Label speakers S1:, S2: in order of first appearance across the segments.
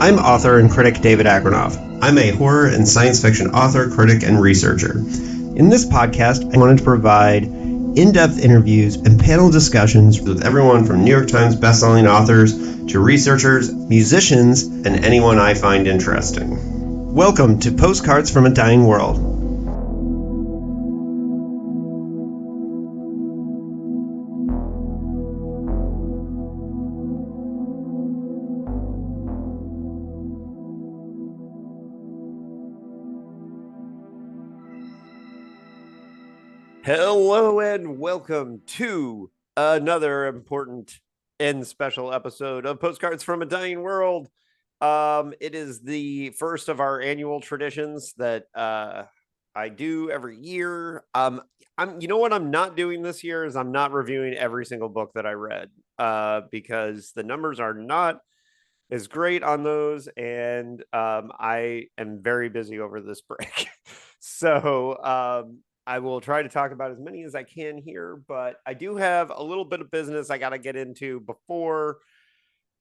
S1: I'm author and critic David Agranoff. I'm a horror and science fiction author, critic, and researcher. In this podcast, I wanted to provide in-depth interviews and panel discussions with everyone from New York Times bestselling authors to researchers, musicians, and anyone I find interesting. Welcome to Postcards from a Dying World. Hello and welcome to another important and special episode of Postcards from a Dying World. It is the first of our annual traditions that I do every year. You know what I'm not doing this year is I'm not reviewing every single book that I read because the numbers are not as great on those, and I am very busy over this break. So I will try to talk about as many as I can here, but I do have a little bit of business I got to get into before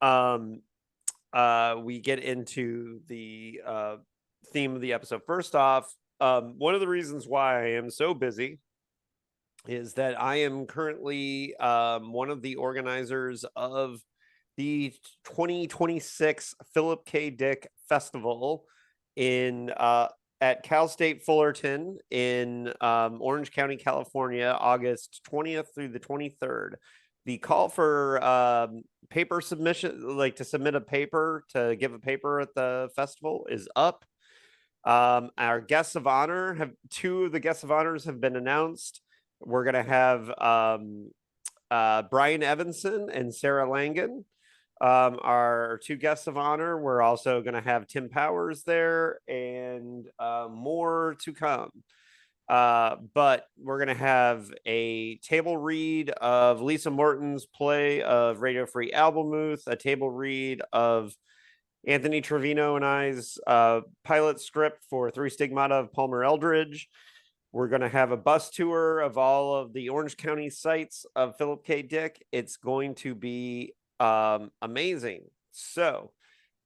S1: we get into the theme of the episode. First off, one of the reasons why I am so busy is that I am currently one of the organizers of the 2026 Philip K. Dick Festival in at Cal State Fullerton in Orange County, California, August 20th through the 23rd. The call for paper submission, like to submit a paper, to give a paper at the festival, is up. Our guests of honor two of the guests of honors have been announced. We're going to have Brian Evanson and Sarah Langan. Our two guests of honor. We're also going to have Tim Powers there, and more to come. But we're going to have a table read of Lisa Morton's play of Radio Free Albemuth, a table read of Anthony Trevino and I's pilot script for Three Stigmata of Palmer Eldridge. We're going to have a bus tour of all of the Orange County sites of Philip K. Dick. It's going to be amazing. So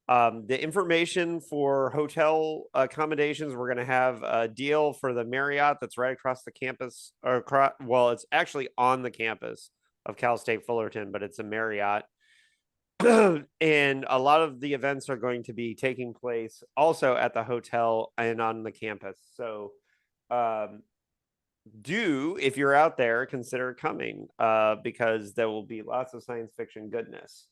S1: the information for hotel accommodations, we're going to have a deal for the Marriott that's right across the campus, well, it's actually on the campus of Cal State Fullerton, but it's a Marriott. And a lot of the events are going to be taking place also at the hotel and on the campus. So if you're out there, consider coming because there will be lots of science fiction goodness.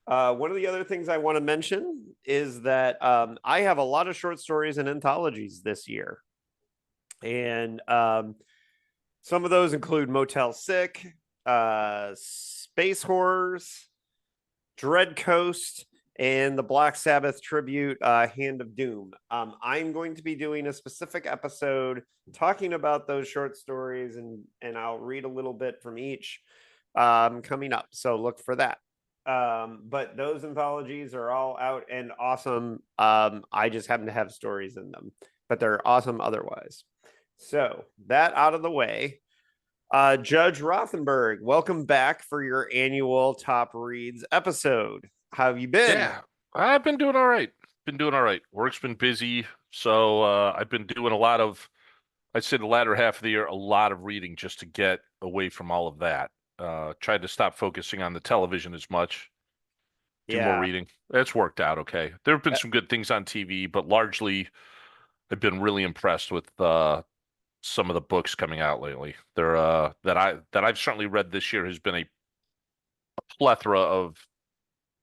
S1: One of the other things I want to mention is that I have a lot of short stories and anthologies this year. And some of those include Motel Sick, Space Horrors, Dread Coast, and the Black Sabbath tribute, Hand of Doom. I'm going to be doing a specific episode talking about those short stories, and I'll read a little bit from each coming up. So look for that. But those anthologies are all out and awesome. I just happen to have stories in them, but they're awesome otherwise. So that out of the way, Judge Rothenberg, welcome back for your annual Top Reads episode. How have you been?
S2: Yeah, I've been doing all right. Work's been busy, so I've been doing a lot of, I'd say the latter half of the year, a lot of reading just to get away from all of that. Tried to stop focusing on the television as much, do more reading. It's worked out okay. There have been some good things on TV, but largely I've been really impressed with some of the books coming out lately. They're that I've certainly read this year has been a plethora of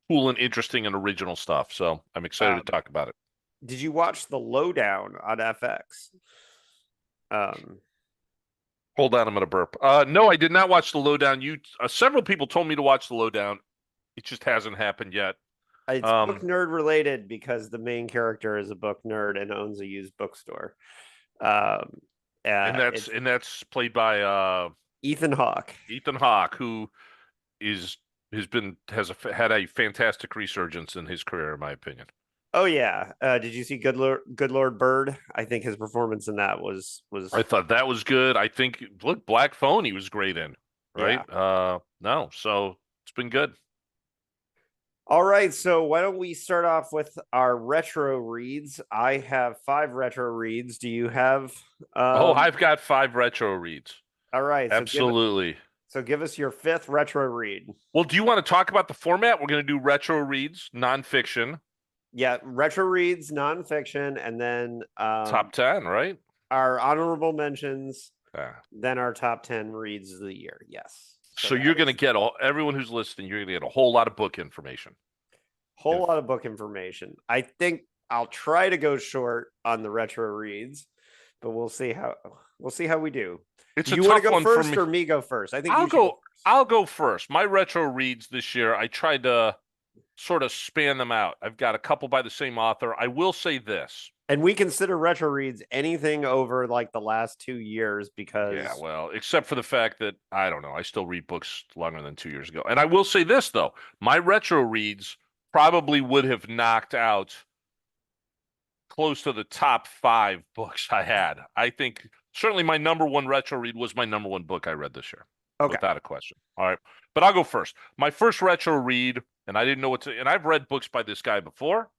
S2: cool and interesting and original stuff. So I'm excited to talk about it.
S1: Did you watch The Lowdown on FX?
S2: Hold on, I'm gonna burp. No, I did not watch The Lowdown. Several people told me to watch The Lowdown. It just hasn't happened yet.
S1: It's book nerd related because the main character is a book nerd and owns a used bookstore.
S2: And that's played by
S1: Ethan Hawke.
S2: Ethan Hawke, who had a fantastic resurgence in his career, in my opinion.
S1: Oh yeah. Did you see Good Lord Bird? I think his performance in that was.
S2: I thought that was good. I think Black Phone he was great in, right?
S1: Yeah.
S2: No, so it's been good.
S1: All right, so why don't we start off with our retro reads? I have 5 retro reads. Do you have
S2: Oh,
S1: um
S2: I've got 5 retro reads.
S1: all right,
S2: Absolutely.
S1: give us your 5th retro read.
S2: Well, do you want to talk about the format? We're going to do retro reads, nonfiction,
S1: Yeah, retro reads, nonfiction, and then
S2: top 10, right?
S1: our honorable mentions,
S2: Yeah.
S1: then our top 10 reads of the year. Yes. So
S2: So
S1: that
S2: you're going to
S1: is
S2: get everyone who's listening, you're going to get a whole lot of book information.
S1: a whole lot
S2: If
S1: of book information. I think I'll try to go short on the retro reads, but we'll see how we do.
S2: it's
S1: Do
S2: a
S1: you want to
S2: tough
S1: go
S2: one for
S1: first
S2: me.
S1: or me go first? I think
S2: I'll
S1: you should go
S2: go
S1: first.
S2: I'll go first. My retro reads this year, I tried to sort of span them out. I've got a couple by the same author. I will say this.
S1: And we consider retro reads anything over like the last 2 years
S2: Yeah,
S1: because
S2: well, except for the fact that I don't know, I still read books longer than 2 years ago. And I will say this though, my retro reads probably would have knocked out close to the top 5 books I had. I think certainly my number one retro read was my number one book I read this year,
S1: okay.
S2: without a question. All right, but I'll go first. My first retro read, and I didn't know what to, and I've read books by this guy before.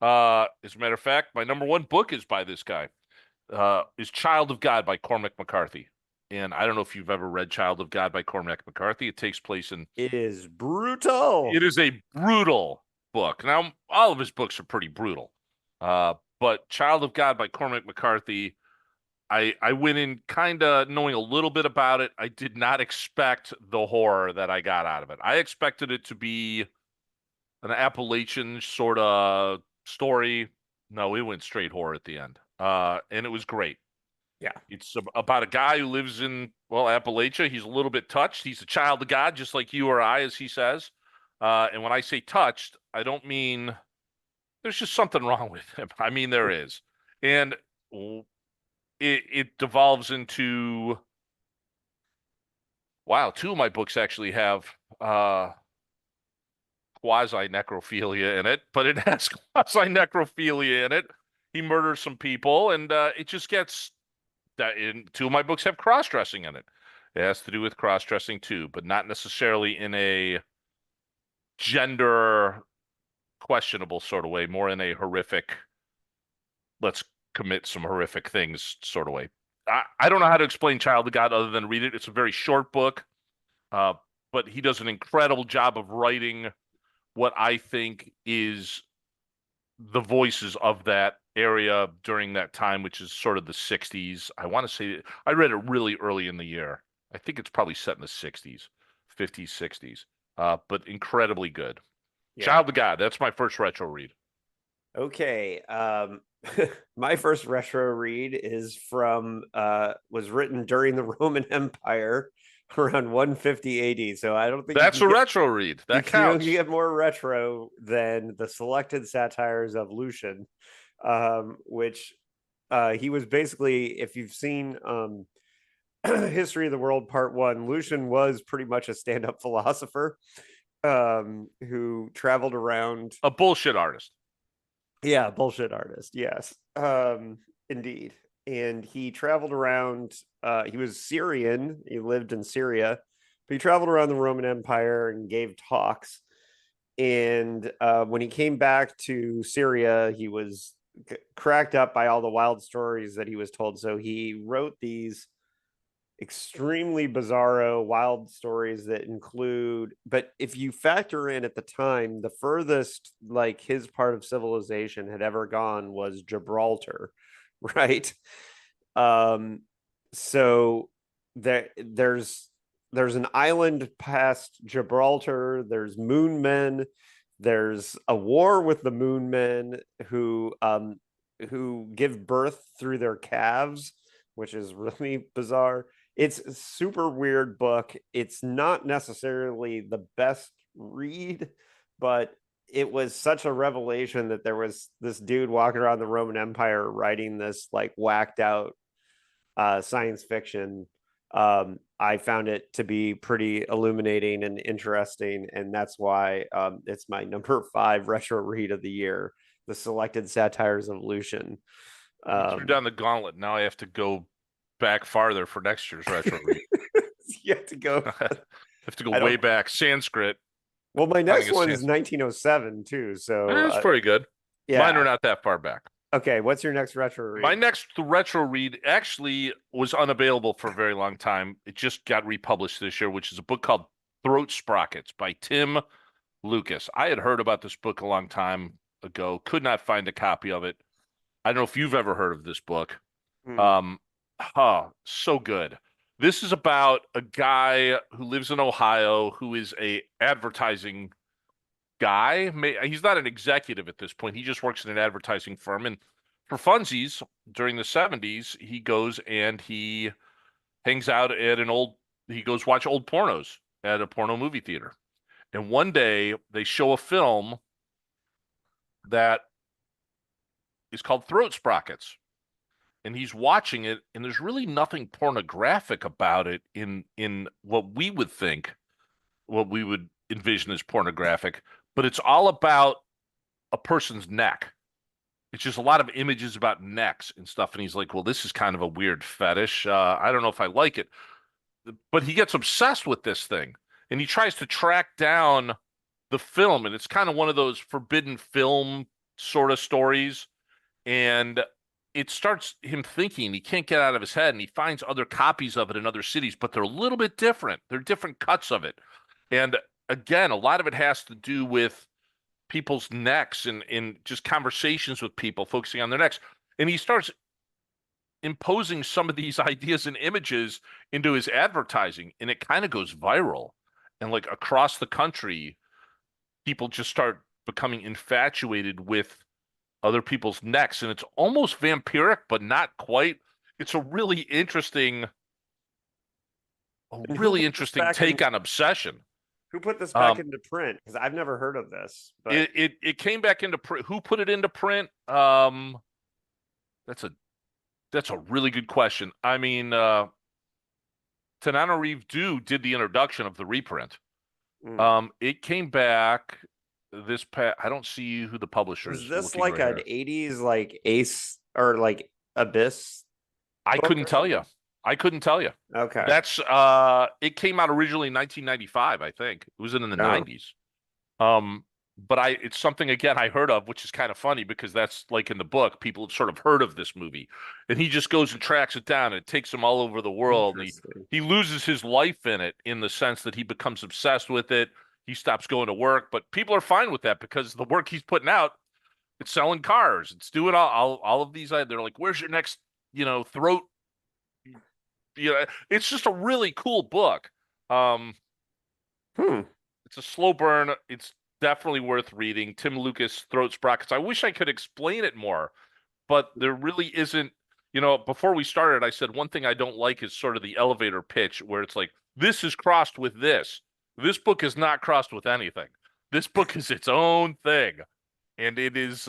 S2: As a matter of fact, my number one book is by this guy. Is Child of God by Cormac McCarthy. And I don't know if you've ever read Child of God by Cormac McCarthy. It takes place in.
S1: It is brutal.
S2: It is a brutal book. Now, all of his books are pretty brutal. But Child of God by Cormac McCarthy, I went in kind of knowing a little bit about it. I did not expect the horror that I got out of it. I expected it to be an Appalachian sort of story. No, it went straight horror at the end. And it was great.
S1: Yeah.
S2: It's about a guy who lives in, well, Appalachia. He's a little bit touched. He's a child of God, just like you or I, as he says. And when I say touched, I don't mean there's just something wrong with him. I mean, there is. And it devolves into, wow, 2 of my books actually have quasi necrophilia in it, but it has quasi necrophilia in it. He murders some people, and it just gets that. In 2 of my books have cross dressing in it. It has to do with cross dressing too, but not necessarily in a gender questionable sort of way, more in a horrific, let's commit some horrific things sort of way. I don't know how to explain Child of God other than read it. It's a very short book, uh, but he does an incredible job of writing what I think is the voices of that area during that time, which is sort of the 60s. I want to say I read it really early in the year. I think it's probably set in the 60s, 50s, 60s, but incredibly good.
S1: Yeah.
S2: Child of God, that's my first retro read.
S1: Okay. My first retro read is from was written during the Roman Empire around 150 AD. So I don't think
S2: That's a retro read. That
S1: you don't
S2: counts.
S1: get more retro than the selected satires of Lucian, which he was basically, if you've seen History of the World Part 1, Lucian was pretty much a stand-up philosopher who traveled around.
S2: A bullshit artist.
S1: Yeah, bullshit artist. Yes. Indeed. And he traveled around. He was Syrian. He lived in Syria, but he traveled around the Roman Empire and gave talks. And when he came back to Syria, he was cracked up by all the wild stories that he was told. So he wrote these extremely bizarro, wild stories that include, but if you factor in at the time, the furthest like his part of civilization had ever gone was Gibraltar, right? Um, so there's an island past Gibraltar, there's moon men, there's a war with the moon men who give birth through their calves, which is really bizarre. It's a super weird book. It's not necessarily the best read, but it was such a revelation that there was this dude walking around the Roman Empire writing this like whacked out science fiction. I found it to be pretty illuminating and interesting, and that's why it's my number 5 retro read of the year, the selected satires of Lucian.
S2: You threw down the gauntlet. Now I have to go back farther for next year's retro read.
S1: You have to go.
S2: I have to go way back. Sanskrit.
S1: Well, my
S2: Finding
S1: next
S2: a
S1: one's
S2: stance.
S1: 1907 too. So
S2: It's pretty good. Mine are
S1: yeah.
S2: not that far back.
S1: Okay, what's your next retro
S2: My
S1: read?
S2: next retro read actually was unavailable for a very long time. It just got republished this year, which is a book called Throat Sprockets by Tim Lucas. I had heard about this book a long time ago, could not find a copy of it. I don't know if you've ever heard of this book.
S1: Hmm.
S2: Um, so good. This is about a guy who lives in Ohio who is a advertising guy. He's not an executive at this point. He just works in an advertising firm. And for funsies, during the 70s, he goes and he hangs out at he goes watch old pornos at a porno movie theater. And one day they show a film that is called Throat Sprockets. And he's watching it, and there's really nothing pornographic about it in what we would think, what we would envision as pornographic, but it's all about a person's neck. It's just a lot of images about necks and stuff. And he's like, well, this is kind of a weird fetish. I don't know if I like it. But he gets obsessed with this thing and he tries to track down the film. And it's kind of one of those forbidden film sort of stories. And it starts him thinking he can't get out of his head. And he finds other copies of it in other cities, but they're a little bit different. They're different cuts of it. And again, a lot of it has to do with people's necks and in just conversations with people focusing on their necks. And he starts imposing some of these ideas and images into his advertising, and it kind of goes viral. And like across the country, people just start becoming infatuated with other people's necks. And it's almost vampiric, but not quite. It's a
S1: And who
S2: really
S1: put this
S2: interesting
S1: back in?
S2: take on obsession.
S1: Who put this back
S2: Um,
S1: into print? Because I've never heard of this. But
S2: it came back into print. Who put it into print? That's a That's a really good question. I mean, Tananarive did the introduction of the reprint.
S1: mm.
S2: It came back this past. I don't see who the publisher
S1: Was
S2: is.
S1: this
S2: Looking
S1: like
S2: right
S1: an
S2: here.
S1: 80s like Ace or like Abyss
S2: I
S1: book
S2: couldn't
S1: or
S2: tell you.
S1: something?
S2: I couldn't tell you.
S1: Okay.
S2: That's It came out originally in 1995. I think it was in the
S1: Oh.
S2: 90s. But it's something again I heard of, which is kind of funny because that's like in the book, people have sort of heard of this movie, and he just goes and tracks it down, and it takes him all over the world, and
S1: Interesting.
S2: he loses his life in it in the sense that he becomes obsessed with it. He stops going to work, but people are fine with that because the work he's putting out, it's selling cars, it's doing all of these. They're like, "Where's your next, throat?" It's just a really cool book. Um,
S1: Hmm.
S2: It's a slow burn. It's definitely worth reading. Tim Lucas, Throat Sprockets. I wish I could explain it more, but there really isn't. Before we started, I said one thing I don't like is sort of the elevator pitch where it's like, this is crossed with this. This book is not crossed with anything. This book is its own thing. And it is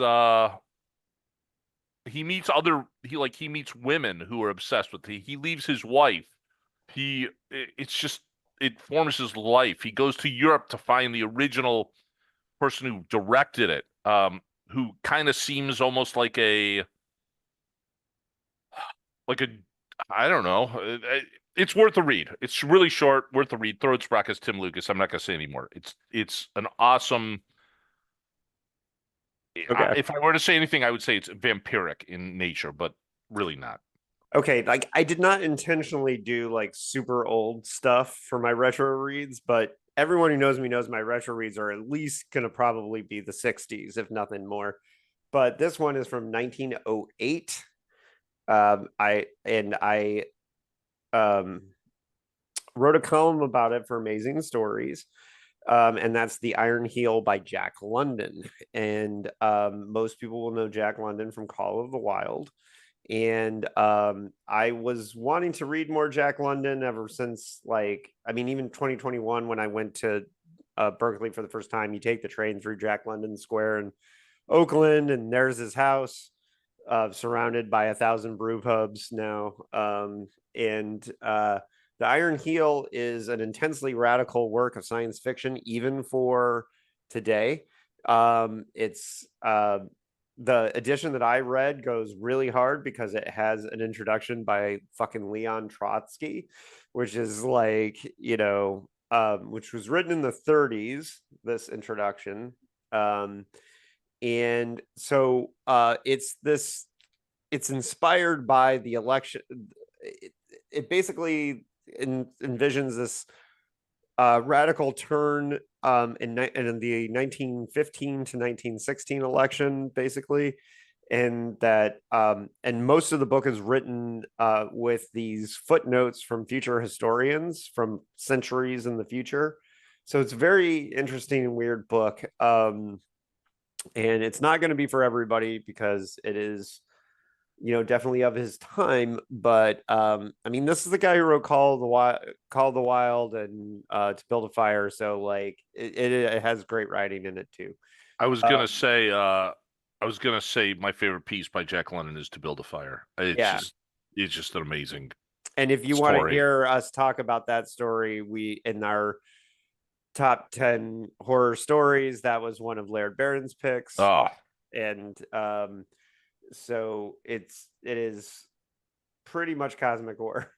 S2: he meets women who are obsessed with it. He leaves his wife. It's just it forms his life. He goes to Europe to find the original person who directed it, who kind of seems almost like a, I don't know. It's worth a read. It's really short, worth a read. Throat Sprockets, Tim Lucas. I'm not gonna say anymore. It's an awesome.
S1: Okay.
S2: If I were to say anything, I would say it's vampiric in nature, but really not.
S1: Okay. Like I did not intentionally do like super old stuff for my retro reads, but everyone who knows me knows my retro reads are at least gonna probably be the 60s, if nothing more. But this one is from 1908. I um wrote a column about it for Amazing Stories. And that's The Iron Heel by Jack London. And most people will know Jack London from Call of the Wild. And I was wanting to read more Jack London ever since, like, I mean, even 2021 when I went to Berkeley for the first time. You take the train through Jack London Square in Oakland, and there's his house, surrounded by 1,000 brew pubs now. And The Iron Heel is an intensely radical work of science fiction, even for today. It's The edition that I read goes really hard because it has an introduction by fucking Leon Trotsky, which is like, which was written in the 30s. This introduction, and so it's inspired by the election. It basically envisions this radical turn in the 1915 to 1916 election, basically, and that and most of the book is written with these footnotes from future historians from centuries in the future. So it's a very interesting and weird book. And it's not going to be for everybody because it is, definitely of his time. But I mean, this is the guy who wrote Call the Wild, and To Build a Fire. So like, it has great writing in it too.
S2: I was
S1: Um,
S2: gonna say, my favorite piece by Jack London is To Build a Fire.
S1: yeah,
S2: It's just an amazing
S1: and if you want to
S2: story.
S1: hear us talk about that story, we in our top 10 horror stories, that was one of Laird Barron's picks.
S2: Oh,
S1: And so it is pretty much cosmic horror.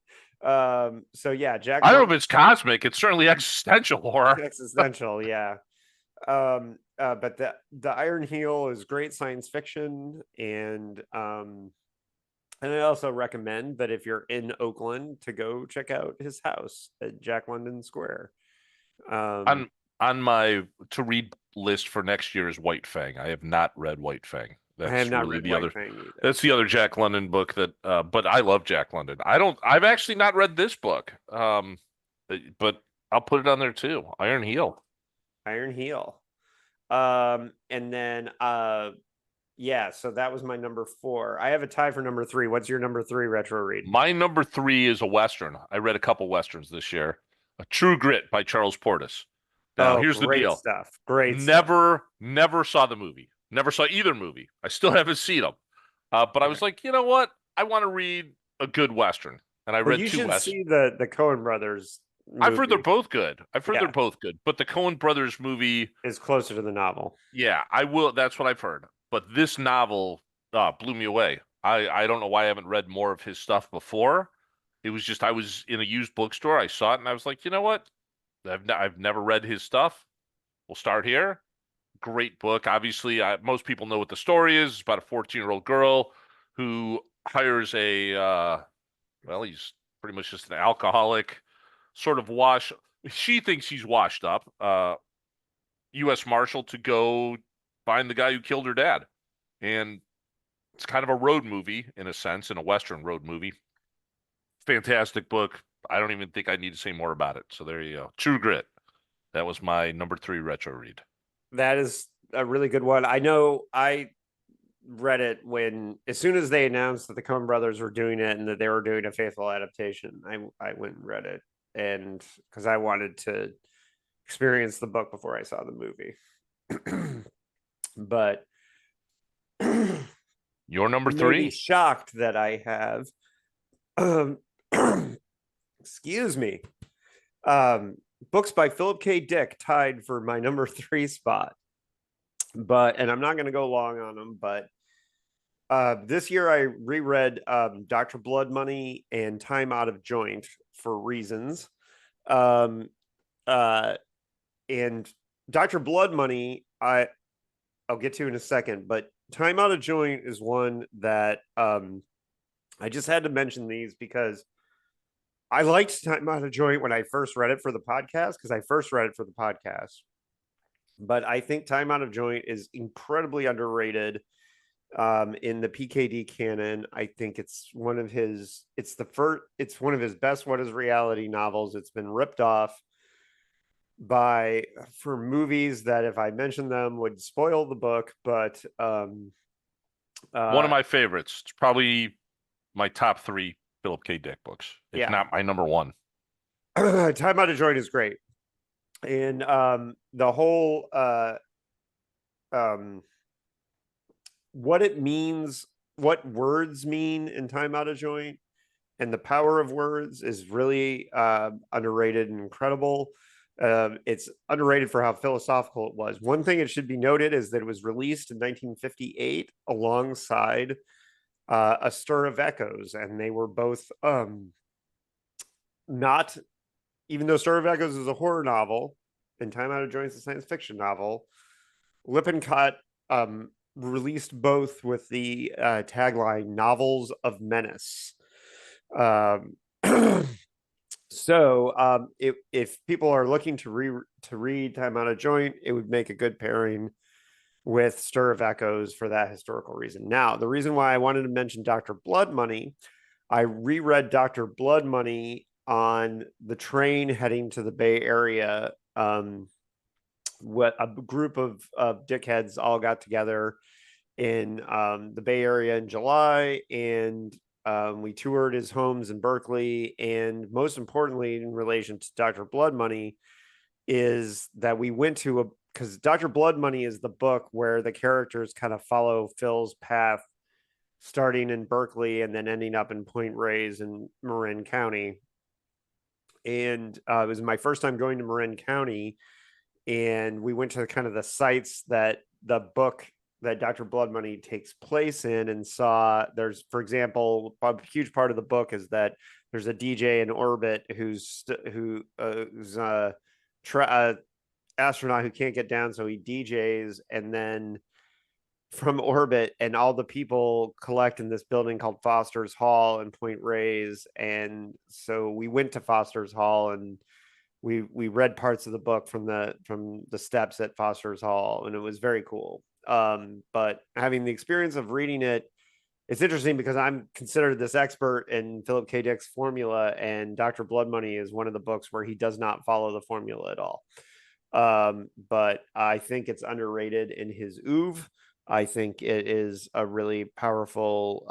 S1: So yeah, Jack
S2: I don't
S1: London.
S2: know if it's cosmic. It's certainly existential horror.
S1: Existential, yeah. But the Iron Heel is great science fiction, and I also recommend that if you're in Oakland to go check out his house at Jack London Square. Um,
S2: On on my to read list for next year is White Fang. I have not read White Fang.
S1: I have
S2: That's
S1: not
S2: really
S1: read
S2: the
S1: White
S2: other.
S1: Fang either.
S2: That's the other Jack London book that. But I love Jack London. I've actually not read this book. But I'll put it on there too. Iron Heel.
S1: Iron Heel. And then yeah, so that was my number 4. I have a tie for number 3. What's your number 3 retro read?
S2: My number 3 is a Western. I read a couple Westerns this year. A True Grit by Charles Portis. Now,
S1: Oh,
S2: here's the
S1: great
S2: deal.
S1: stuff. Great stuff.
S2: Never saw the movie. Never saw either movie. I still haven't seen them. But I
S1: Okay.
S2: was like, you know what? I want to read a good Western. And I
S1: Well,
S2: read
S1: you
S2: two
S1: should
S2: Westerns.
S1: see the Coen brothers
S2: I've heard they're
S1: movie.
S2: both good. I've heard they're
S1: Yeah,
S2: both good. But the Coen brothers movie,
S1: is closer to the novel.
S2: yeah, I will. That's what I've heard. But this novel blew me away. I don't know why I haven't read more of his stuff before. It was just I was in a used bookstore. I saw it and I was like, you know what? I've never read his stuff. We'll start here. Great book. Obviously, most people know what the story is. It's about a 14-year-old girl who hires well, he's pretty much just an alcoholic, sort of she thinks he's washed up, U.S. Marshal to go find the guy who killed her dad. And it's kind of a road movie in a sense, in a Western road movie. Fantastic book. I don't even think I need to say more about it. So there you go. True Grit. That was my number 3 retro read.
S1: That is a really good one. I know I read it as soon as they announced that the Coen brothers were doing it and that they were doing a faithful adaptation. I went and read it, and because I wanted to experience the book before I saw the movie. But
S2: Your number
S1: you may be
S2: 3?
S1: shocked that I have excuse me. Books by Philip K. Dick tied for my number 3 spot. And I'm not going to go long on them, but this year I reread Dr. Blood Money and Time Out of Joint for reasons. Um, uh, and Dr. Blood Money, I'll get to in a second, but Time Out of Joint is one that I just had to mention these because I liked Time Out of Joint when I first read it for the podcast, but I think Time Out of Joint is incredibly underrated in the PKD canon. I think it's one of his best What Is Reality novels. It's been ripped off for movies that, if I mention them, would spoil the book, but
S2: One of
S1: uh
S2: my favorites. It's probably my top 3 Philip K. Dick books, if
S1: yeah.
S2: not my number 1.
S1: Time Out of Joint is great. And the whole um what it means, what words mean in Time Out of Joint, and the power of words is really underrated and incredible. It's underrated for how philosophical it was. One thing it should be noted is that it was released in 1958 alongside A Stir of Echoes, and they were both not even though Story of Echoes is a horror novel and Time Out of Joint's a science fiction novel, Lippincott released both with the tagline "Novels of Menace." Um, if people are looking to read Time Out of Joint, it would make a good pairing with Stir of Echoes for that historical reason. Now, the reason why I wanted to mention Dr. Blood Money, I reread Dr. Blood Money on the train heading to the Bay Area. What a group of dickheads all got together in the Bay Area in July, and we toured his homes in Berkeley. And most importantly, in relation to Dr. Blood Money, is that we went to a because Dr. Blood Money is the book where the characters kind of follow Phil's path, starting in Berkeley and then ending up in Point Reyes in Marin County. And it was my first time going to Marin County, and we went to kind of the sites that the book that Dr. Blood Money takes place in, and saw there's, for example, a huge part of the book is that there's a DJ in orbit who's a astronaut who can't get down, so he DJs, and then from orbit, and all the people collect in this building called Foster's Hall in Point Reyes. And so we went to Foster's Hall, and we read parts of the book from the steps at Foster's Hall, and it was very cool. But having the experience of reading it, it's interesting because I'm considered this expert in Philip K. Dick's formula, and Dr. Blood Money is one of the books where he does not follow the formula at all. But I think it's underrated in his oeuvre. I think it is a really powerful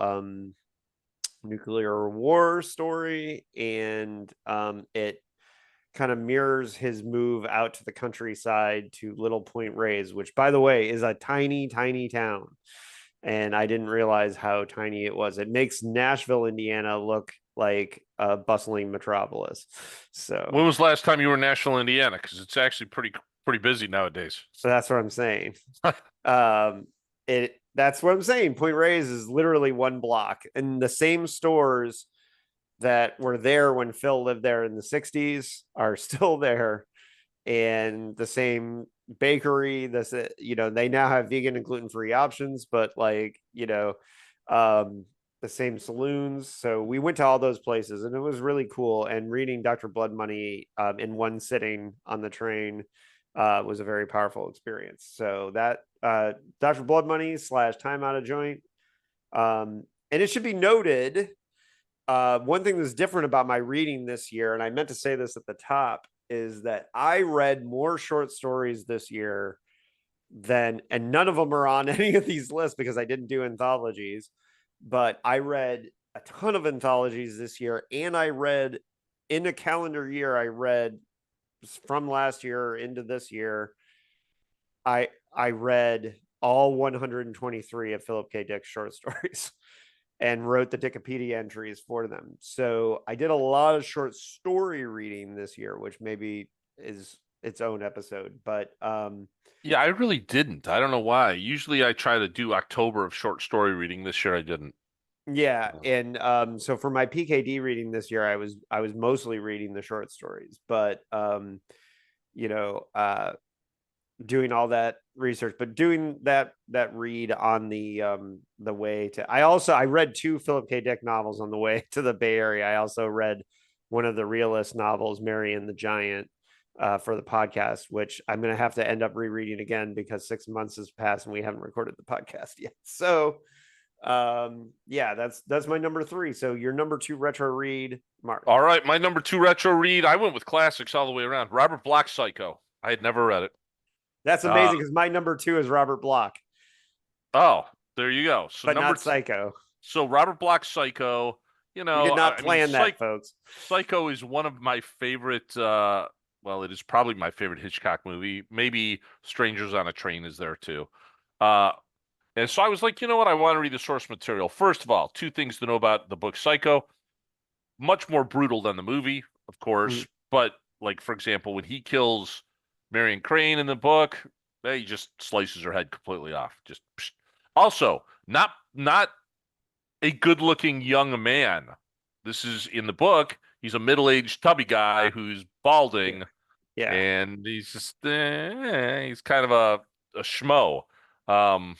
S1: nuclear war story, and it kind of mirrors his move out to the countryside to Little Point Reyes, which, by the way, is a tiny, tiny town. And I didn't realize how tiny it was. It makes Nashville, Indiana look like a bustling metropolis.
S2: When
S1: So
S2: was the last time you were in Nashville, Indiana? Because it's actually pretty busy nowadays.
S1: that's what I'm saying. That's what I'm saying. Point Reyes is literally one block, and the same stores that were there when Phil lived there in the 60s are still there, and the same bakery. This, they now have vegan and gluten-free options, but the same saloons. So we went to all those places, and it was really cool. And reading Dr. Blood Money in one sitting on the train was a very powerful experience. So that Dr. Blood Money / Time Out of Joint. And it should be noted, one thing that's different about my reading this year, and I meant to say this at the top, is that I read more short stories this year and none of them are on any of these lists because I didn't do anthologies, but I read a ton of anthologies this year. And I read, in a calendar year, I read from last year into this year, I read all 123 of Philip K. Dick's short stories and wrote the Wikipedia entries for them. So I did a lot of short story reading this year, which maybe is its own episode. But
S2: Yeah, I really didn't. I don't know why. Usually I try to do October of short story reading. This year I didn't.
S1: yeah, and so for my PKD reading this year, I was mostly reading the short stories, but you know, doing all that research, but doing that read on the way to, I read two Philip K. Dick novels on the way to the Bay Area. I also read one of the realist novels, Mary and the Giant, for the podcast, which I'm going to have to end up rereading again because 6 months has passed and we haven't recorded the podcast yet. So yeah, that's my number 3. So your number 2 retro read, Mark.
S2: All right, my number 2 retro read, I went with classics all the way around. Robert Bloch's Psycho. I had never read it.
S1: That's amazing because my number 2 is Robert Bloch.
S2: Oh, there you go. So
S1: but not Psycho.
S2: So Robert Bloch's Psycho,
S1: we did not plan that, folks.
S2: Psycho is one of my favorite, well, it is probably my favorite Hitchcock movie. Maybe Strangers on a Train is there too. And so I was like, you know what? I want to read the source material. First of all, 2 things to know about the book Psycho. Much more brutal than the movie, of course. But like, for example, when he kills Marion Crane in the book, he just slices her head completely off. Just psh. Also, not a good-looking young man. This is in the book. He's a middle-aged tubby guy who's
S1: Yeah.
S2: balding,
S1: Yeah.
S2: and he's just he's kind of a schmo. Um,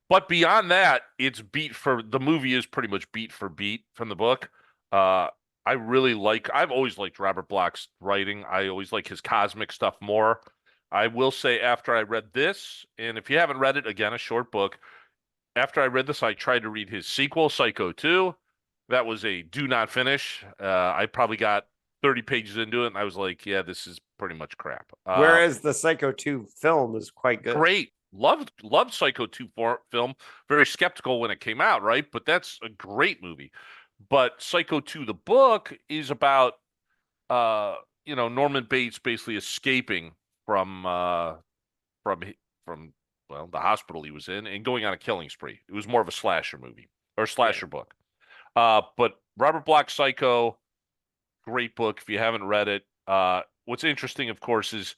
S2: but beyond that, it's beat for the movie is pretty much beat for beat from the book. Uh, I've always liked Robert Bloch's writing. I always like his cosmic stuff more. I will say after I read this, and if you haven't read it, again, a short book. After I read this, I tried to read his sequel, Psycho 2. That was a do not finish. I probably got 30 pages into it, and I was like, yeah, this is pretty much crap.
S1: Whereas the Psycho 2 film is quite good.
S2: Great. Loved Psycho 2 film. Very skeptical when it came out, right? But that's a great movie. But Psycho 2 the book is about uh Norman Bates basically escaping from from from well, the hospital he was in and going on a killing spree. It was more of a slasher movie or
S1: Yeah.
S2: slasher book. But Robert Bloch Psycho, great book if you haven't read it. What's interesting, of course, is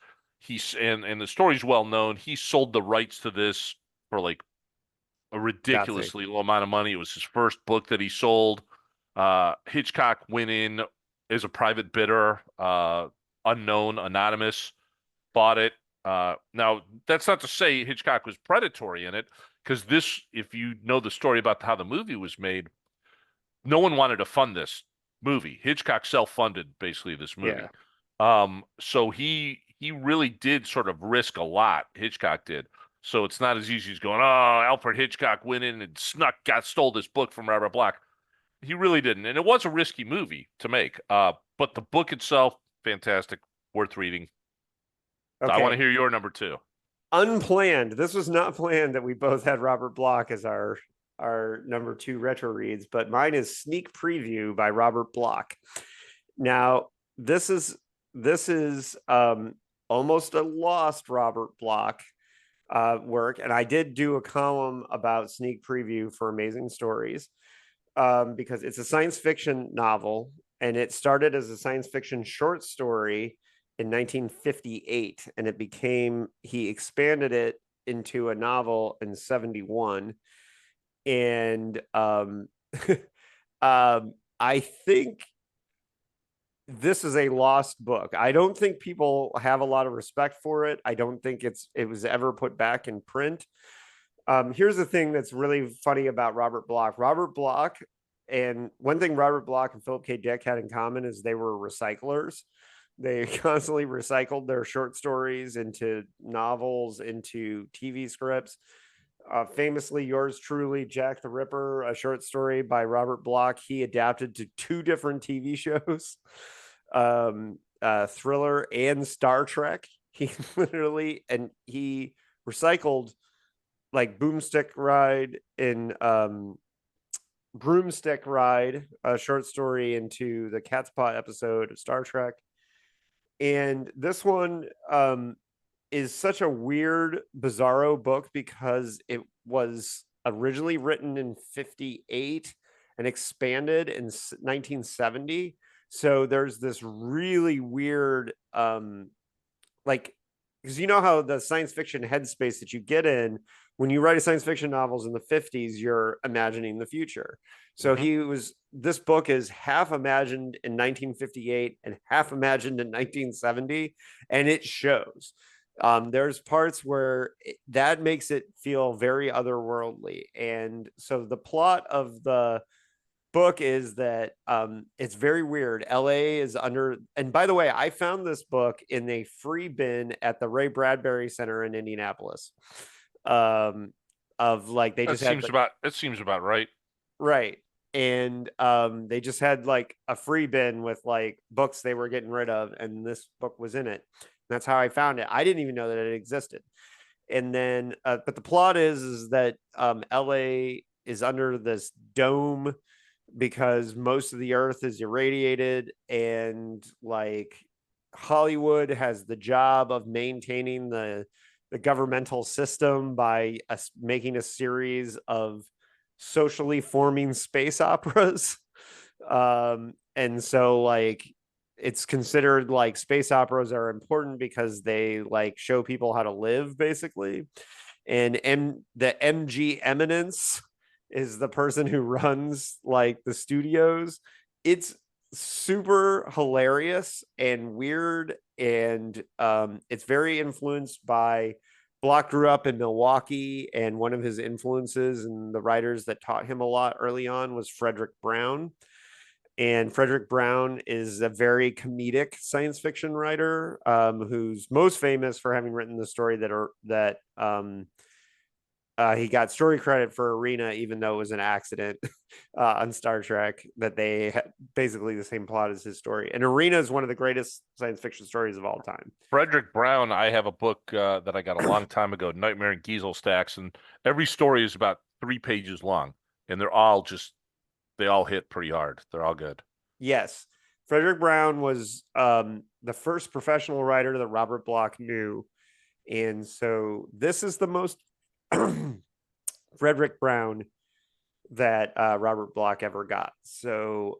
S2: and the story's well known. He sold the rights to this for like a
S1: Gotcha.
S2: ridiculously low amount of money. It was his first book that he sold. Hitchcock went in as a private bidder, unknown, anonymous, bought it. Now, that's not to say Hitchcock was predatory in it, because this, if you know the story about how the movie was made, no one wanted to fund this movie. Hitchcock self-funded basically this
S1: Yeah.
S2: movie. So he really did sort of risk a lot. Hitchcock did. So it's not as easy as going, oh, Alfred Hitchcock went in and stole this book from Robert Bloch. He really didn't, and it was a risky movie to make. But the book itself, fantastic, worth reading. I want to
S1: Okay.
S2: hear your number two.
S1: Unplanned. This was not planned that we both had Robert Bloch as our number two retro reads, but mine is Sneak Preview by Robert Bloch. Now, this is almost a lost Robert Bloch work, and I did do a column about Sneak Preview for Amazing Stories because it's a science fiction novel, and it started as a science fiction short story in 1958, and he expanded it into a novel in 71. And I think this is a lost book. I don't think people have a lot of respect for it. I don't think it was ever put back in print. Here's the thing that's really funny about Robert Bloch. Robert Bloch, and one thing Robert Bloch and Philip K. Dick had in common is they were recyclers. They constantly recycled their short stories into novels, into TV scripts. Famously, yours truly, Jack the Ripper, a short story by Robert Bloch, he adapted to two different TV shows, Thriller and Star Trek. He literally, and he recycled like Broomstick Ride, a short story, into the Cat's Paw episode of Star Trek. And this one is such a weird, bizarro book because it was originally written in 58 and expanded in 1970. So there's this really weird, like, because you know how the science fiction headspace that you get in when you write a science fiction novels in the 50s, you're imagining the future. So
S2: Hmm.
S1: this book is half imagined in 1958 and half imagined in 1970, and it shows. There's parts where that makes it feel very otherworldly. And so the plot of the book is that it's very weird. LA is under, and by the way, I found this book in a free bin at the Ray Bradbury Center in Indianapolis. Um, of like they just had like,
S2: That seems about right.
S1: right. And they just had like a free bin with like books they were getting rid of, and this book was in it. That's how I found it. I didn't even know that it existed. And then, but the plot is that LA is under this dome because most of the earth is irradiated, and like Hollywood has the job of maintaining the governmental system by making a series of socially forming space operas. And so like it's considered like space operas are important because they like show people how to live basically. And the MG Eminence is the person who runs like the studios. It's super hilarious and weird, and it's very influenced by Block grew up in Milwaukee, and one of his influences and the writers that taught him a lot early on was Frederick Brown. And Frederick Brown is a very comedic science fiction writer, who's most famous for having written the story that he got story credit for Arena, even though it was an accident on Star Trek. That they had basically the same plot as his story. And Arena is one of the greatest science fiction stories of all time.
S2: Frederick Brown, I have a book that I got a long time ago, Nightmare in Giesel Stacks, and every story is about 3 pages long, and they all hit pretty hard. They're all good.
S1: Yes, Frederick Brown was the first professional writer that Robert Bloch knew, and so this is the most Frederick Brown that Robert Bloch ever got. So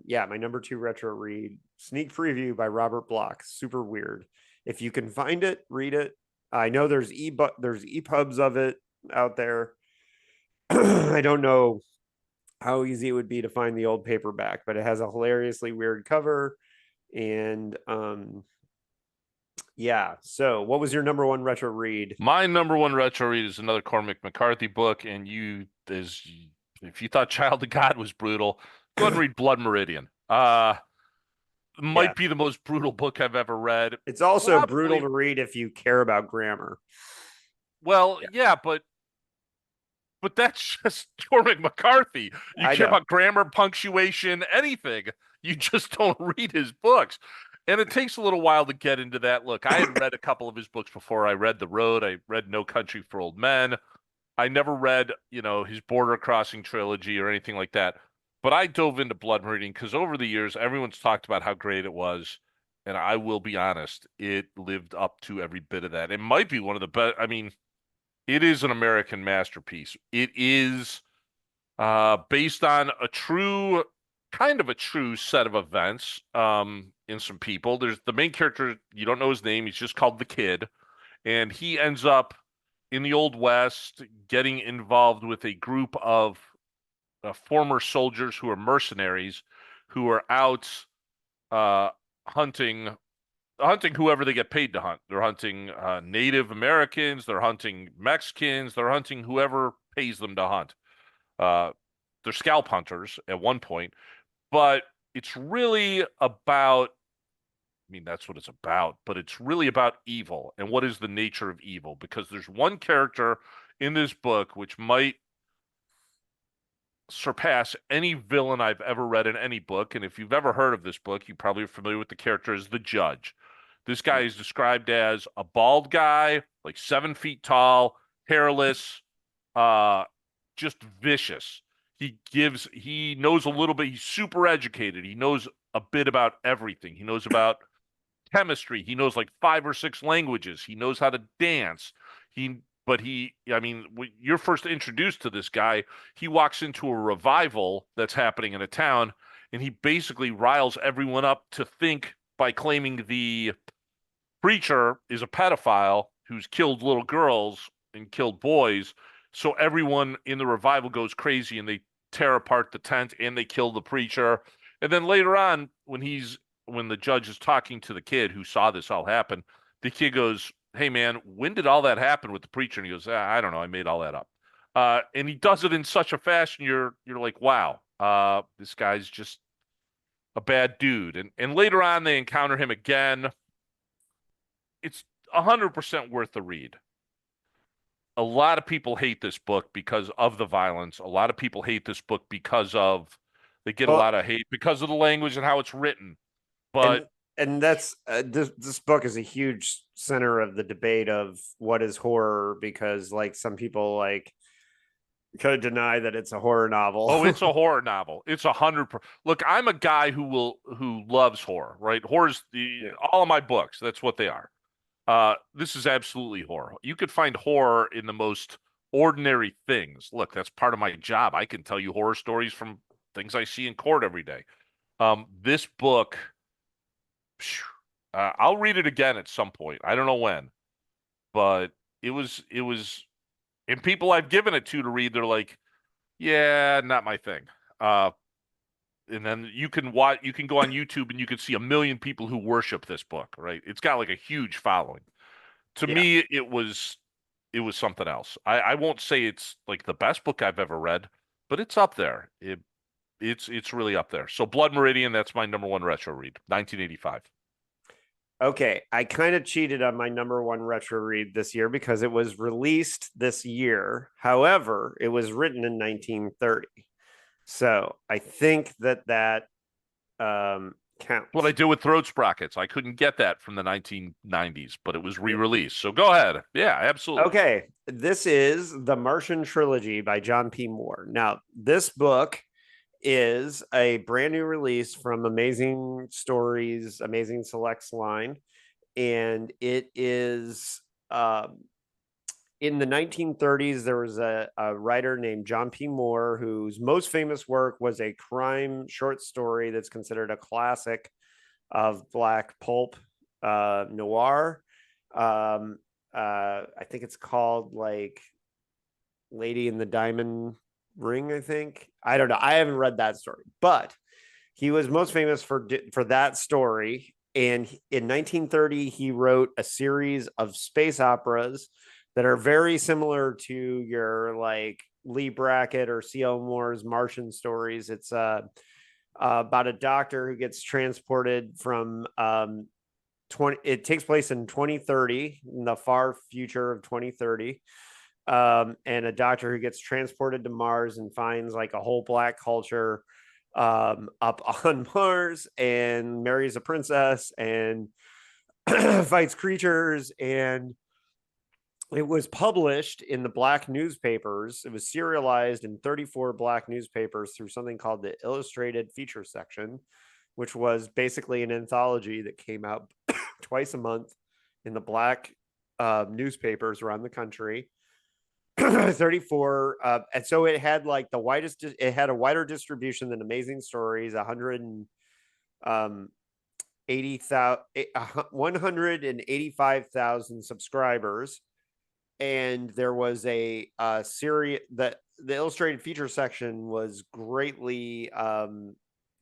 S1: yeah, my number 2 retro read, sneak preview by Robert Bloch. Super weird. If you can find it, read it. I know there's EPUBs of it out there. I don't know how easy it would be to find the old paperback, but it has a hilariously weird cover. And yeah. So what was your number 1 retro read?
S2: My number 1 retro read is another Cormac McCarthy book, and if you thought Child of God was brutal, go ahead and read Blood Meridian.
S1: Yeah.
S2: Might be the most brutal book I've ever read.
S1: It's also brutal
S2: Probably.
S1: to read if you care about grammar.
S2: Well,
S1: Yeah.
S2: yeah, but that's just Cormac McCarthy. You
S1: I
S2: care
S1: know.
S2: about grammar, punctuation, anything. You just don't read his books. And it takes a little while to get into that. Look, I had read a couple of his books before I read The Road. I read No Country for Old Men. I never read, his Border Crossing trilogy or anything like that. But I dove into Blood Meridian because over the years, everyone's talked about how great it was. And I will be honest, it lived up to every bit of that. It might be one of the best. I mean, it is an American masterpiece. It is based on kind of a true set of events in some people. There's the main character, you don't know his name, he's just called the Kid, and he ends up in the Old West getting involved with a group of former soldiers who are mercenaries who are out uh, hunting whoever they get paid to hunt. They're hunting Native Americans, they're hunting Mexicans, they're hunting whoever pays them to hunt. Uh, they're scalp hunters at one point, but it's really about, I mean, that's what it's about, but it's really about evil and what is the nature of evil. Because there's one character in this book which might surpass any villain I've ever read in any book. And if you've ever heard of this book, you probably are familiar with the character as the Judge. This guy is described as a bald guy, like 7 feet tall, hairless, uh, just vicious. He knows a little bit. He's super educated. He knows a bit about everything. He knows about chemistry. He knows like 5 or 6 languages. He knows how to dance. I mean, when you're first introduced to this guy, he walks into a revival that's happening in a town, and he basically riles everyone up to think by claiming the preacher is a pedophile who's killed little girls and killed boys. So everyone in the revival goes crazy and they tear apart the tent and they kill the preacher. And then later on, when the judge is talking to the kid who saw this all happen, the kid goes, "Hey man, when did all that happen with the preacher?" And he goes, "I don't know, I made all that up." And he does it in such a fashion you're like, wow, this guy's just a bad dude. And later on, they encounter him again. It's 100% worth the read. A lot of people hate this book because of the violence. A lot of people hate this book because they get a
S1: Well,
S2: lot of hate because of the language and how it's written.
S1: and
S2: But
S1: that's this book is a huge center of the debate of what is horror, because like some people like could deny that it's a horror novel.
S2: oh, it's a horror novel. It's 100. Look, I'm a guy who loves horror, right? Horror's
S1: Yeah.
S2: all of my books. That's what they are. This is absolutely horror. You could find horror in the most ordinary things. Look, that's part of my job. I can tell you horror stories from things I see in court every day. This book, I'll read it again at some point. I don't know when, but it was, and people I've given it to read, they're like, yeah, not my thing. and then you can watch, you can go on YouTube and you can see a million people who worship this book, right? It's got like a huge following. To
S1: Yeah.
S2: me, it was something else. I won't say it's like the best book I've ever read, but it's up there. It's really up there. So Blood Meridian, that's my number one retro read, 1985.
S1: Okay, I kind of cheated on my number one retro read this year because it was released this year. However, it was written in 1930. So I think that
S2: What I
S1: counts.
S2: did with Throat Sprockets, I couldn't get that from the 1990s, but it was re-released. So go ahead. Yeah, absolutely.
S1: Okay, this is The Martian Trilogy by John P. Moore. Now, this book is a brand new release from Amazing Stories, Amazing Selects line, and it is in the 1930s. There was a writer named John P. Moore whose most famous work was a crime short story that's considered a classic of black pulp noir. Um, I think it's called like Lady in the Diamond Ring. I think, I don't know. I haven't read that story, but he was most famous for that story. And in 1930, he wrote a series of space operas that are very similar to your like Lee Brackett or C.L. Moore's Martian stories. It's about a doctor who gets transported from 20. It takes place in 2030, in the far future of 2030. And a doctor who gets transported to Mars and finds like a whole black culture up on Mars and marries a princess and fights creatures. And it was published in the black newspapers. It was serialized in 34 black newspapers through something called the Illustrated Feature Section, which was basically an anthology that came out twice a month in the black newspapers around the country. 34 and so it had like the widest, it had a wider distribution than Amazing Stories, 185,000 subscribers. And there was a series that the Illustrated Feature Section was greatly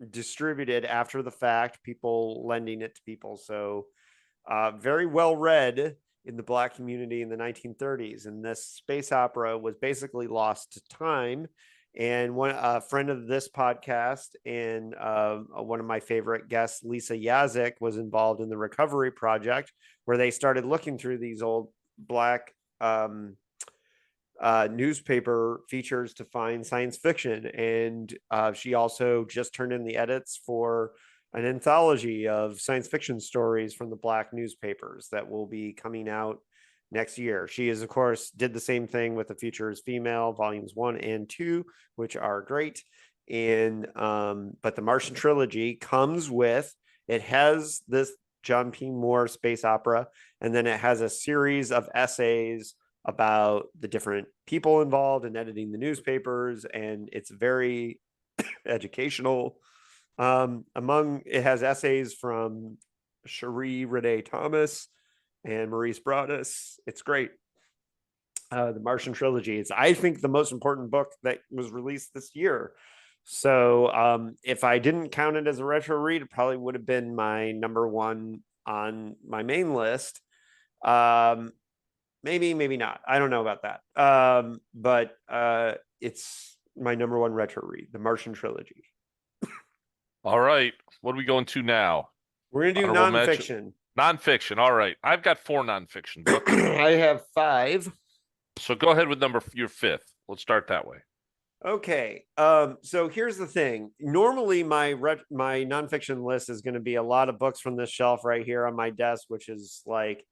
S1: distributed after the fact, people lending it to people. So very well read in the black community in the 1930s. And this space opera was basically lost to time. And a friend of this podcast and one of my favorite guests, Lisa Yazik, was involved in the recovery project, where they started looking through these old black newspaper features to find science fiction. And she also just turned in the edits for an anthology of science fiction stories from the black newspapers that will be coming out next year. She is, of course, did the same thing with The Future is Female, volumes 1 and 2, which are great. And but the Martian Trilogy comes with, it has this John P. Moore space opera, and then it has a series of essays about the different people involved in editing the newspapers, and it's very educational. It has essays from Cherie Renee Thomas and Maurice Broadus. It's great. The Martian Trilogy. It's, I think, the most important book that was released this year. So if I didn't count it as a retro read, it probably would have been my number one on my main list. Maybe not. I don't know about that. But it's my number one retro read, The Martian Trilogy.
S2: All right. What are we going to now?
S1: We're gonna do
S2: Honorable mention.
S1: nonfiction.
S2: Nonfiction. All right. I've got 4 nonfiction books.
S1: I have 5.
S2: So go ahead with your 5th. Let's start that way.
S1: Okay. So here's the thing. Normally, my nonfiction list is going to be a lot of books from this shelf right here on my desk, which is like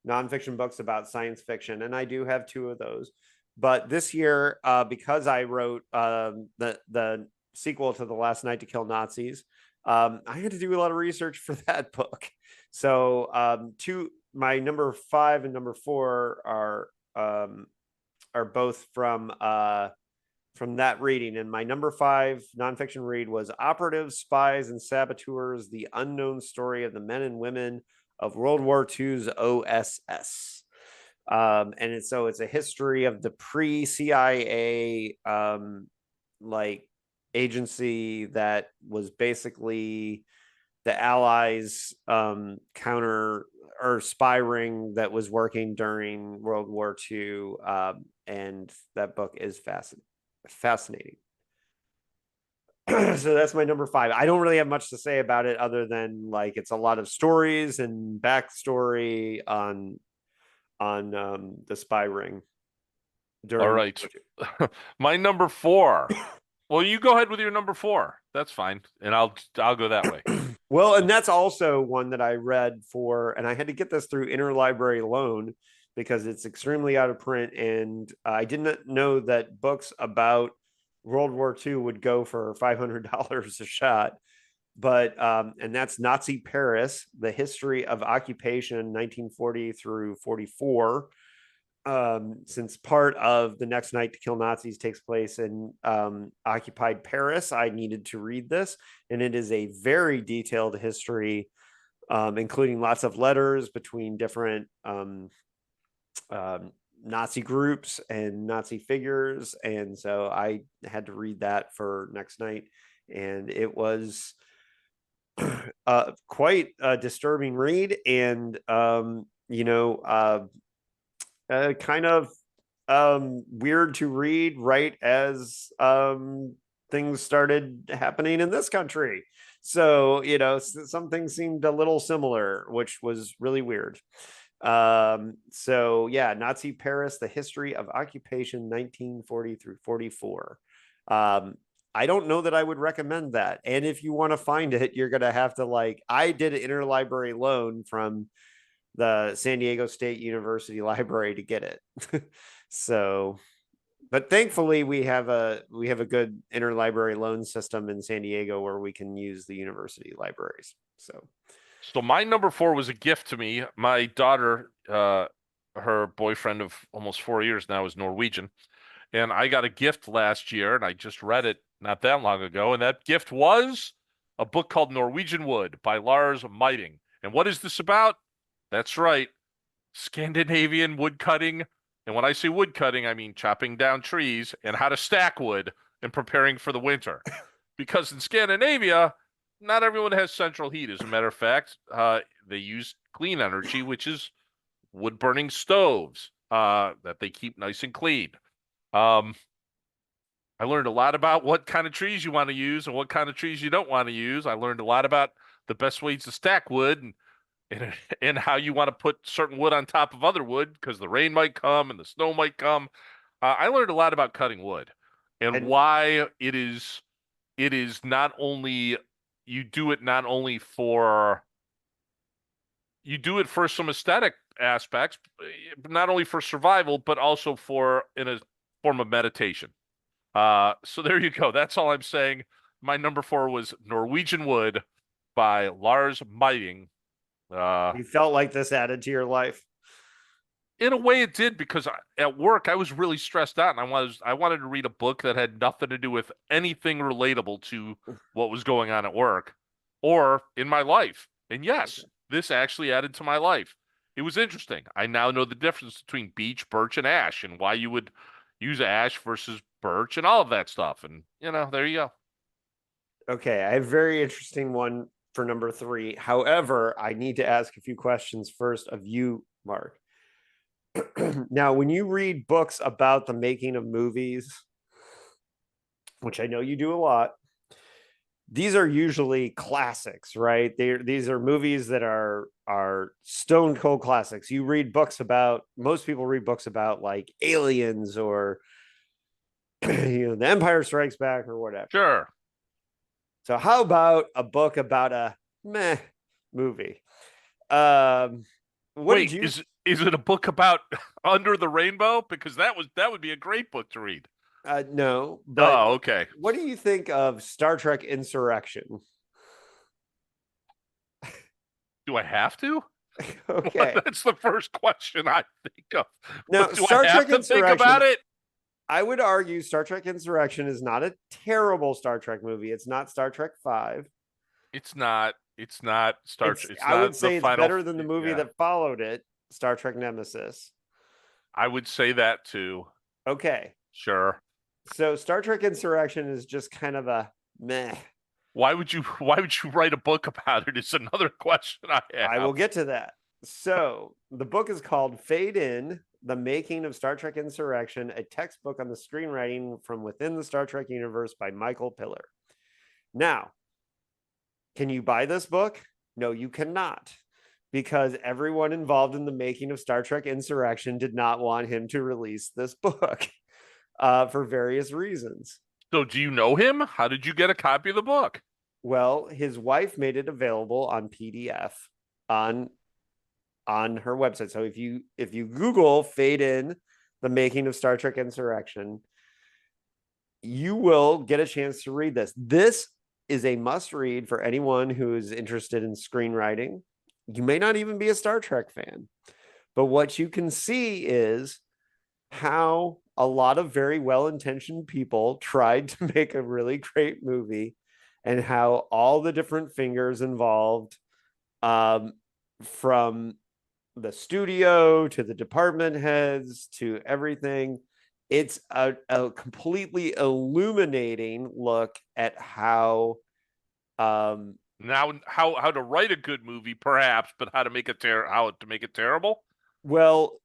S1: nonfiction books about science fiction, and I do have 2 of those. But this year, because I wrote the sequel to The Last Night to Kill Nazis, I had to do a lot of research for that book. So my number 5 and number 4 are both from that reading. And my number 5 nonfiction read was Operatives, Spies, and Saboteurs: The Unknown Story of the Men and Women of World War II's OSS. So it's a history of the pre-CIA like agency that was basically the Allies counter or spy ring that was working during World War II. And that book is fascinating. So that's my number 5. I don't really have much to say about it other than like it's a lot of stories and backstory on the spy ring
S2: All
S1: during World
S2: right.
S1: War II.
S2: My number 4. Well, you go ahead with your number 4. That's fine, and I'll go that way.
S1: Well, and that's also one that I read for, and I had to get this through interlibrary loan because it's extremely out of print. And I didn't know that books about World War II would go for $500 a shot. But, and that's Nazi Paris, the history of occupation 1940 through 44. Since part of The Next Night to Kill Nazis takes place in occupied Paris, I needed to read this, and it is a very detailed history, including lots of letters between different Nazi groups and Nazi figures. And so I had to read that for next night, and it was quite a disturbing read, and kind of weird to read right as things started happening in this country. So, some things seemed a little similar, which was really weird. So yeah, Nazi Paris, the history of occupation 1940 through 44. I don't know that I would recommend that. And if you want to find it, you're going to have to I did an interlibrary loan from the San Diego State University Library to get it. So, but thankfully we have a good interlibrary loan system in San Diego where we can use the university libraries.
S2: So my number 4 was a gift to me. My daughter, her boyfriend of almost 4 years now is Norwegian, and I got a gift last year, and I just read it not that long ago, and that gift was a book called Norwegian Wood by Lars Meiding. And what is this about? That's right, Scandinavian wood cutting. And when I say wood cutting, I mean chopping down trees and how to stack wood and preparing for the winter. Because in Scandinavia, not everyone has central heat. As a matter of fact, they use clean energy, which is wood burning stoves that they keep nice and clean. I learned a lot about what kind of trees you want to use and what kind of trees you don't want to use. I learned a lot about the best ways to stack wood and how you want to put certain wood on top of other wood because the rain might come and the snow might come. I learned a lot about cutting wood and
S1: and
S2: why it is not only you do it not only for you do it for some aesthetic aspects, not only for survival, but also for in a form of meditation. So there you go. That's all I'm saying. My number 4 was Norwegian Wood by Lars Meiding.
S1: you felt like this added to your life.
S2: In a way, it did because at work I was really stressed out, and I wanted to read a book that had nothing to do with anything relatable to what was going on at work or in my life. And yes, this actually added to my life. It was interesting. I now know the difference between beech, birch, and ash, and why you would use ash versus birch, and all of that stuff. And there you go.
S1: Okay, I have a very interesting one for number 3. However, I need to ask a few questions first of you, Mark. Now, when you read books about the making of movies, which I know you do a lot, these are usually classics, right? These are movies that are stone cold classics. You read books about, most people read books about like Aliens or The Empire Strikes Back or whatever.
S2: Sure.
S1: So how about a book about a meh movie? What did
S2: Wait,
S1: you
S2: is it a book about Under the Rainbow? Because that would be a great book to read.
S1: no, but
S2: Oh, okay.
S1: what do you think of Star Trek Insurrection?
S2: Do I have to?
S1: Okay.
S2: That's the first question I think of.
S1: Now,
S2: Do I
S1: Star
S2: have
S1: Trek
S2: to think
S1: Insurrection,
S2: about it?
S1: I would argue Star Trek Insurrection is not a terrible Star Trek movie. It's not Star Trek 5.
S2: It's not. It's not Star
S1: It's
S2: Trek. It's
S1: I would
S2: not the
S1: say it's
S2: final.
S1: better than the movie
S2: Yeah,
S1: that followed it, Star Trek Nemesis.
S2: I would say that too.
S1: Okay.
S2: Sure.
S1: So Star Trek Insurrection is just kind of a meh.
S2: Why would you write a book about it? Is another question I
S1: I
S2: have.
S1: will get to that. So the book is called Fade In: The Making of Star Trek Insurrection, a textbook on the screenwriting from within the Star Trek universe by Michael Piller. Now, can you buy this book? No, you cannot, because everyone involved in the making of Star Trek Insurrection did not want him to release this book for various reasons.
S2: So do you know him? How did you get a copy of the book?
S1: Well, his wife made it available on PDF on her website. So if you Google "Fade In: The Making of Star Trek Insurrection," you will get a chance to read this. This is a must read for anyone who is interested in screenwriting. You may not even be a Star Trek fan, but what you can see is how a lot of very well-intentioned people tried to make a really great movie, and how all the different fingers involved, from the studio to the department heads to everything. It's a completely illuminating look at how
S2: Now, how to write a good movie, perhaps, but how to make it terrible?
S1: well,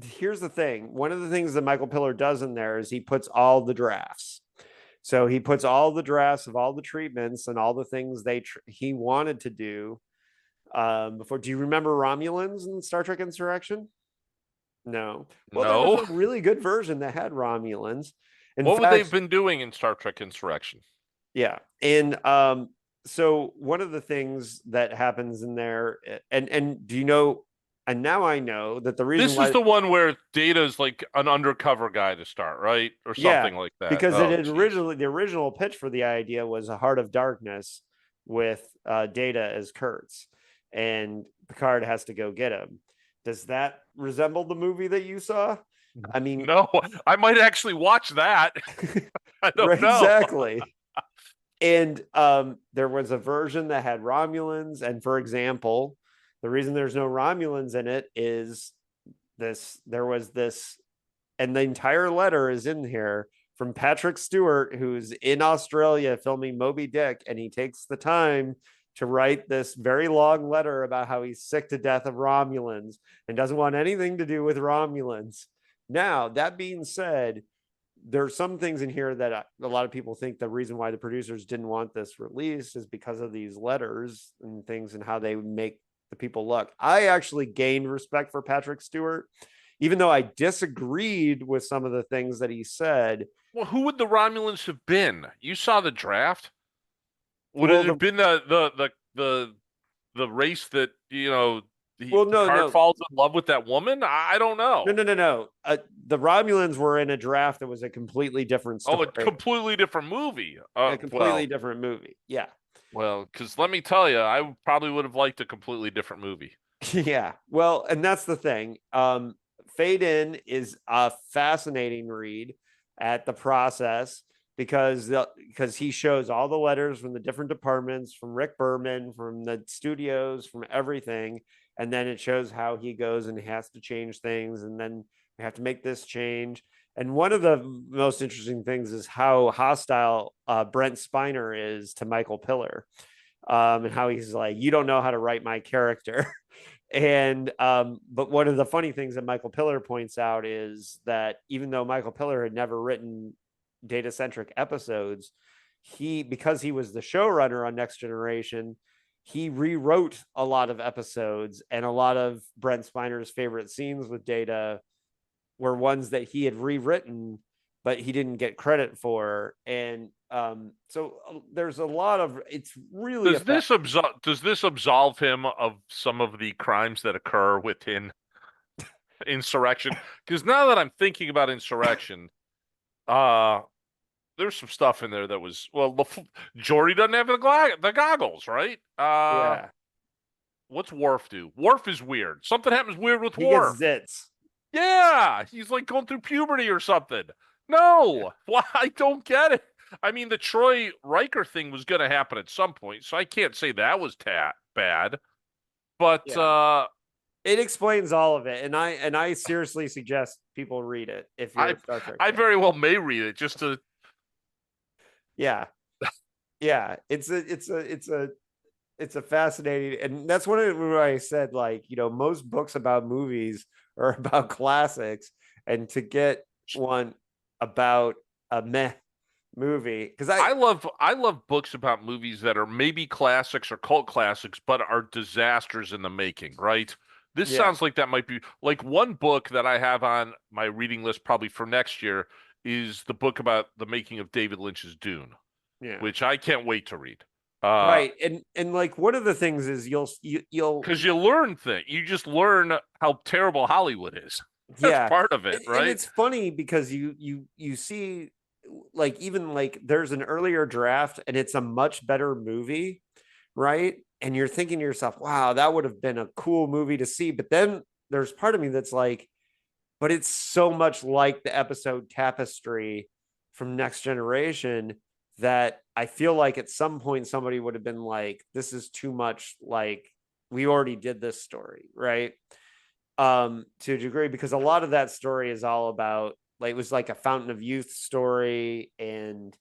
S1: here's the thing. One of the things that Michael Piller does in there is he puts all the drafts. So he puts all the drafts of all the treatments and all the things he wanted to do before. Do you remember Romulans in Star Trek Insurrection? No. Well, there was
S2: No.
S1: a really good version that had Romulans. In
S2: What would they have
S1: fact,
S2: been doing in Star Trek Insurrection?
S1: yeah. And so one of the things that happens in there, and do you know, and now I know that the reason
S2: This is
S1: why,
S2: the one where Data's like an undercover guy to start, right? Or
S1: yeah,
S2: something like that.
S1: because it
S2: Oh,
S1: had
S2: jeez.
S1: originally, the original pitch for the idea was a Heart of Darkness with Data as Kurtz, and Picard has to go get him. Does that resemble the movie that you saw? I mean,
S2: No, I might actually watch that. I don't
S1: right,
S2: know.
S1: exactly. And there was a version that had Romulans, and for example, the reason there's no Romulans in it is this: there was this, and the entire letter is in here from Patrick Stewart, who's in Australia filming Moby Dick, and he takes the time to write this very long letter about how he's sick to death of Romulans and doesn't want anything to do with Romulans. Now, that being said, there are some things in here that a lot of people think the reason why the producers didn't want this released is because of these letters and things and how they make the people look. I actually gained respect for Patrick Stewart, even though I disagreed with some of the things that he said.
S2: Well, who would the Romulans have been? You saw the draft. Would
S1: Well,
S2: it
S1: the
S2: have been the race that
S1: no,
S2: Picard
S1: no,
S2: falls in love with that woman? I don't
S1: no,
S2: know.
S1: no, no, no. The Romulans were in a draft that was a completely different
S2: Oh, a
S1: story,
S2: completely different movie.
S1: a completely different movie. Yeah,
S2: Because let me tell you, I probably would have liked a completely different movie.
S1: yeah. Well, and that's the thing. Fade In is a fascinating read at the process, because he shows all the letters from the different departments, from Rick Berman, from the studios, from everything, and then it shows how he goes and has to change things, and then we have to make this change. And one of the most interesting things is how hostile Brent Spiner is to Michael Piller, and how he's like, "You don't know how to write my character." And but one of the funny things that Michael Piller points out is that even though Michael Piller had never written data centric episodes, because he was the showrunner on Next Generation, he rewrote a lot of episodes, and a lot of Brent Spiner's favorite scenes with Data were ones that he had rewritten, but he didn't get credit for. And so there's a lot of, it's really a
S2: Does this absolve him of some of the crimes that occur within insurrection? Because now that I'm thinking about insurrection, uh, there's some stuff in there that was Jordy doesn't have the goggles, right?
S1: yeah,
S2: What's Worf do? Worf is weird. Something happens weird with
S1: he gets
S2: Worf.
S1: zits.
S2: Yeah, he's like going through puberty or something.
S1: Yeah,
S2: No, why? I don't get it. I mean, the Troy Riker thing was going to happen at some point, so I can't say that was bad. But
S1: yeah, it explains all of it, and I seriously suggest people read it if you're
S2: I
S1: a Star Trek
S2: I
S1: fan.
S2: very well may read it just to
S1: Yeah. Yeah. It's a fascinating, and that's one of what I said, like, most books about movies are about classics, and to get one about a meh movie, because
S2: I love books about movies that are maybe classics or cult classics, but are disasters in the making, right? This
S1: yeah,
S2: sounds like that might be like one book that I have on my reading list probably for next year is the book about the making of David Lynch's Dune,
S1: yeah,
S2: which I can't wait to read. Uh,
S1: right, and like one of the things is you'll
S2: because you learn things. You just learn how terrible Hollywood is. That's
S1: yeah,
S2: part of it,
S1: and
S2: right?
S1: it's funny because you see, like, even like there's an earlier draft and it's a much better movie, right? And you're thinking to yourself, wow, that would have been a cool movie to see. But then there's part of me that's like, but it's so much like the episode Tapestry from Next Generation that I feel like at some point somebody would have been like, this is too much, like, we already did this story, right? To a degree, because a lot of that story is all about, like, it was like a Fountain of Youth story, and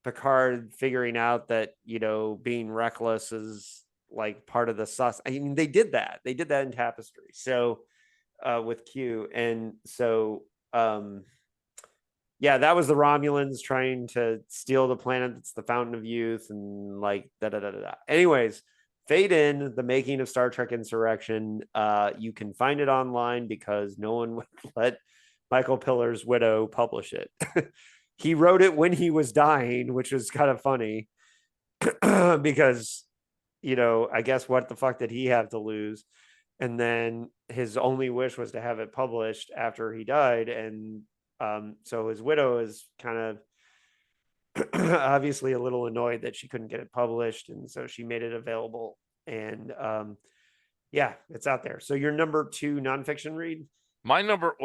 S1: Picard figuring out that, being reckless is like part of the sus. I mean, they did that. They did that in Tapestry. So with Q. And so yeah, that was the Romulans trying to steal the planet that's the Fountain of Youth, and like da da da da. Da. Anyways, Fade In, the making of Star Trek Insurrection. You can find it online because no one would let Michael Pillar's widow publish it. He wrote it when he was dying, which was kind of funny because, I guess what the fuck did he have to lose? And then his only wish was to have it published after he died. And so his widow is kind of obviously a little annoyed that she couldn't get it published. And so she made it available. And yeah, it's out there. So your number two nonfiction read?
S2: My number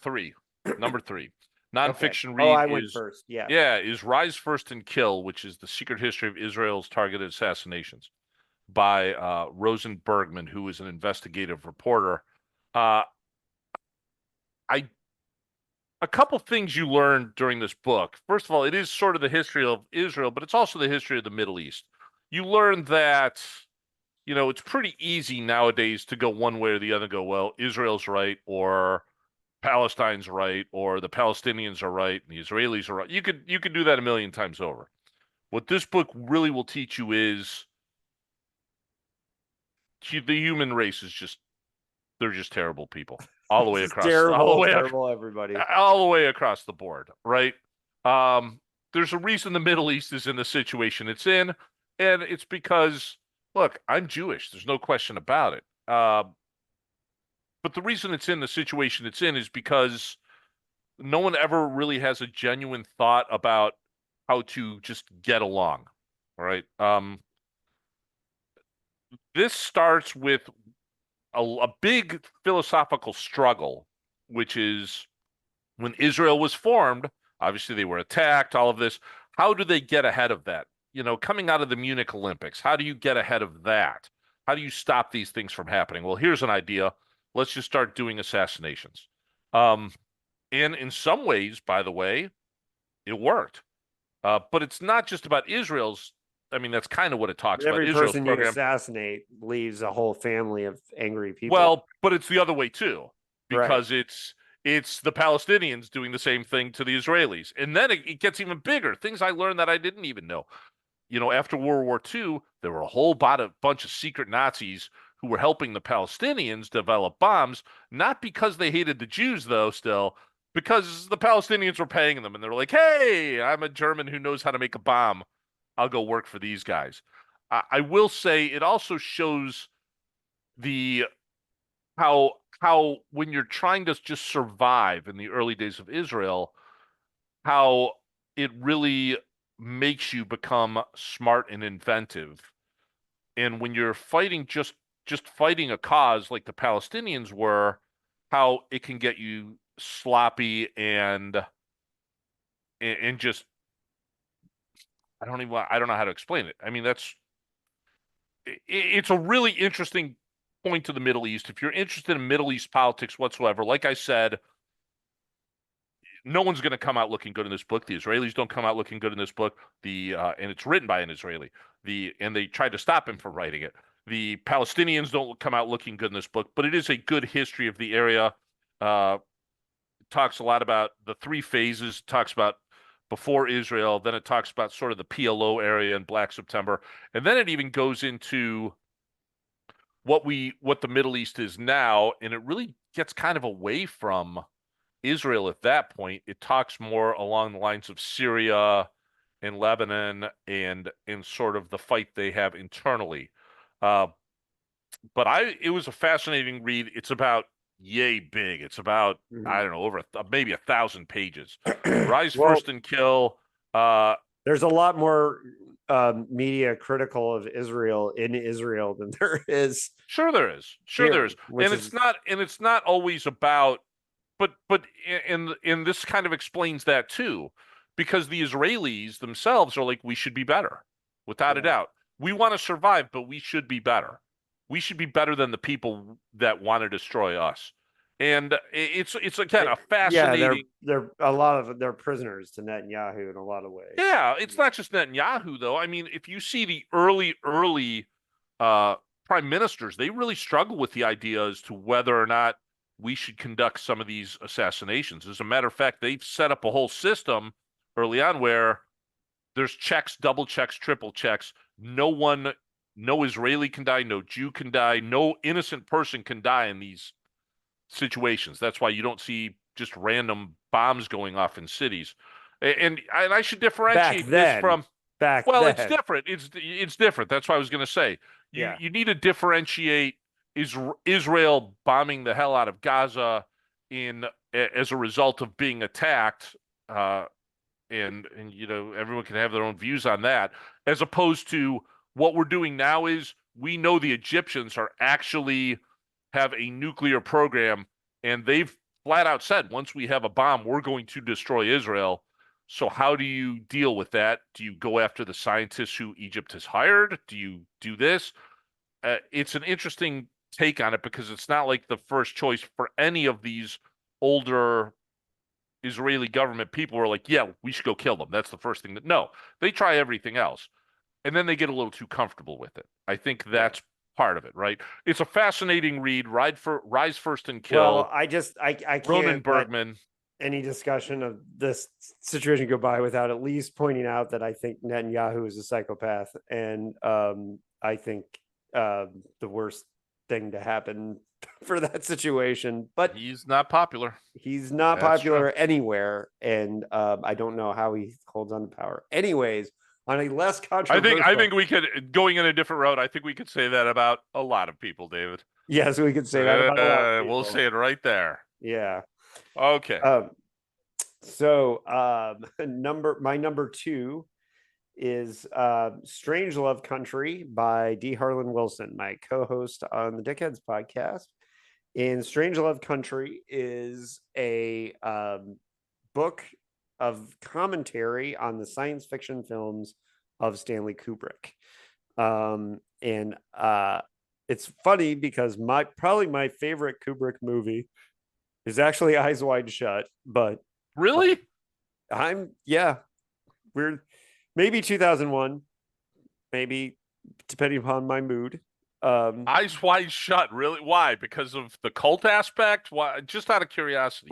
S2: three, number three
S1: Okay.
S2: nonfiction
S1: Oh,
S2: read
S1: I went
S2: is,
S1: first. Yeah.
S2: yeah, is Rise First and Kill, which is the secret history of Israel's targeted assassinations by Rosen Bergman, who is an investigative reporter. Uh, I A couple things you learn during this book. First of all, it is sort of the history of Israel, but it's also the history of the Middle East. You learn that, it's pretty easy nowadays to go one way or the other, go, well, Israel's right, or Palestine's right, or the Palestinians are right, and the Israelis are right. You could do that a million times over. What this book really will teach you is the human race is just they're just terrible people all the way
S1: Just
S2: across
S1: terrible, terrible, everybody.
S2: all the way across the board, right? Um, there's a reason the Middle East is in the situation it's in, and it's because, look, I'm Jewish. There's no question about it. But the reason it's in the situation it's in is because no one ever really has a genuine thought about how to just get along. All right. This starts with a big philosophical struggle, which is when Israel was formed, obviously they were attacked, all of this. How do they get ahead of that? Coming out of the Munich Olympics, how do you get ahead of that? How do you stop these things from happening? Well, here's an idea. Let's just start doing assassinations. Um, and in some ways, by the way, it worked. But it's not just about Israel's. I mean, that's kind of what it talks about,
S1: Every
S2: Israel's
S1: person you
S2: program.
S1: assassinate leaves a whole family of angry people.
S2: Well, but it's the other way too,
S1: Right.
S2: because it's the Palestinians doing the same thing to the Israelis. And then it gets even bigger. Things I learned that I didn't even know. After World War II, there were a whole bunch of secret Nazis who were helping the Palestinians develop bombs, not because they hated the Jews, though, still, because the Palestinians were paying them. And they're like, hey, I'm a German who knows how to make a bomb. I'll go work for these guys. I will say it also shows the how when you're trying to just survive in the early days of Israel, how it really makes you become smart and inventive. And when you're fighting just fighting a cause like the Palestinians were, how it can get you sloppy and just I don't know how to explain it. I mean, it's a really interesting point to the Middle East. If you're interested in Middle East politics whatsoever, like I said, no one's going to come out looking good in this book. The Israelis don't come out looking good in this book. And it's written by an Israeli. And they tried to stop him from writing it. The Palestinians don't come out looking good in this book, but it is a good history of the area. It talks a lot about the three phases. It talks about before Israel, then it talks about sort of the PLO area and Black September, and then it even goes into what the Middle East is now, and it really gets kind of away from Israel at that point. It talks more along the lines of Syria and Lebanon and sort of the fight they have internally. Uh, but it was a fascinating read. It's about yay big. It's about I don't know over maybe 1,000 pages. Rise
S1: Well,
S2: First and Kill.
S1: There's a lot more media critical of Israel in Israel than there is.
S2: Sure, there is. Sure,
S1: here,
S2: there is. And it's not always about. But in this kind of explains that too, because the Israelis themselves are like, we should be better, without a doubt. We want to survive, but we should be better. We should be better than the people that want to destroy us. And it's again a fascinating.
S1: Yeah, a lot of they're prisoners to Netanyahu in a lot of ways.
S2: Yeah, it's not just Netanyahu though. I mean, if you see the early prime ministers, they really struggle with the idea as to whether or not we should conduct some of these assassinations. As a matter of fact, they've set up a whole system early on where there's checks, double checks, triple checks. No Israeli can die, no Jew can die, no innocent person can die in these situations. That's why you don't see just random bombs going off in cities. And I should differentiate this from well, it's different. It's different. That's what I was going to say. You need to differentiate Israel bombing the hell out of Gaza as a result of being attacked, and everyone can have their own views on that, as opposed to what we're doing now is we know the Egyptians are actually have a nuclear program, and they've flat out said once we have a bomb, we're going to destroy Israel. So how do you deal with that? Do you go after the scientists who Egypt has hired? Do you do this? It's an interesting take on it because it's not like the first choice for any of these older Israeli government people who are like, yeah, we should go kill them. That's the first thing no, they try everything else. And then they get a little too comfortable with it. I think that's part of it, right? It's a fascinating read. Rise First and Kill.
S1: Well, I can't
S2: Rothenberg.
S1: Any discussion of this situation go by without at least pointing out that I think Netanyahu is a psychopath, and I think the worst thing to happen for that situation. But
S2: he's not popular.
S1: He's not popular anywhere, and I don't know how he holds on to power. Anyways, on a less controversial,
S2: I think we could, going in a different road, I think we could say that about a lot of people, David.
S1: Yes, we could say that about a lot of people.
S2: We'll say it right there.
S1: Yeah.
S2: Okay.
S1: So my number 2 is Strangelove Country by D. Harlan Wilson, my co-host on the Dickheads podcast. And Strangelove Country is a book of commentary on the science fiction films of Stanley Kubrick. And it's funny because probably my favorite Kubrick movie is actually Eyes Wide Shut, but
S2: really,
S1: we're maybe 2001, maybe depending upon my mood.
S2: Eyes Wide Shut, really? Why? Because of the cult aspect? Why? Just out of curiosity.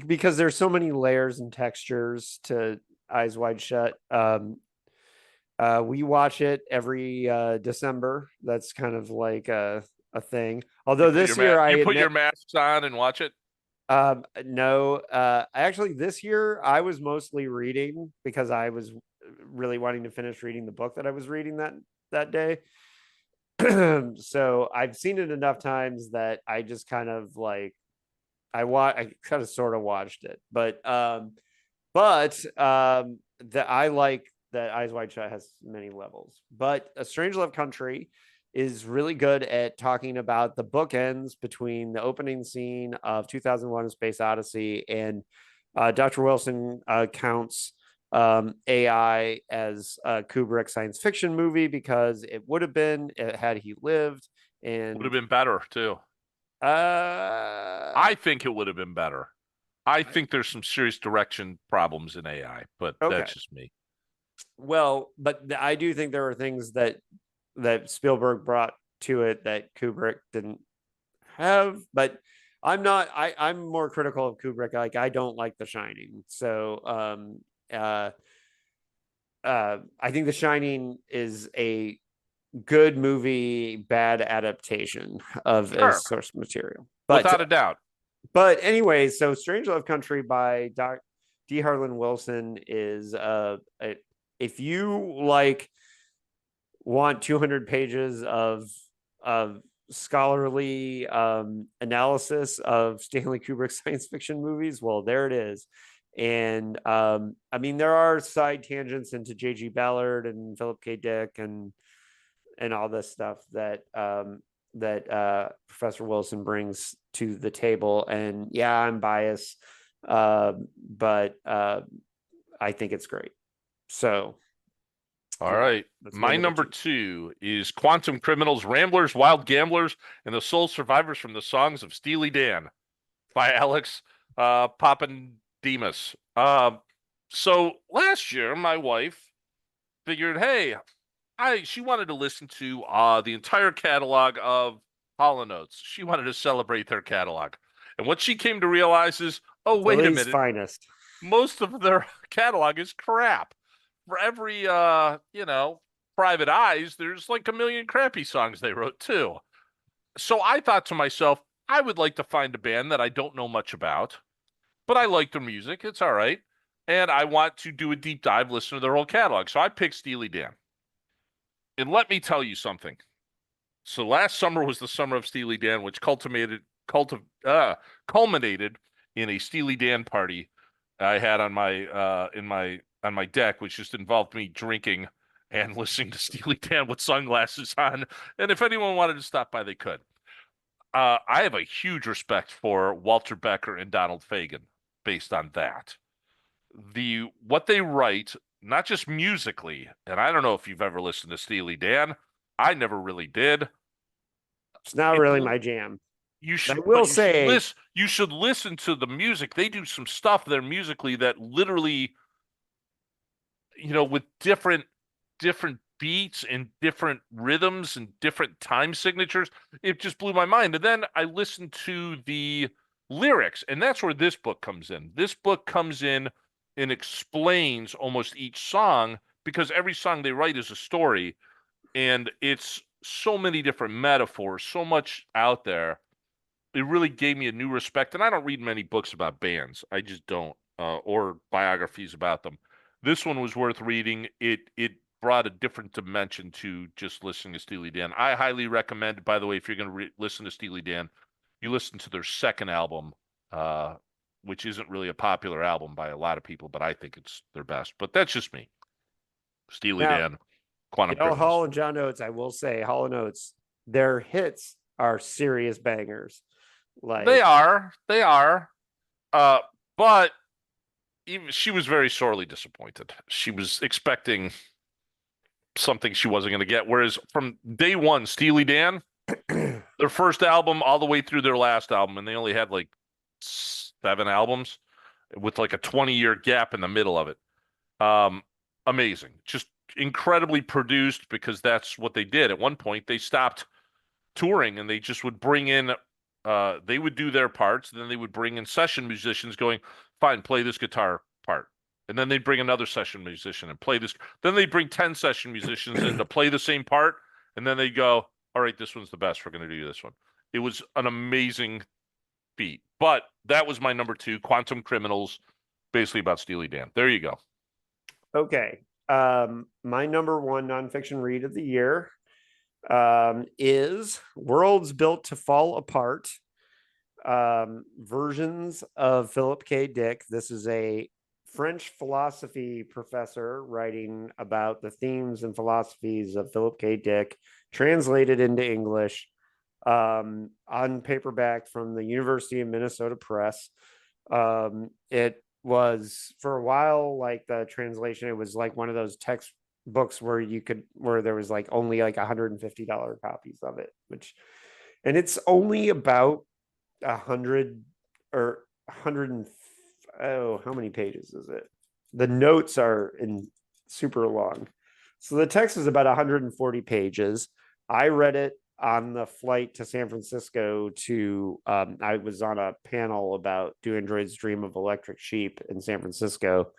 S1: Because there's so many layers and textures to Eyes Wide Shut. We watch it every December. That's kind of like a thing. Although this year
S2: you put your masks on and watch it.
S1: No, actually this year I was mostly reading because I was really wanting to finish reading the book that I was reading that day. So I've seen it enough times that I just kind of like I kind of sort of watched it, but I like that Eyes Wide Shut has many levels. But A Strangelove Country is really good at talking about the bookends between the opening scene of 2001: A Space Odyssey, and Dr. Wilson counts AI as a Kubrick science fiction movie because it would have been had he lived, and
S2: would have been better too. I think it would have been better. I think there's some serious direction problems in AI, but
S1: Okay.
S2: that's just me.
S1: Well, but I do think there were things that Spielberg brought to it that Kubrick didn't have. But I'm more critical of Kubrick. Like, I don't like The Shining. So uh I think The Shining is a good movie, bad adaptation of a
S2: Sure,
S1: source material.
S2: without a doubt.
S1: But anyway, so Strange Love Country by D. Harlan Wilson is if you like want 200 pages of scholarly analysis of Stanley Kubrick's science fiction movies, well, there it is. And I mean, there are side tangents into J.G. Ballard and Philip K. Dick and all this stuff that Professor Wilson brings to the table. And yeah, I'm biased, but I think it's great. So
S2: All
S1: yeah,
S2: right.
S1: that's my
S2: My
S1: number
S2: number
S1: two.
S2: two is Quantum Criminals, Ramblers, Wild Gamblers, and the Soul Survivors from the Songs of Steely Dan by Alex Papandemus. So last year, my wife figured, hey, she wanted to listen to the entire catalog of Hall & Oates. She wanted to celebrate their catalog. And what she came to realize is, oh, wait a
S1: Philly's
S2: minute,
S1: finest.
S2: most of their catalog is crap. For every Private Eyes, there's like a million crappy songs they wrote too. So I thought to myself, I would like to find a band that I don't know much about, but I like their music. It's all right. And I want to do a deep dive, listen to their whole catalog. So I picked Steely Dan. And let me tell you something. So last summer was the summer of Steely Dan, which culminated in a Steely Dan party I had on my deck, which just involved me drinking and listening to Steely Dan with sunglasses on. And if anyone wanted to stop by, they could. I have a huge respect for Walter Becker and Donald Fagen based on that. What they write, not just musically, and I don't know if you've ever listened to Steely Dan. I never really did.
S1: It's not
S2: It
S1: really my jam.
S2: You
S1: I
S2: should,
S1: will
S2: but you should
S1: say,
S2: listen. You should listen to the music. They do some stuff there musically that literally, with different beats and different rhythms and different time signatures. It just blew my mind. And then I listened to the lyrics, and that's where this book comes in. This book comes in and explains almost each song because every song they write is a story, and it's so many different metaphors, so much out there. It really gave me a new respect. And I don't read many books about bands. I just don't, or biographies about them. This one was worth reading. It brought a different dimension to just listening to Steely Dan. I highly recommend, by the way, if you're going to listen to Steely Dan, you listen to their second album, which isn't really a popular album by a lot of people, but I think it's their best. But that's just me. Steely
S1: now,
S2: Dan, Quantum
S1: Hall
S2: Criminals.
S1: and John Oates, I will say, Hall and Oates, their hits are serious bangers.
S2: They
S1: Like,
S2: are, they are. But even she was very sorely disappointed. She was expecting something she wasn't going to get. Whereas from day one, Steely Dan, their first album all the way through their last album, and they only had like 7 albums with like a 20-year gap in the middle of it. Um, Amazing. Just incredibly produced because that's what they did. At one point, they stopped touring and they just would bring in they would do their parts, then they would bring in session musicians going, fine, play this guitar part. And then they'd bring another session musician and play this. Then they'd bring 10 session musicians in to play the same part. And then they'd go, all right, this one's the best. We're going to do this one. It was an amazing feat. But that was my number two, Quantum Criminals, basically about Steely Dan. There you go.
S1: okay. My number one nonfiction read of the year is Worlds Built to Fall Apart, versions of Philip K. Dick. This is a French philosophy professor writing about the themes and philosophies of Philip K. Dick, translated into English, on paperback from the University of Minnesota Press. It was for a while like the translation, it was like one of those textbooks where there was like only like $150 copies of it, and it's only about 100 or 130 how many pages is it? The notes are in super long. So the text is about 140 pages. I read it on the flight to San Francisco I was on a panel about Do Androids Dream of Electric Sheep in San Francisco.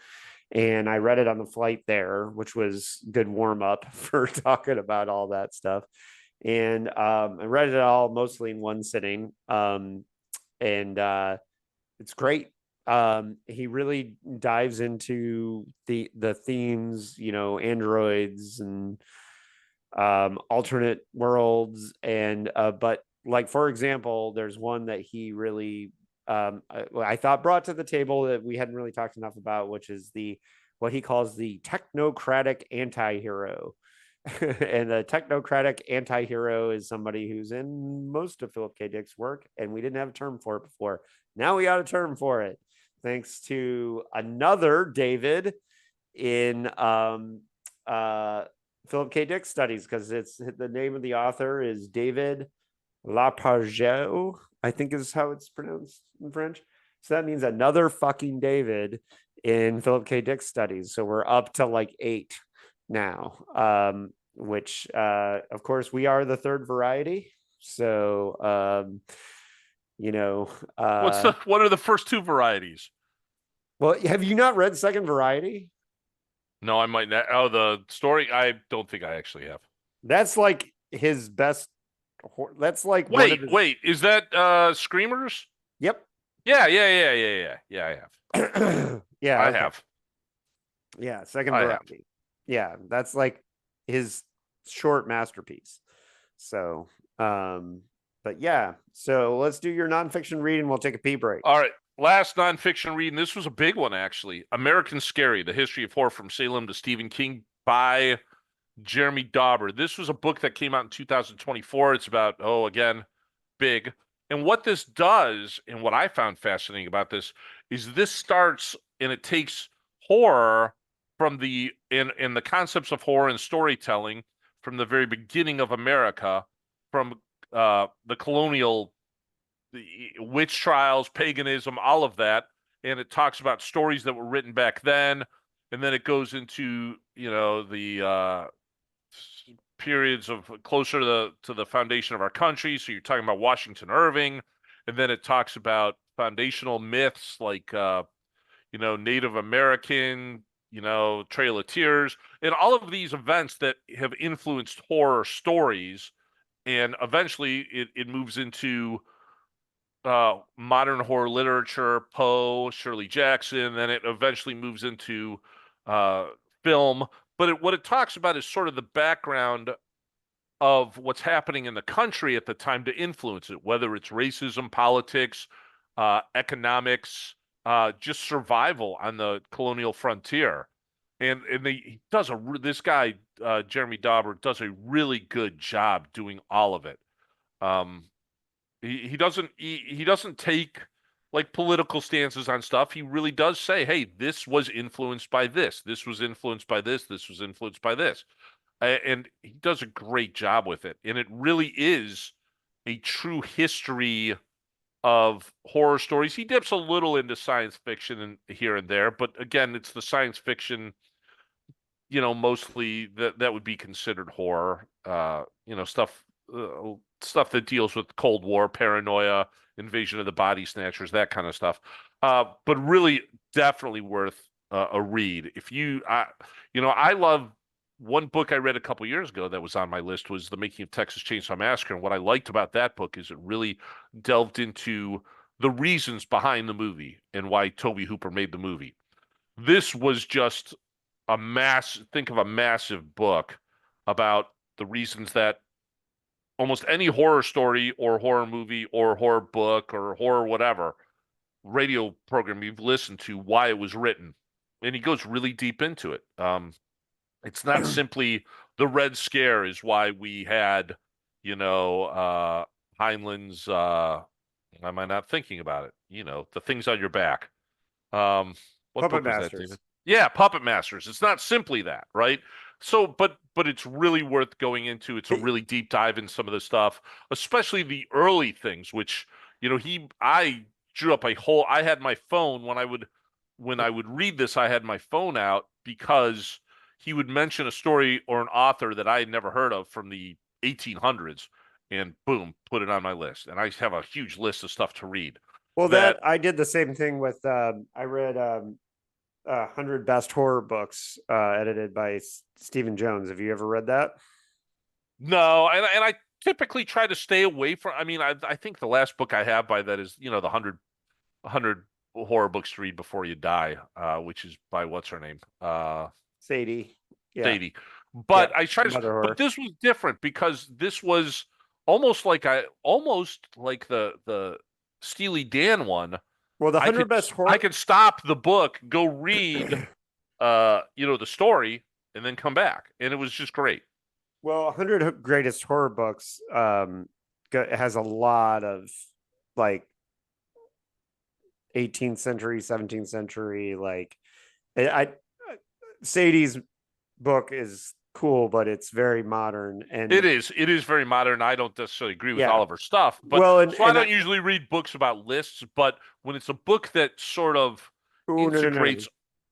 S1: And I read it on the flight there, which was good warm up for talking about all that stuff. And I read it all mostly in one sitting. And it's great. He really dives into the themes, androids and alternate worlds, and but like for example, there's one that he really I thought brought to the table that we hadn't really talked enough about, which is the what he calls the technocratic anti-hero. And the technocratic anti-hero is somebody who's in most of Philip K. Dick's work, and we didn't have a term for it before. Now we got a term for it, thanks to another David in Philip K. Dick studies, because it's the name of the author is David Lapargeux, I think is how it's pronounced in French. So that means another fucking David in Philip K. Dick studies. So we're up to like 8 now, which of course we are the third variety. So
S2: what are the first 2 varieties?
S1: Well, have you not read Second Variety?
S2: No, I might not. Oh, the story? I don't think I actually have.
S1: That's like his best. That's like
S2: wait. Is that Screamers?
S1: Yep.
S2: Yeah. I have.
S1: Yeah,
S2: I
S1: okay.
S2: have.
S1: Yeah, Second Variety. Yeah, that's like his short masterpiece. So, but yeah, so let's do your nonfiction read and we'll take a pee break.
S2: All right. Last nonfiction read, and this was a big one, actually. American Scary, The History of Horror from Salem to Stephen King by Jeremy Dauber. This was a book that came out in 2024. It's about, again, big. And what this does, and what I found fascinating about this, is this starts and it takes horror from in the concepts of horror and storytelling from the very beginning of America, from the colonial witch trials, paganism, all of that, and it talks about stories that were written back then, and then it goes into the periods of closer to the foundation of our country. So you're talking about Washington Irving, and then it talks about foundational myths like Native American, Trail of Tears, and all of these events that have influenced horror stories, and eventually it moves into modern horror literature, Poe, Shirley Jackson, then it eventually moves into film. But what it talks about is sort of the background of what's happening in the country at the time to influence it, whether it's racism, politics, economics, just survival on the colonial frontier. And this guy, Jeremy Dauber, does a really good job doing all of it. He doesn't take like political stances on stuff. He really does say, hey, this was influenced by this. This was influenced by this. This was influenced by this. And he does a great job with it. And it really is a true history of horror stories. He dips a little into science fiction here and there, but again, it's the science fiction, mostly that would be considered horror. Stuff that deals with Cold War, paranoia, invasion of the body snatchers, that kind of stuff. But really, definitely worth a read. I love one book I read a couple years ago that was on my list was The Making of Texas Chainsaw Massacre. And what I liked about that book is it really delved into the reasons behind the movie and why Tobe Hooper made the movie. This was just think of a massive book about the reasons that almost any horror story or horror movie or horror book or horror whatever radio program you've listened to, why it was written. And he goes really deep into it. It's not simply the Red Scare is why we had, Heinlein's, am I not thinking about it? The things on your back. What
S1: Puppet
S2: book was that,
S1: Masters.
S2: David? Yeah, Puppet Masters. It's not simply that, right? So, but it's really worth going into. It's a really deep dive in some of the stuff, especially the early things, which, I drew up I had my phone when I would when I would read this, I had my phone out because he would mention a story or an author that I had never heard of from the 1800s, and boom, put it on my list. And I have a huge list of stuff to read.
S1: Well,
S2: That
S1: I did the same thing with. I read 100 Best Horror Books, edited by Stephen Jones. Have you ever read that?
S2: no, and I typically try to stay away from. I mean, I think the last book I have by that is the 100 horror books to read before you die, which is by what's her name,
S1: Sadie. Yeah.
S2: Sadie.
S1: Yeah.
S2: But I try to,
S1: Mother
S2: but
S1: horror.
S2: this was different because this was almost like the Steely Dan one.
S1: Well, the
S2: I
S1: 100
S2: could
S1: Best
S2: I
S1: Horror.
S2: could stop the book, go read, the story, and then come back, and it was just great.
S1: Well, 100 Greatest Horror Books has a lot of like 18th century, 17th century. Like, I Sadie's book is cool, but it's very modern. And
S2: It is very modern. I don't necessarily agree with
S1: yeah,
S2: all of her stuff, but
S1: well,
S2: so I don't usually read books about lists, but when it's a book that sort of
S1: oh, no.
S2: integrates,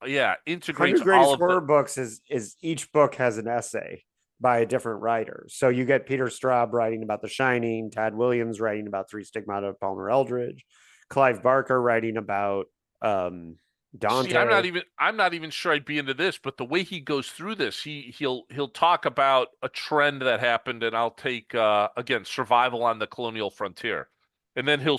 S2: yeah, integrates
S1: 100
S2: all
S1: Greatest
S2: of the,
S1: Horror Books is each book has an essay by a different writer. So you get Peter Straub writing about The Shining, Tad Williams writing about Three Stigmata of Palmer Eldridge, Clive Barker writing about
S2: see,
S1: Dante.
S2: I'm not even sure I'd be into this, but the way he goes through this, he'll talk about a trend that happened, and I'll take again, survival on the colonial frontier. And then he'll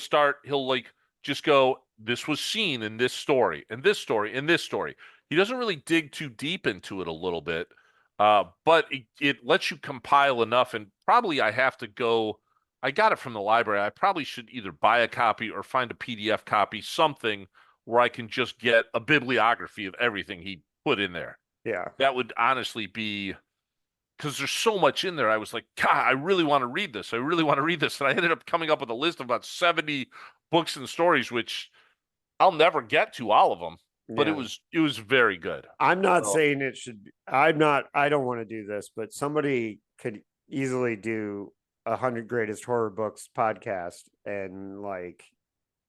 S2: like just go, this was seen in this story, and this story, and this story. He doesn't really dig too deep into it a little bit. But it lets you compile enough, and probably I got it from the library. I probably should either buy a copy or find a PDF copy, something where I can just get a bibliography of everything he put in there.
S1: Yeah.
S2: That would honestly be, because there's so much in there. I was like, God, I really want to read this. I really want to read this. And I ended up coming up with a list of about 70 books and stories, which I'll never get to all of them, but
S1: Yeah.
S2: it was very good.
S1: I'm not
S2: So
S1: saying it should be, I don't want to do this, but somebody could easily do 100 Greatest Horror Books podcast and like,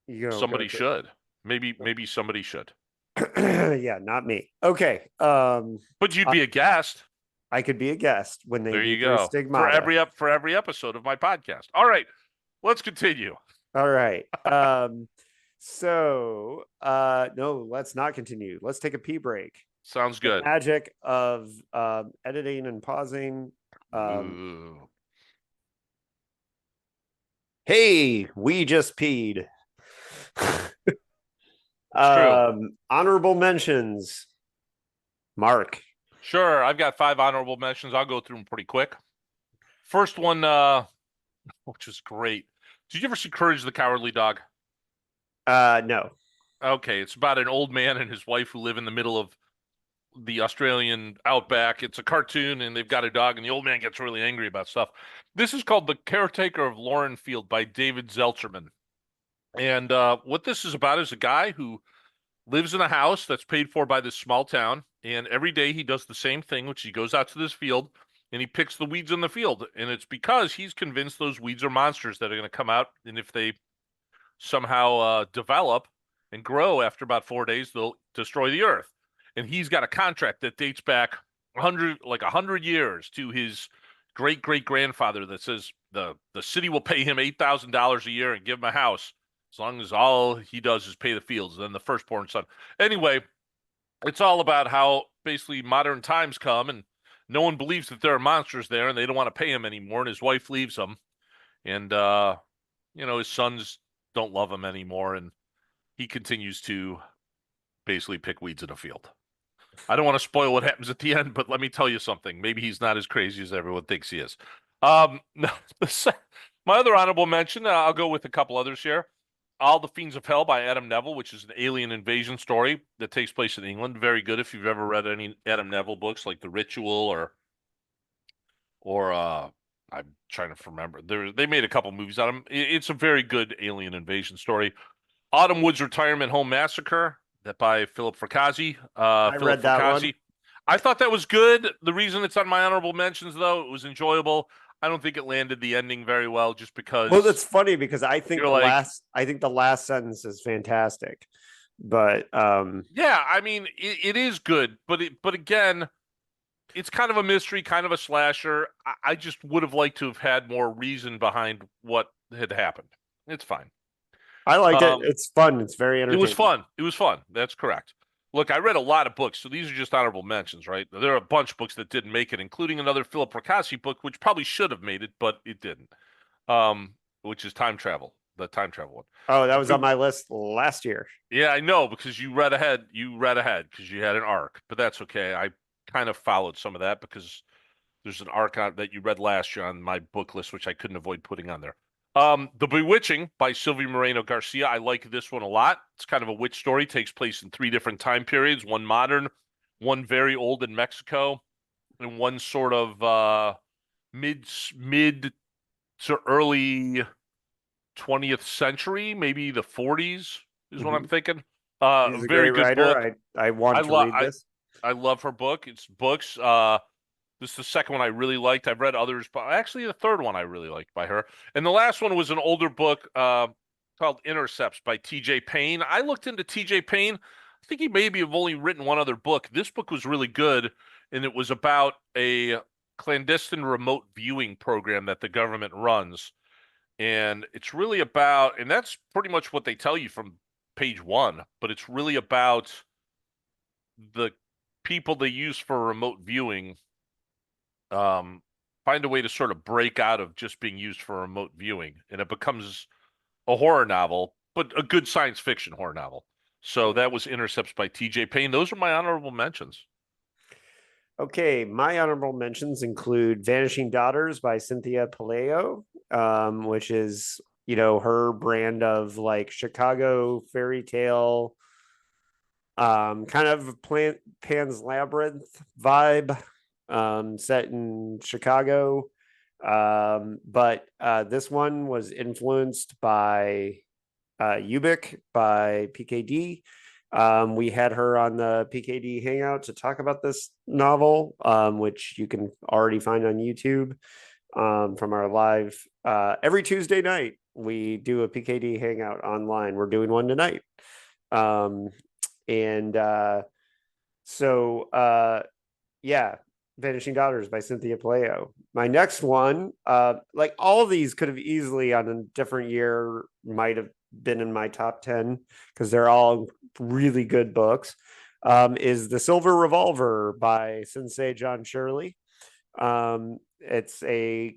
S1: go
S2: somebody should. Maybe somebody should.
S1: yeah, not me. Okay.
S2: But you'd be a guest.
S1: I could be a guest when they
S2: There
S1: do
S2: you
S1: Three
S2: go.
S1: Stigmata.
S2: For every episode of my podcast. All right, let's continue.
S1: All right. So no, let's not continue. Let's take a pee break.
S2: Sounds
S1: The
S2: good.
S1: magic of editing and pausing.
S2: Ooh.
S1: Hey, we just peed.
S2: It's true.
S1: Honorable mentions. Mark.
S2: Sure, I've got 5 honorable mentions. I'll go through them pretty quick. First one, which is great. Did you ever see Courage the Cowardly Dog?
S1: No.
S2: Okay, it's about an old man and his wife who live in the middle of the Australian outback. It's a cartoon, and they've got a dog, and the old man gets really angry about stuff. This is called The Caretaker of Lauren Field by David Zeltzerman. And what this is about is a guy who lives in a house that's paid for by this small town, and every day he does the same thing, which he goes out to this field and he picks the weeds in the field. And it's because he's convinced those weeds are monsters that are going to come out, and if they somehow develop and grow after about 4 days, they'll destroy the earth. And he's got a contract that dates back 100 years to his great great grandfather that says the city will pay him $8,000 a year and give him a house as long as all he does is pay the fields. Then the firstborn son. Anyway, it's all about how basically modern times come and no one believes that there are monsters there, and they don't want to pay him anymore. And his wife leaves him, and his sons don't love him anymore, and he continues to basically pick weeds in a field. I don't want to spoil what happens at the end, but let me tell you something. Maybe he's not as crazy as everyone thinks he is. My other honorable mention, I'll go with a couple others here. All the Fiends of Hell by Adam Neville, which is an alien invasion story that takes place in England. Very good if you've ever read any Adam Neville books like The Ritual or I'm trying to remember. They made a couple movies on him. It's a very good alien invasion story. Autumn Woods Retirement Home Massacre, that by Philip Fracassi.
S1: I read that one.
S2: I thought that was good. The reason it's on my honorable mentions, though, it was enjoyable. I don't think it landed the ending very well, just because.
S1: Well, that's funny because I think
S2: the
S1: I think the last sentence is fantastic. But
S2: Yeah, I mean, it is good, but again, it's kind of a mystery, kind of a slasher. I just would have liked to have had more reason behind what had happened. It's fine.
S1: I liked it.
S2: Um,
S1: It's fun. It's very
S2: it was
S1: entertaining.
S2: fun. It was fun. That's correct. Look, I read a lot of books, so these are just honorable mentions, right? There are a bunch of books that didn't make it, including another Philip Ricassi book, which probably should have made it, but it didn't. Which is time travel, the time travel one.
S1: Oh, that was on
S2: You,
S1: my list last year.
S2: yeah, I know because you read ahead. You read ahead because you had an arc, but that's okay. I kind of followed some of that because there's an arc on that you read last year on my book list, which I couldn't avoid putting on there. The Bewitching by Silvia Moreno Garcia. I like this one a lot. It's kind of a witch story. Takes place in three different time periods: one modern, one very old in Mexico, and one sort of mid to early 20th century, maybe the 40s is what I'm
S1: Mm-hmm.
S2: thinking.
S1: She's a
S2: Very
S1: great
S2: good
S1: writer.
S2: book.
S1: I
S2: I
S1: want to
S2: love
S1: read this.
S2: I love her book. It's books. This is the second one I really liked. I've read others, but actually the third one I really liked by her. And the last one was an older book called Intercepts by T.J. Payne. I looked into T.J. Payne. I think he maybe have only written one other book. This book was really good, and it was about a clandestine remote viewing program that the government runs. And it's really about, and that's pretty much what they tell you from page one, but it's really about the people they use for remote viewing um, find a way to sort of break out of just being used for remote viewing, and it becomes a horror novel, but a good science fiction horror novel. So that was Intercepts by T.J. Payne. Those are my honorable mentions.
S1: Okay, my honorable mentions include Vanishing Daughters by Cynthia Paleo, which is, her brand of like Chicago fairy tale, kind of Pan's Labyrinth vibe, set in Chicago. But this one was influenced by Ubik by PKD. We had her on the PKD Hangout to talk about this novel, which you can already find on YouTube from our live. Every Tuesday night, we do a PKD Hangout online. We're doing one tonight. Um, and so, yeah, Vanishing Daughters by Cynthia Paleo. My next one, like all of these could have easily on a different year, might have been in my top 10 because they're all really good books, is The Silver Revolver by Sensei John Shirley. It's a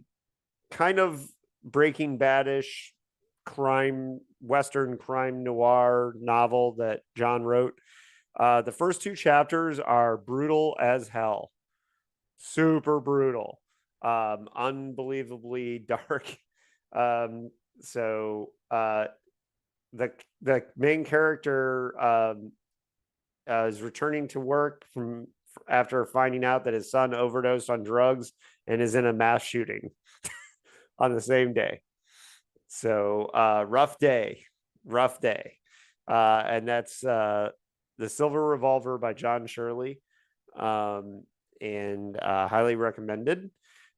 S1: kind of Breaking Badish Western crime noir novel that John wrote. The first two chapters are brutal as hell, super brutal, unbelievably dark. Um, so the main character is returning to work from after finding out that his son overdosed on drugs and is in a mass shooting on the same day. So rough day, rough day. And that's The Silver Revolver by John Shirley, and highly recommended.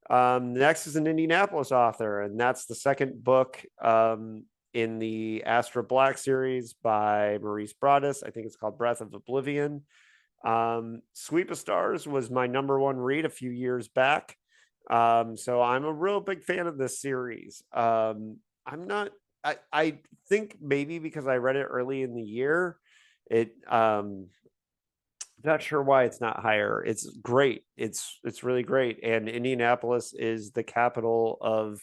S1: Next is an Indianapolis author, and that's the second book in the Astra Black series by Maurice Broaddus. I think it's called Breath of Oblivion. Sweep of Stars was my number one read a few years back. So I'm a real big fan of this series. I'm not, I think maybe because I read it early in the year, it, not sure why it's not higher. It's great. It's really great. And Indianapolis is the capital of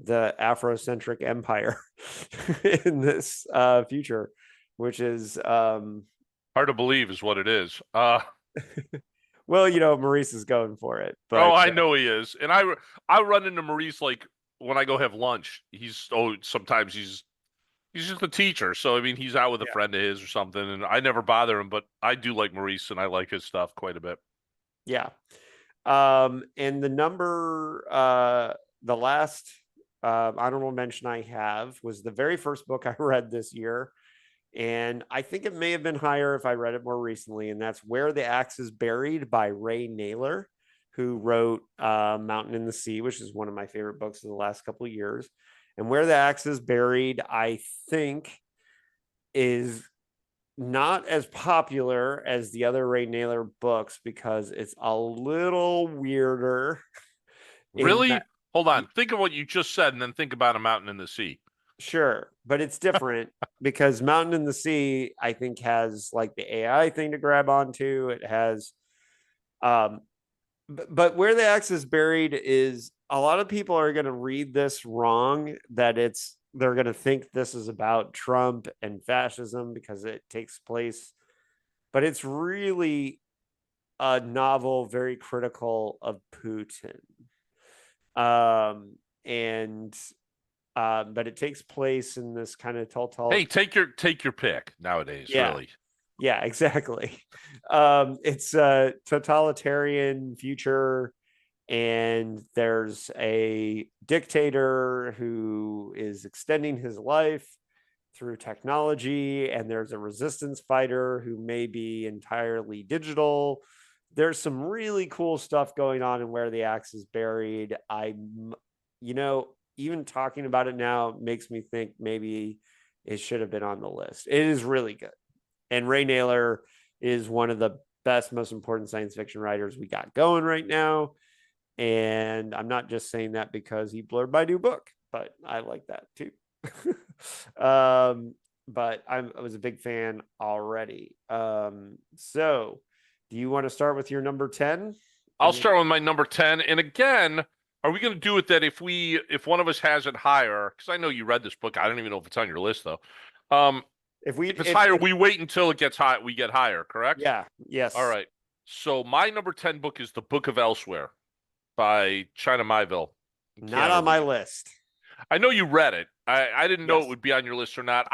S1: the Afrocentric empire in this future, which is
S2: Hard to believe is what it is.
S1: well, Maurice is going for it,
S2: Oh,
S1: but
S2: I know he is, and I run into Maurice like when I go have lunch. Sometimes he's just a teacher, so I mean he's out with a
S1: yeah,
S2: friend of his or something, and I never bother him. But I do like Maurice, and I like his stuff quite a bit.
S1: yeah. And the last honorable mention I have was the very first book I read this year. And I think it may have been higher if I read it more recently. And that's Where the Axe is Buried by Ray Naylor, who wrote Mountain in the Sea, which is one of my favorite books of the last couple of years. And Where the Axe is Buried, I think, is not as popular as the other Ray Naylor books because it's a little weirder in that.
S2: Really? Hold on. Think of what you just said and then think about A Mountain in the Sea.
S1: Sure, but it's different because Mountain in the Sea, I think, has like the AI thing to grab onto. It has, um, but where the axe is buried is a lot of people are going to read this wrong. That they're going to think this is about Trump and fascism because it takes place, but it's really a novel very critical of Putin. And but it takes place in this kind of
S2: Hey, take your pick nowadays,
S1: yeah,
S2: really.
S1: yeah, exactly. It's a totalitarian future, and there's a dictator who is extending his life through technology, and there's a resistance fighter who may be entirely digital. There's some really cool stuff going on in where the axe is buried. You know, even talking about it now makes me think maybe it should have been on the list. It is really good. And Ray Naylor is one of the best, most important science fiction writers we got going right now. And I'm not just saying that because he blurred my new book, but I like that too. But I was a big fan already. So do you want to start with your number 10?
S2: I'll start with my number 10. And again, are we going to do it that if one of us has it higher, because I know you read this book, I don't even know if it's on your list though. If it's higher,
S1: if
S2: we wait until it gets high, we get higher, correct?
S1: yeah,
S2: All
S1: yes,
S2: right. So my number 10 book is The Book of Elsewhere by China Miéville and
S1: not on
S2: Keanu
S1: my
S2: Reeves.
S1: list.
S2: I know you read it. I didn't know it
S1: Yes.
S2: would be on your list or not.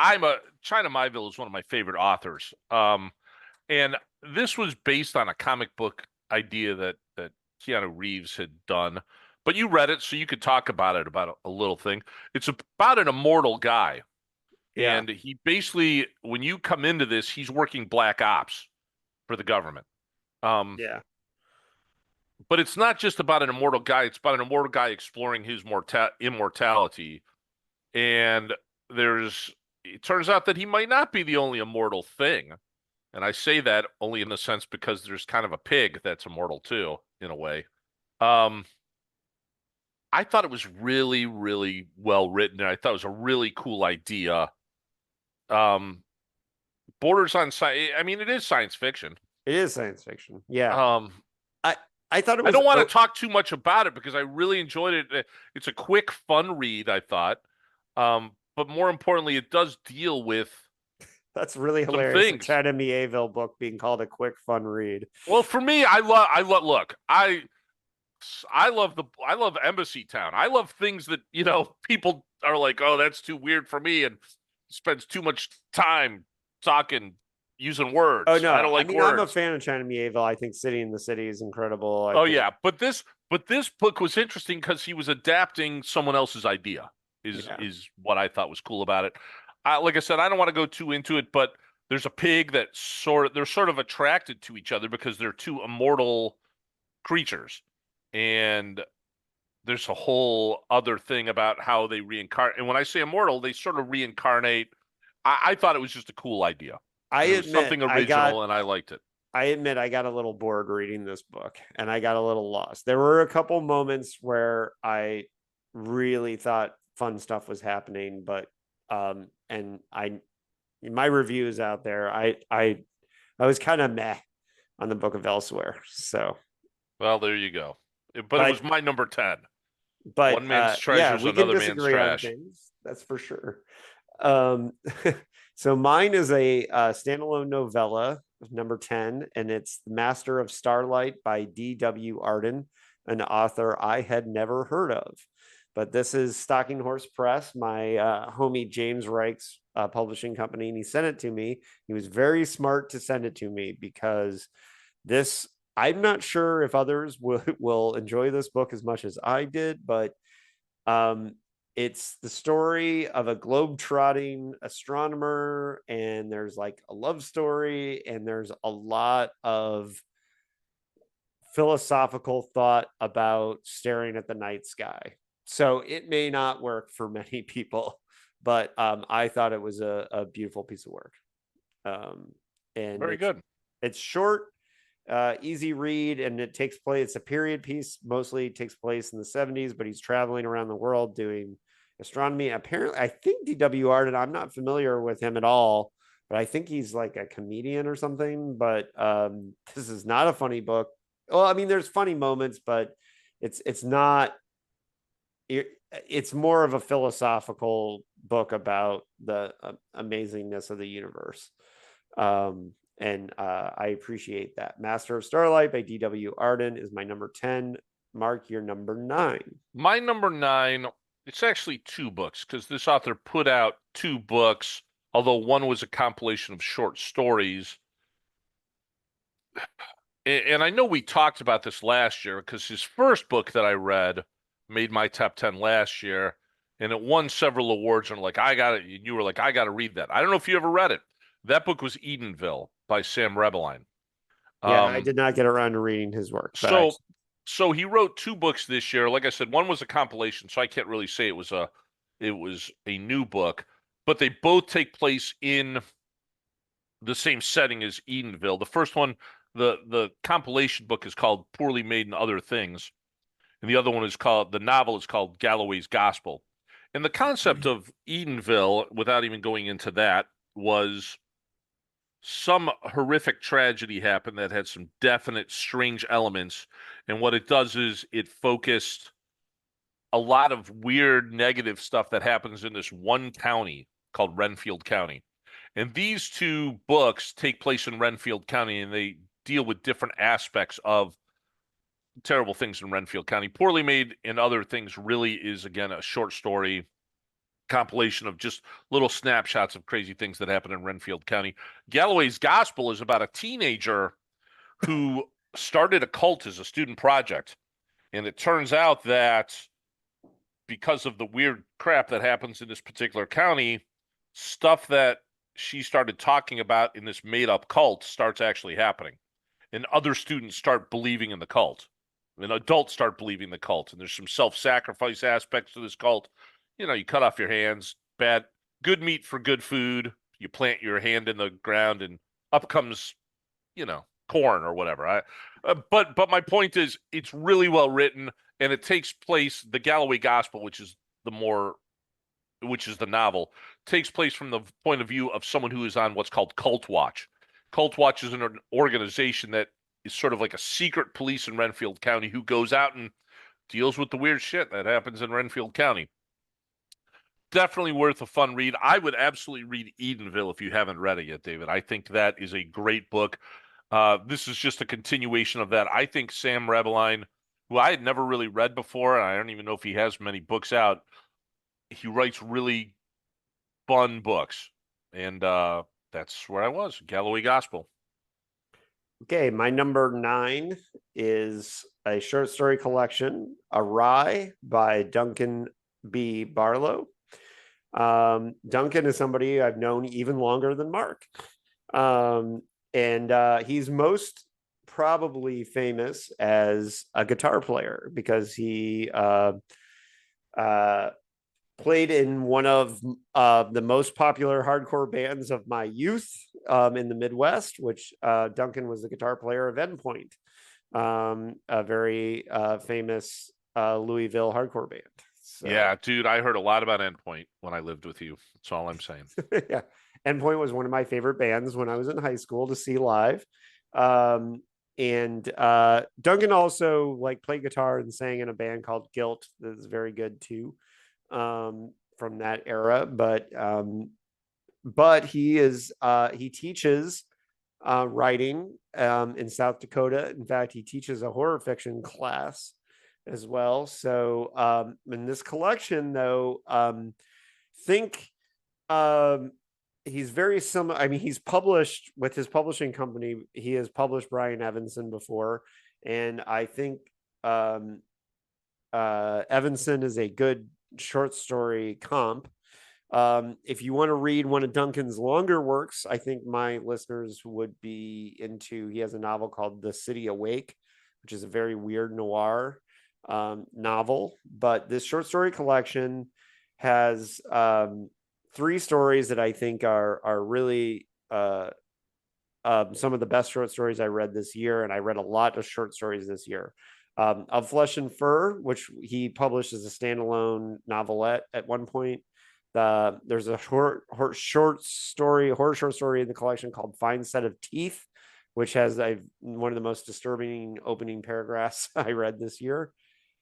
S2: China Miéville is one of my favorite authors. And this was based on a comic book idea that Keanu Reeves had done. But you read it, so you could talk about it about a little thing. It's about an immortal guy,
S1: Yeah.
S2: and he basically, when you come into this, he's working black ops for the government. Um,
S1: Yeah.
S2: but it's not just about an immortal guy; it's about an immortal guy exploring his immortality. And there's, it turns out that he might not be the only immortal thing. And I say that only in the sense because there's kind of a pig that's immortal too, in a way. Um, I thought it was really, really well written, and I thought it was a really cool idea. Um, borders on science. I mean, it is science fiction.
S1: It is science fiction. Yeah.
S2: Um,
S1: I I thought it
S2: I
S1: was
S2: don't want to talk too much about it because I really enjoyed it. It's a quick, fun read, I thought. But more importantly, it does deal with
S1: that's really
S2: some
S1: hilarious. A
S2: things.
S1: China Miéville book being called a quick fun read.
S2: Well, for me, look, I love Embassy Town. I love things that, people are like, "Oh, that's too weird for me," and spends too much time talking using
S1: Oh
S2: words. I
S1: no,
S2: don't
S1: I
S2: like
S1: mean I'm a
S2: words.
S1: fan of China Miéville. I think City in the City is incredible. I
S2: Oh
S1: think
S2: yeah, but this book was interesting because he was adapting someone else's idea.
S1: yeah,
S2: Is what I thought was cool about it. Like I said, I don't want to go too into it, but there's a pig that they're sort of attracted to each other because they're two immortal creatures, and there's a whole other thing about how they reincarnate. And when I say immortal, they sort of reincarnate. I thought it was just a cool idea,
S1: I
S2: and it was
S1: admit
S2: something
S1: I got
S2: original, and I liked it.
S1: I admit I got a little bored reading this book and I got a little lost. There were a couple moments where I really thought fun stuff was happening, but and I my review is out there. I was kind of meh on the Book of Elsewhere. So,
S2: Well, there you go. But it was
S1: but
S2: my number 10.
S1: but
S2: One man's
S1: yeah,
S2: treasures,
S1: we can
S2: another man's
S1: disagree on
S2: trash.
S1: things. That's for sure. Um, so mine is a standalone novella, number 10, and it's Master of Starlight by D.W. Arden, an author I had never heard of. But this is Stalking Horse Press, my homie James Reich's publishing company, and he sent it to me. He was very smart to send it to me because this, I'm not sure if others will enjoy this book as much as I did, but um, it's the story of a globe-trotting astronomer, and there's like a love story, and there's a lot of philosophical thought about staring at the night sky. So it may not work for many people, but I thought it was a beautiful piece of work. Um, and
S2: Very good.
S1: it's short, easy read, and it takes place. It's a period piece. Mostly takes place in the 70s, but he's traveling around the world doing astronomy. Apparently, I think D.W. Arden. I'm not familiar with him at all, but I think he's like a comedian or something. But this is not a funny book. Well, I mean, there's funny moments, but it's not. It's more of a philosophical book about the amazingness of the universe. And I appreciate that. Master of Starlight by D.W. Arden is my number 10. Mark, your number 9.
S2: My number 9, it's actually 2 books because this author put out 2 books, although one was a compilation of short stories. And I know we talked about this last year because his first book that I read made my top 10 last year, and it won several awards. And like, I got it. You were like, I got to read that. I don't know if you ever read it. That book was Edenville by Sam Rebeline.
S1: Yeah, I
S2: Um,
S1: did not get around to reading his work, but
S2: so so he wrote 2 books this year. Like I said, one was a compilation, so I can't really say it was a new book, but they both take place in the same setting as Edenville. The first one, the compilation book is called Poorly Made and Other Things, and the other one is called the novel is called Galloway's Gospel. And the concept of Edenville, without even going into that, was some horrific tragedy happened that had some definite strange elements. And what it does is it focused a lot of weird negative stuff that happens in this one county called Renfield County. And these 2 books take place in Renfield County, and they deal with different aspects of terrible things in Renfield County. Poorly Made and Other Things really is, again, a short story compilation of just little snapshots of crazy things that happen in Renfield County. Galloway's Gospel is about a teenager who started a cult as a student project. And it turns out that because of the weird crap that happens in this particular county, stuff that she started talking about in this made up cult starts actually happening. And other students start believing in the cult. And adults start believing the cult. And there's some self sacrifice aspects to this cult. You know, you cut off your hands, good meat for good food. You plant your hand in the ground, and up comes, corn or whatever. But my point is, it's really well written, and it takes place. The Galloway Gospel, which is the novel, takes place from the point of view of someone who is on what's called Cult Watch. Cult Watch is an organization that is sort of like a secret police in Renfield County who goes out and deals with the weird shit that happens in Renfield County. Definitely worth a fun read. I would absolutely read Edenville if you haven't read it yet, David. I think that is a great book. This is just a continuation of that. I think Sam Rebeline, who I had never really read before, and I don't even know if he has many books out, he writes really fun books. And that's where I was, Galloway Gospel.
S1: Okay, my number 9 is a short story collection, Awry by Duncan B. Barlow. Duncan is somebody I've known even longer than Mark. And he's most probably famous as a guitar player because he played in one of the most popular hardcore bands of my youth in the Midwest, which Duncan was the guitar player of Endpoint, a very famous Louisville hardcore band. So,
S2: yeah, dude, I heard a lot about Endpoint when I lived with you. That's all I'm saying.
S1: yeah, Endpoint was one of my favorite bands when I was in high school to see live. And Duncan also played guitar and sang in a band called Guilt that is very good too, from that era. But he teaches writing in South Dakota. In fact, he teaches a horror fiction class as well. So in this collection, though, think he's very similar. I mean, he's published with his publishing company. He has published Brian Evanson before, and I think Evanson is a good short story comp. If you want to read one of Duncan's longer works, I think my listeners would be into. He has a novel called The City Awake, which is a very weird noir novel. But this short story collection has 3 stories that I think are really some of the best short stories I read this year, and I read a lot of short stories this year. Of Flesh and Fur, which he published as a standalone novelette at one point. There's a short story in the collection called Fine Set of Teeth, which has one of the most disturbing opening paragraphs I read this year.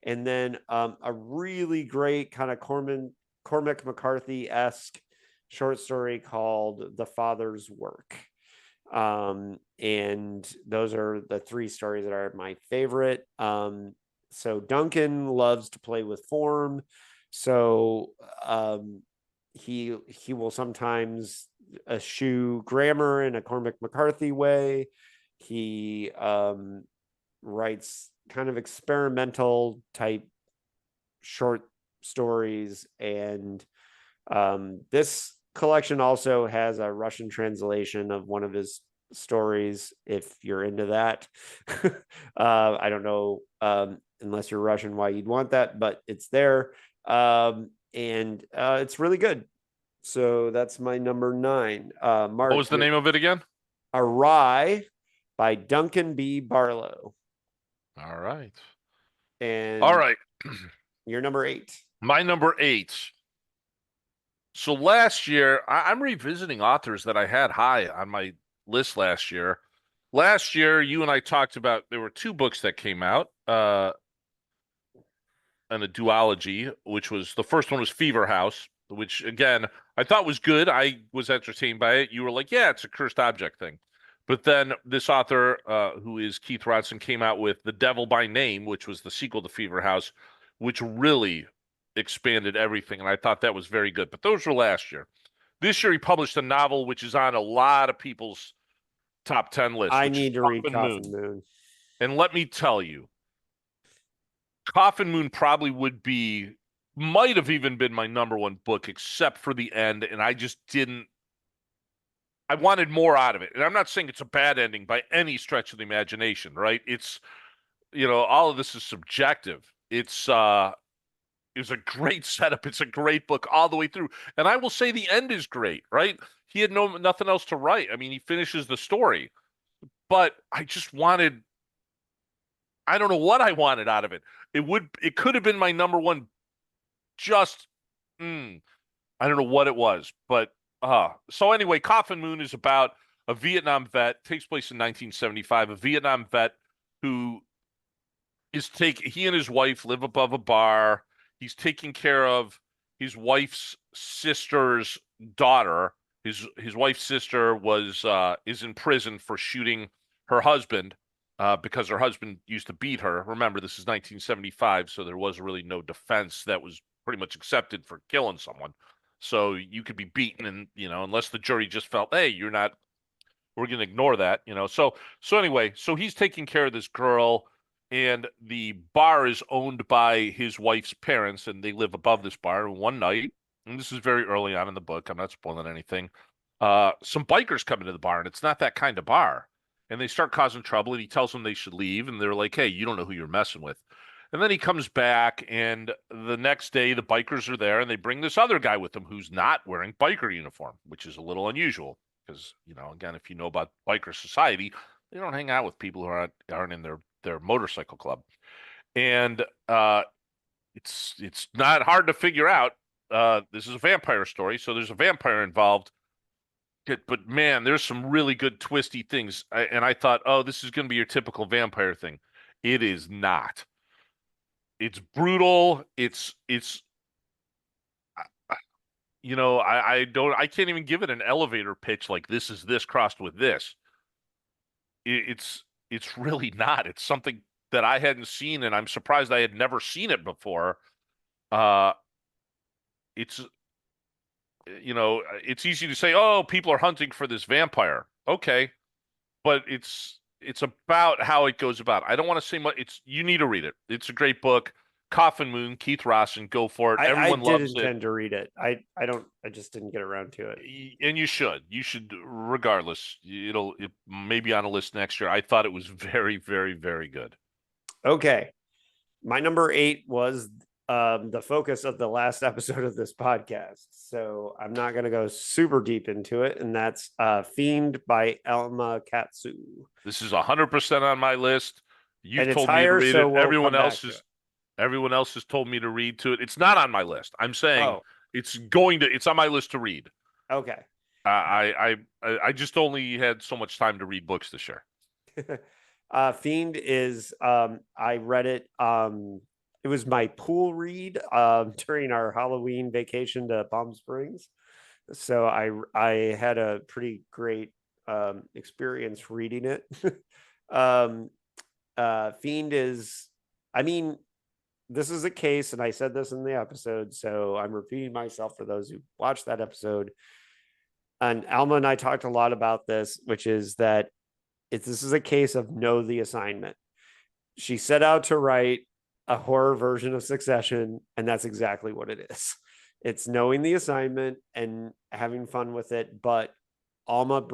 S1: And then a really great kind of Cormac McCarthy-esque short story called The Father's Work. And those are the three stories that are my favorite. So Duncan loves to play with form. So he will sometimes eschew grammar in a Cormac McCarthy way. He writes kind of experimental type short stories, and this collection also has a Russian translation of one of his stories, if you're into that. I don't know, unless you're Russian, why you'd want that, but it's there. And it's really good. So that's my number 9. Mark,
S2: What was the name of it again?
S1: Awry by Duncan B. Barlow.
S2: All right.
S1: And
S2: All right.
S1: your number 8.
S2: My number 8. So last year, I'm revisiting authors that I had high on my list last year. Last year, you and I talked about there were 2 books that came out, and a duology, which was the first one was Fever House, which again I thought was good. I was entertained by it. You were like, yeah, it's a cursed object thing. But then this author, who is Keith Rodson, came out with The Devil by Name, which was the sequel to Fever House, which really expanded everything, and I thought that was very good. But those were last year. This year he published a novel which is on a lot of people's top 10 list.
S1: I need to read Coffin Moon.
S2: And let me tell you, Coffin Moon probably might have even been my number 1 book, except for the end, and I just didn't. I wanted more out of it. And I'm not saying it's a bad ending by any stretch of the imagination, right? It's, all of this is subjective. It was a great setup. It's a great book all the way through. And I will say the end is great, right? He had nothing else to write. I mean, he finishes the story. But I just wanted, I don't know what I wanted out of it. It could have been my number 1, just I don't know what it was, but so anyway, Coffin Moon is about a Vietnam vet, takes place in 1975, a Vietnam vet who he and his wife live above a bar. He's taking care of his wife's sister's daughter. His wife's sister is in prison for shooting her husband, because her husband used to beat her. Remember, this is 1975, so there was really no defense that was pretty much accepted for killing someone. So you could be beaten, and unless the jury just felt, hey, we're going to ignore that. So anyway, so he's taking care of this girl, and the bar is owned by his wife's parents, and they live above this bar. And one night, and this is very early on in the book, I'm not spoiling anything, some bikers come into the bar, and it's not that kind of bar. And they start causing trouble, and he tells them they should leave, and they're like, hey, you don't know who you're messing with. And then he comes back, and the next day the bikers are there, and they bring this other guy with them who's not wearing biker uniform, which is a little unusual because, again, if you know about biker society, they don't hang out with people who aren't in their motorcycle club. And it's not hard to figure out. This is a vampire story, so there's a vampire involved. But man, there's some really good twisty things. And I thought, oh, this is going to be your typical vampire thing. It is not. It's brutal. I can't even give it an elevator pitch like this is this crossed with this. It's really not. It's something that I hadn't seen, and I'm surprised I had never seen it before. It's easy to say, oh, people are hunting for this vampire. Okay, but it's about how it goes about. I don't want to say much. You need to read it. It's a great book. Coffin Moon, Keith Rodson, go for it. Everyone loves it.
S1: I did intend to read it. I just didn't get around to it.
S2: And you should regardless. It may be on a list next year. I thought it was very, very, very good.
S1: Okay. My number 8 was the focus of the last episode of this podcast. So I'm not going to go super deep into it. And that's Fiend by Alma Katsu.
S2: This is 100% on my list. You've
S1: And it's
S2: told me to
S1: higher,
S2: read
S1: so
S2: it.
S1: we'll come back to it.
S2: Everyone else has told me to read to it. It's not on my list. I'm saying
S1: Oh,
S2: it's on my list to read.
S1: okay.
S2: I just only had so much time to read books this year.
S1: Fiend is I read it. It was my pool read during our Halloween vacation to Palm Springs. So I had a pretty great experience reading it. um, Fiend is, I mean, this is a case, and I said this in the episode, so I'm repeating myself for those who watched that episode. And Alma and I talked a lot about this, which is that this is a case of know the assignment. She set out to write a horror version of Succession, and that's exactly what it is. It's knowing the assignment and having fun with it, but Alma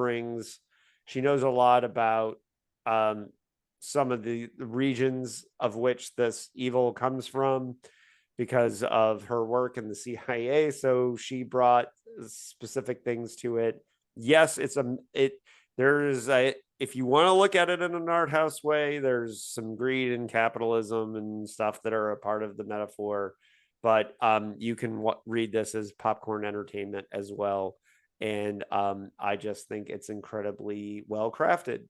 S1: she knows a lot about some of the regions of which this evil comes from because of her work in the CIA. So she brought specific things to it. Yes, there's a, if you want to look at it in an art house way, there's some greed and capitalism and stuff that are a part of the metaphor. But you can read this as popcorn entertainment as well. And I just think it's incredibly well crafted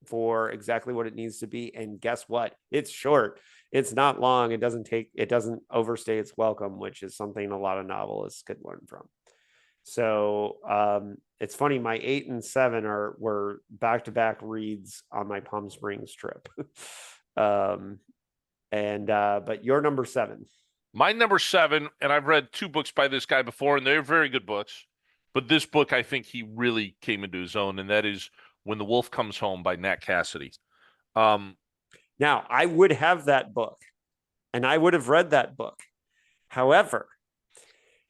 S1: for exactly what it needs to be. And guess what? It's short. It's not long. It doesn't overstay its welcome, which is something a lot of novelists could learn from. So it's funny. My 8 and 7 were back-to-back reads on my Palm Springs trip. But your number 7.
S2: My number 7, and I've read 2 books by this guy before, and they're very good books. But this book, I think he really came into his own, and that is When the Wolf Comes Home by Nat Cassidy.
S1: Now, I would have that book, and I would have read that book. However,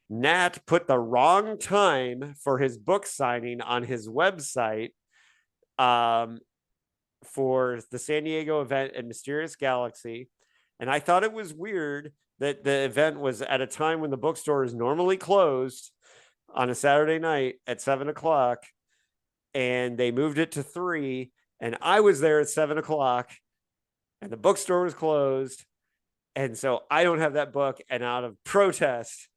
S1: Nat put the wrong time for his book signing on his website for the San Diego event at Mysterious Galaxy. And I thought it was weird that the event was at a time when the bookstore is normally closed on a Saturday night at 7:00. And they moved it to 3. And I was there at 7:00 and the bookstore was closed. And so I don't have that book. And out of protest,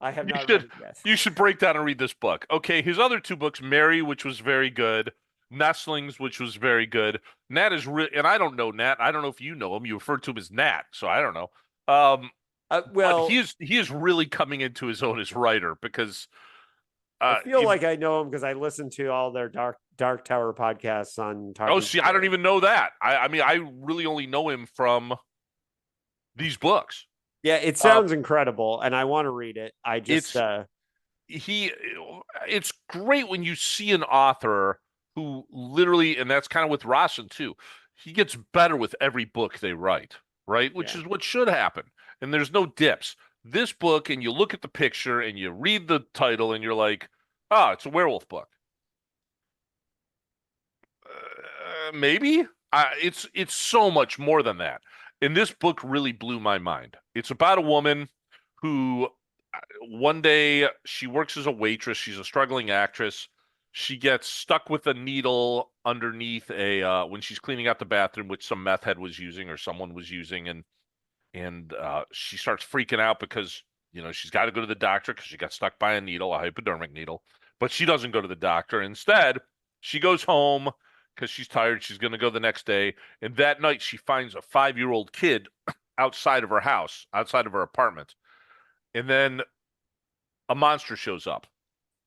S1: I have not read it yet.
S2: You should break down and read this book. Okay, his other 2 books, Mary, which was very good, Nestlings, which was very good. Nat is and I don't know Nat. I don't know if you know him. You refer to him as Nat, so I don't know.
S1: Well,
S2: he is really coming into his own as writer because
S1: I feel like I know him because I listen to all their Dark Tower podcasts on Talking.
S2: Oh, see, I don't even know that. I mean, I really only know him from these books.
S1: Yeah, it sounds incredible, and I want to read it. I just
S2: it's great when you see an author who literally, and that's kind of with Rawson too, he gets better with every book they write, right? Which is what should happen. And there's no dips. This book, and you look at the picture and you read the title and you're like, oh, it's a werewolf book. Maybe. It's so much more than that. And this book really blew my mind. It's about a woman who one day she works as a waitress. She's a struggling actress. She gets stuck with a needle underneath when she's cleaning out the bathroom, which some meth head was using or someone was using, and she starts freaking out because she's got to go to the doctor because she got stuck by a needle, a hypodermic needle. But she doesn't go to the doctor. Instead, she goes home because she's tired. She's going to go the next day. And that night, she finds a 5-year-old kid outside of her house, outside of her apartment. And then a monster shows up,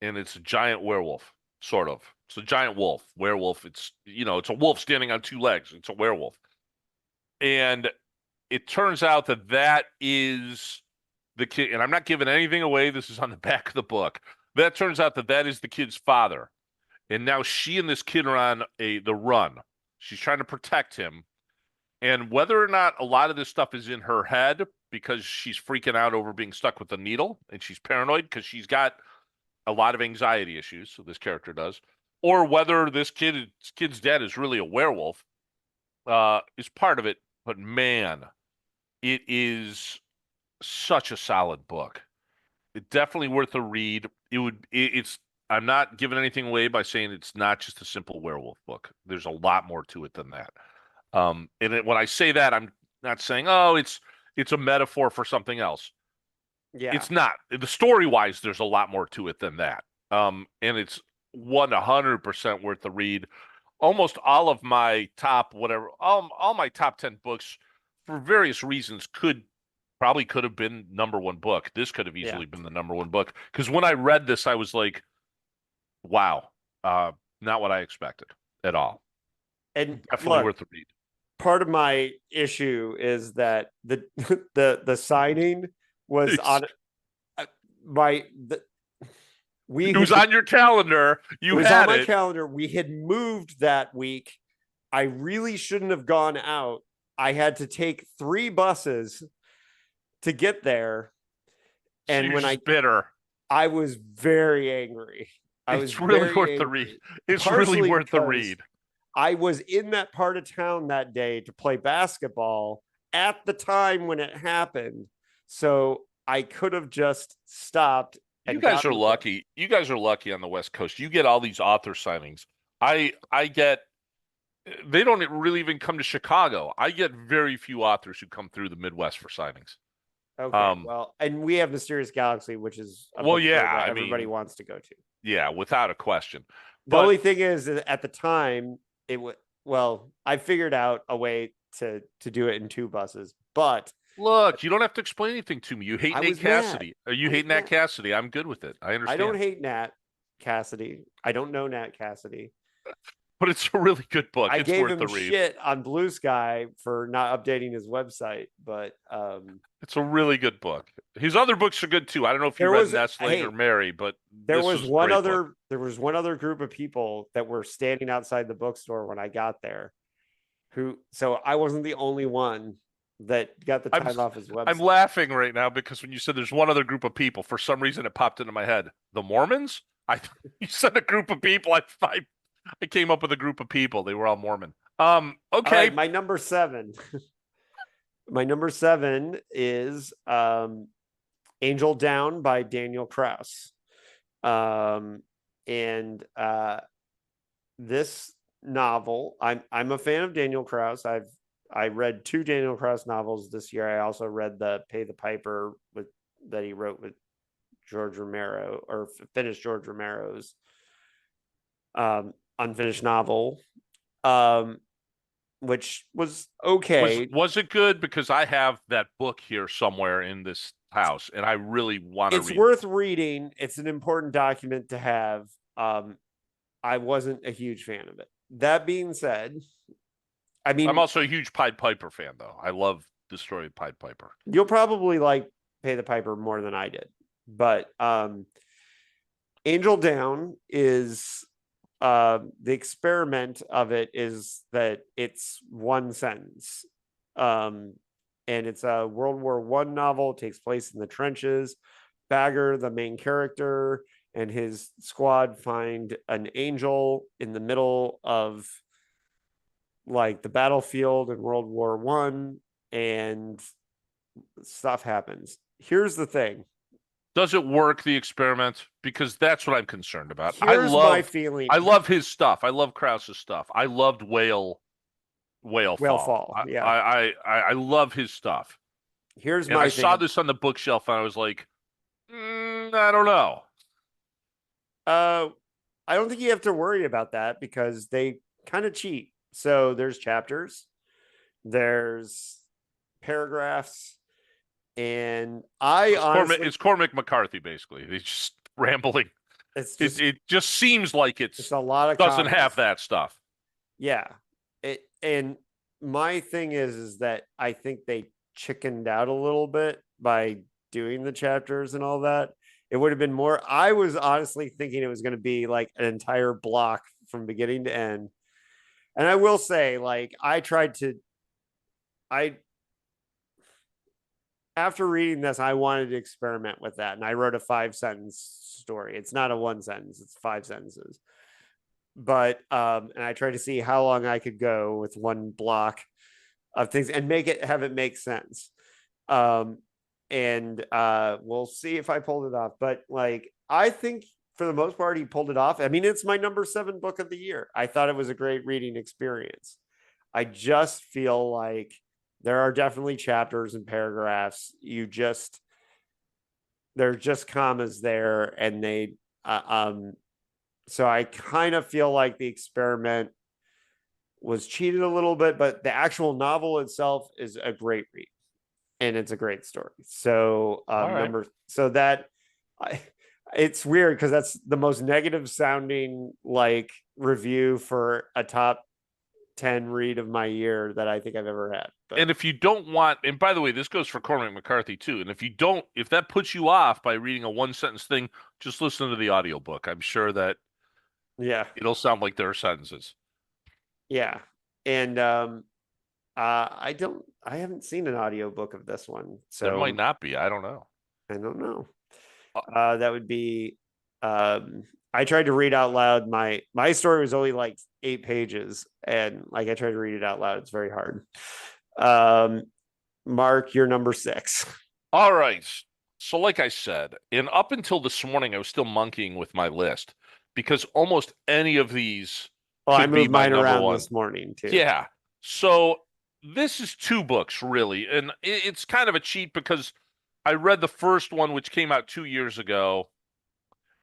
S2: and it's a giant werewolf, sort of. It's a giant wolf, werewolf. It's a wolf standing on 2 legs. It's a werewolf. And it turns out that is the kid, and I'm not giving anything away. This is on the back of the book. That turns out that is the kid's father. And now she and this kid are on the run. She's trying to protect him. And whether or not a lot of this stuff is in her head because she's freaking out over being stuck with the needle and she's paranoid because she's got a lot of anxiety issues, so this character does, or whether this kid's dad is really a werewolf is part of it. But man, it is such a solid book. It's definitely worth a read. It's I'm not giving anything away by saying it's not just a simple werewolf book. There's a lot more to it than that. When I say that, I'm not saying, oh, it's a metaphor for something else.
S1: Yeah.
S2: It's not. The story wise, there's a lot more to it than that. And it's 100% worth the read. Almost all of my top whatever, all my top 10 books, for various reasons, could have been number one book. This could have
S1: Yeah.
S2: easily been the number one book. Because when I read this, I was like, wow, not what I expected at all.
S1: And
S2: Definitely
S1: look,
S2: worth the read.
S1: part of my issue is that the signing was
S2: It's,
S1: on my we
S2: it was
S1: had
S2: on your calendar.
S1: it
S2: You
S1: was on
S2: had
S1: my
S2: it.
S1: calendar. We had moved that week. I really shouldn't have gone out. I had to take 3 buses to get there.
S2: So
S1: And
S2: you're
S1: when
S2: just bitter.
S1: I was very angry. I was
S2: It's really
S1: very
S2: worth the read.
S1: angry,
S2: It's really
S1: partially
S2: worth the
S1: because
S2: read.
S1: I was in that part of town that day to play basketball at the time when it happened. So I could have just stopped
S2: You
S1: and
S2: guys are
S1: gotten the book.
S2: lucky. You guys are lucky on the West Coast. You get all these author signings. I get they don't really even come to Chicago. I get very few authors who come through the Midwest for signings.
S1: Okay,
S2: Um,
S1: well, and we have Mysterious Galaxy, which is a
S2: well,
S1: book
S2: yeah,
S1: tour that
S2: I
S1: everybody
S2: mean,
S1: wants to go to.
S2: yeah, without a question.
S1: The
S2: But
S1: only thing is that at the time, it would well, I figured out a way to do it in 2 buses, but
S2: look, you don't have to explain anything to me. You hate
S1: I
S2: Nate
S1: was mad.
S2: Cassidy. Or you
S1: I was
S2: hate Nat
S1: mad.
S2: Cassidy. I'm good with it. I
S1: I don't
S2: understand.
S1: hate Nat Cassidy. I don't know Nat Cassidy.
S2: But it's a really good book.
S1: I
S2: It's
S1: gave
S2: worth
S1: him
S2: the read.
S1: shit on Blue Sky for not updating his website, but
S2: It's a really good book. His other books are good too. I don't know if you
S1: there
S2: read
S1: was
S2: Nestling or
S1: hey,
S2: Mary, but this is a great book.
S1: there was one other group of people that were standing outside the bookstore when I got there. Who so I wasn't the only one that got the
S2: I'm
S1: time off his
S2: I'm
S1: website.
S2: laughing right now because when you said there's one other group of people, for some reason it popped into my head. The Mormons? I You said a group of people. I came up with a group of people. They were all Mormon.
S1: All right,
S2: Okay.
S1: my number 7. My number 7 is Angel Down by Daniel Kraus. And this novel, I'm a fan of Daniel Kraus. I read 2 Daniel Kraus novels this year. I also read the Pay the Piper with that he wrote with George Romero, or finished George Romero's unfinished novel, um, which was
S2: Was
S1: okay.
S2: was it good? Because I have that book here somewhere in this house, and I really want to
S1: It's
S2: read it.
S1: worth reading. It's an important document to have. I wasn't a huge fan of it. That being said, I
S2: I'm
S1: mean,
S2: also a huge Pied Piper fan, though. I love the story of Pied Piper.
S1: you'll probably like Pay the Piper more than I did, but Angel Down is the experiment of it is that it's one sentence, um, and it's a World War I novel. It takes place in the trenches. Bagger, the main character, and his squad find an angel in the middle of like the battlefield in World War I, and stuff happens. Here's the thing.
S2: Does it work, the experiment? Because that's what I'm concerned about.
S1: Here's my feeling.
S2: I love his stuff. I love Krause's stuff. I loved Whale
S1: Whale
S2: Fall.
S1: Fall. Yeah.
S2: I love his stuff.
S1: Here's
S2: And I
S1: my
S2: saw
S1: thing.
S2: this on the bookshelf and I was like, I don't know.
S1: Uh, I don't think you have to worry about that because they kind of cheat. So there's chapters, there's paragraphs, and I honestly,
S2: It's Cormac McCarthy basically. He's just rambling.
S1: it's
S2: It
S1: just
S2: it just seems like
S1: it's a lot of
S2: doesn't have
S1: commas.
S2: that stuff.
S1: Yeah. It and my thing is that I think they chickened out a little bit by doing the chapters and all that. It would have been more. I was honestly thinking it was going to be like an entire block from beginning to end. And I will say, like, I after reading this, I wanted to experiment with that, and I wrote a 5 sentence story. It's not a 1 sentence; it's 5 sentences. But and I tried to see how long I could go with one block of things and make it have it make sense. Um, and we'll see if I pulled it off. But like, I think for the most part, he pulled it off. I mean, it's my number 7 book of the year. I thought it was a great reading experience. I just feel like there are definitely chapters and paragraphs. There's just commas there, and so I kind of feel like the experiment was cheated a little bit, but the actual novel itself is a great read, and it's a great story. So
S2: All right.
S1: number so that I it's weird because that's the most negative sounding like review for a top 10 read of my year that I think I've ever had. But
S2: And if you don't want, and by the way, this goes for Cormac McCarthy too. And if that puts you off by reading a one sentence thing, just listen to the audiobook. I'm sure that
S1: yeah,
S2: it'll sound like there are sentences.
S1: yeah. And I haven't seen an audiobook of this one,
S2: There might
S1: so
S2: not be. I don't know.
S1: I don't know.
S2: Uh,
S1: That would be I tried to read out loud. My story was only like 8 pages, and like I tried to read it out loud. It's very hard. Um, Mark, you're number 6.
S2: All right. So, like I said, and up until this morning, I was still monkeying with my list because almost any of these
S1: Well, I
S2: could be
S1: moved
S2: my
S1: mine
S2: number
S1: around
S2: one.
S1: this morning too.
S2: Yeah. So this is 2 books, really. And it's kind of a cheat because I read the first one, which came out 2 years ago,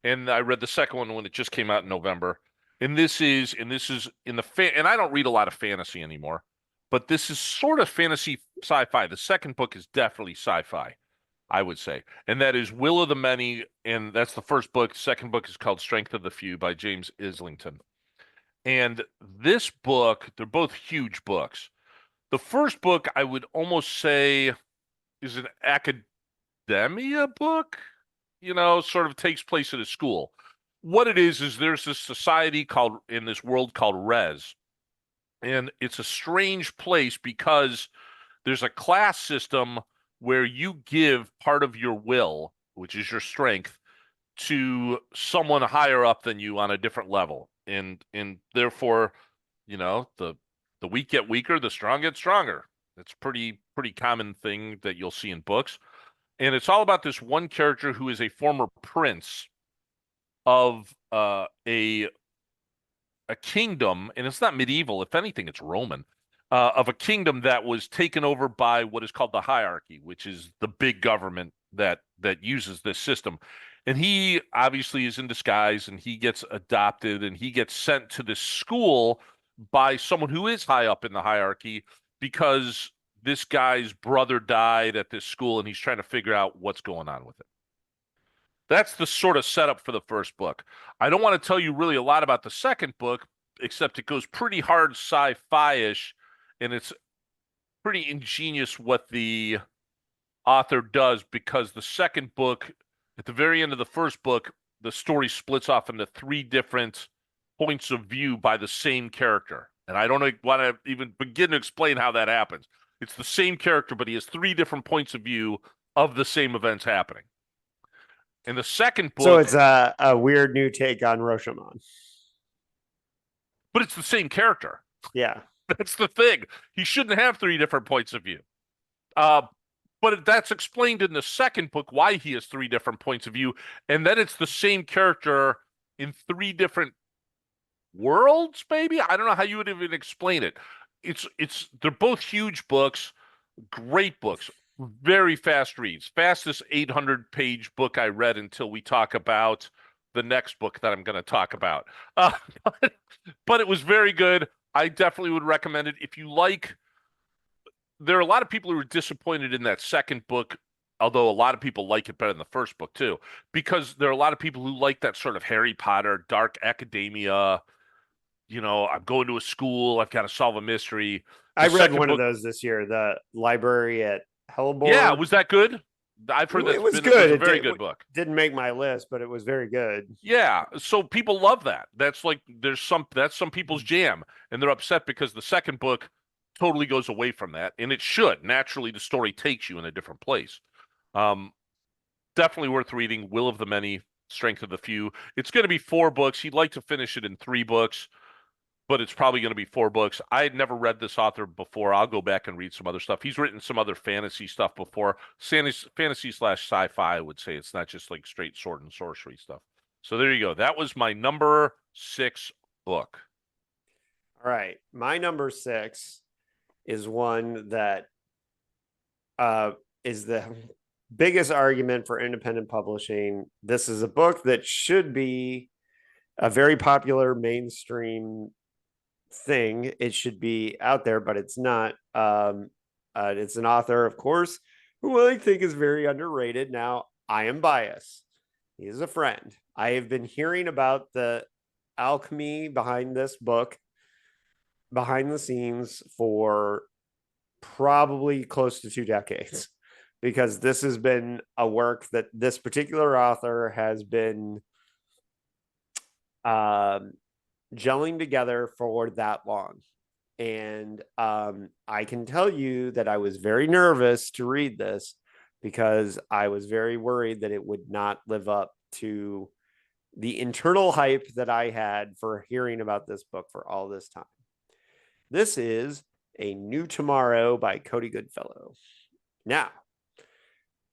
S2: and I read the second one when it just came out in November. And this is in the and I don't read a lot of fantasy anymore, but this is sort of fantasy sci-fi. The second book is definitely sci-fi, I would say. And that is Will of the Many, and that's the first book. The second book is called Strength of the Few by James Islington. And this book, they're both huge books. The first book, I would almost say, is an academia book, sort of takes place at a school. What it is there's this society called in this world called Res. And it's a strange place because there's a class system where you give part of your will, which is your strength, to someone higher up than you on a different level. And therefore, the weak get weaker, the strong get stronger. It's pretty common thing that you'll see in books. And it's all about this one character who is a former prince of a kingdom, and it's not medieval. If anything, it's Roman, of a kingdom that was taken over by what is called the hierarchy, which is the big government that uses this system. And he obviously is in disguise, and he gets adopted, and he gets sent to this school by someone who is high up in the hierarchy because this guy's brother died at this school, and he's trying to figure out what's going on with it. That's the sort of setup for the first book. I don't want to tell you really a lot about the second book, except it goes pretty hard sci-fi-ish, and it's pretty ingenious what the author does because the second book, at the very end of the first book, the story splits off into 3 different points of view by the same character. And I don't want to even begin to explain how that happens. It's the same character, but he has 3 different points of view of the same events happening. In the second
S1: So
S2: book,
S1: it's a weird new take on Rashomon.
S2: but it's the same character.
S1: Yeah.
S2: That's the thing. He shouldn't have 3 different points of view. Uh, but that's explained in the second book why he has 3 different points of view, and then it's the same character in 3 different worlds. Maybe I don't know how you would even explain it. They're both huge books, great books, very fast reads. Fastest 800-page book I read until we talk about the next book that I'm going to talk about. Uh, but it was very good. I definitely would recommend it. If you like, there are a lot of people who are disappointed in that second book, although a lot of people like it better than the first book too, because there are a lot of people who like that sort of Harry Potter, dark academia. I'm going to a school, I've got to solve a mystery.
S1: I
S2: The
S1: read
S2: second
S1: one of
S2: book,
S1: those this year, the library at
S2: yeah,
S1: Hellbore.
S2: was that good? I've heard
S1: It was
S2: it was
S1: good.
S2: a very good book.
S1: Didn't make my list, but it was very good.
S2: Yeah, so people love that. That's some people's jam, and they're upset because the second book totally goes away from that, and it should. Naturally, the story takes you in a different place. Um, Definitely worth reading. Will of the Many, Strength of the Few. It's going to be 4 books. He'd like to finish it in 3 books. but it's probably going to be 4 books. I had never read this author before. I'll go back and read some other stuff. He's written some other fantasy stuff before. Fantasy slash sci-fi, I would say. It's not just like straight sword and sorcery stuff. So there you go. That was my number 6 book.
S1: All right. My number 6 is one that uh, is the biggest argument for independent publishing. This is a book that should be a very popular mainstream thing. It should be out there, but it's not. It's an author, of course, who I think is very underrated. Now, I am biased. He is a friend. I have been hearing about the alchemy behind this book behind the scenes for probably close to 2 decades because this has been a work that this particular author has been um, gelling together for that long. And I can tell you that I was very nervous to read this because I was very worried that it would not live up to the internal hype that I had for hearing about this book for all this time. This is A New Tomorrow by Cody Goodfellow. Now,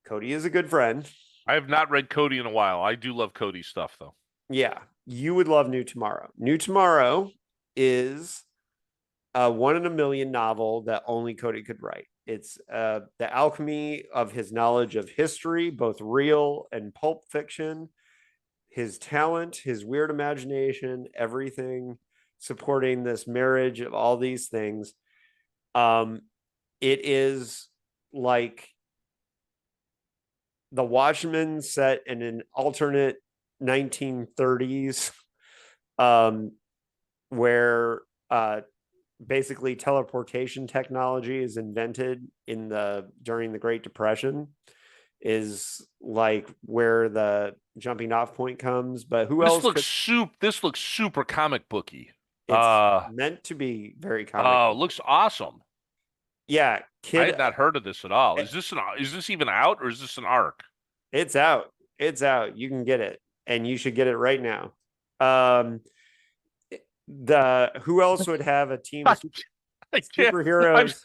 S1: Cody is a good friend.
S2: I have not read Cody in a while. I do love Cody stuff, though.
S1: Yeah, you would love New Tomorrow. New Tomorrow is a 1 in a million novel that only Cody could write. It's the alchemy of his knowledge of history, both real and pulp fiction, his talent, his weird imagination, everything supporting this marriage of all these things. It is like The Watchmen set in an alternate 1930s, where basically teleportation technology is invented during the Great Depression, is like where the jumping off point comes. But who else could?
S2: This looks super comic booky.
S1: It's meant to be very comic.
S2: Oh, looks awesome.
S1: Yeah,
S2: I
S1: kid.
S2: had not heard of this at all. Is this even out, or is this an arc?
S1: It's out. It's out. You can get it, and you should get it right now. Um, the Who else would have a team of
S2: I can't. I'm
S1: superheroes?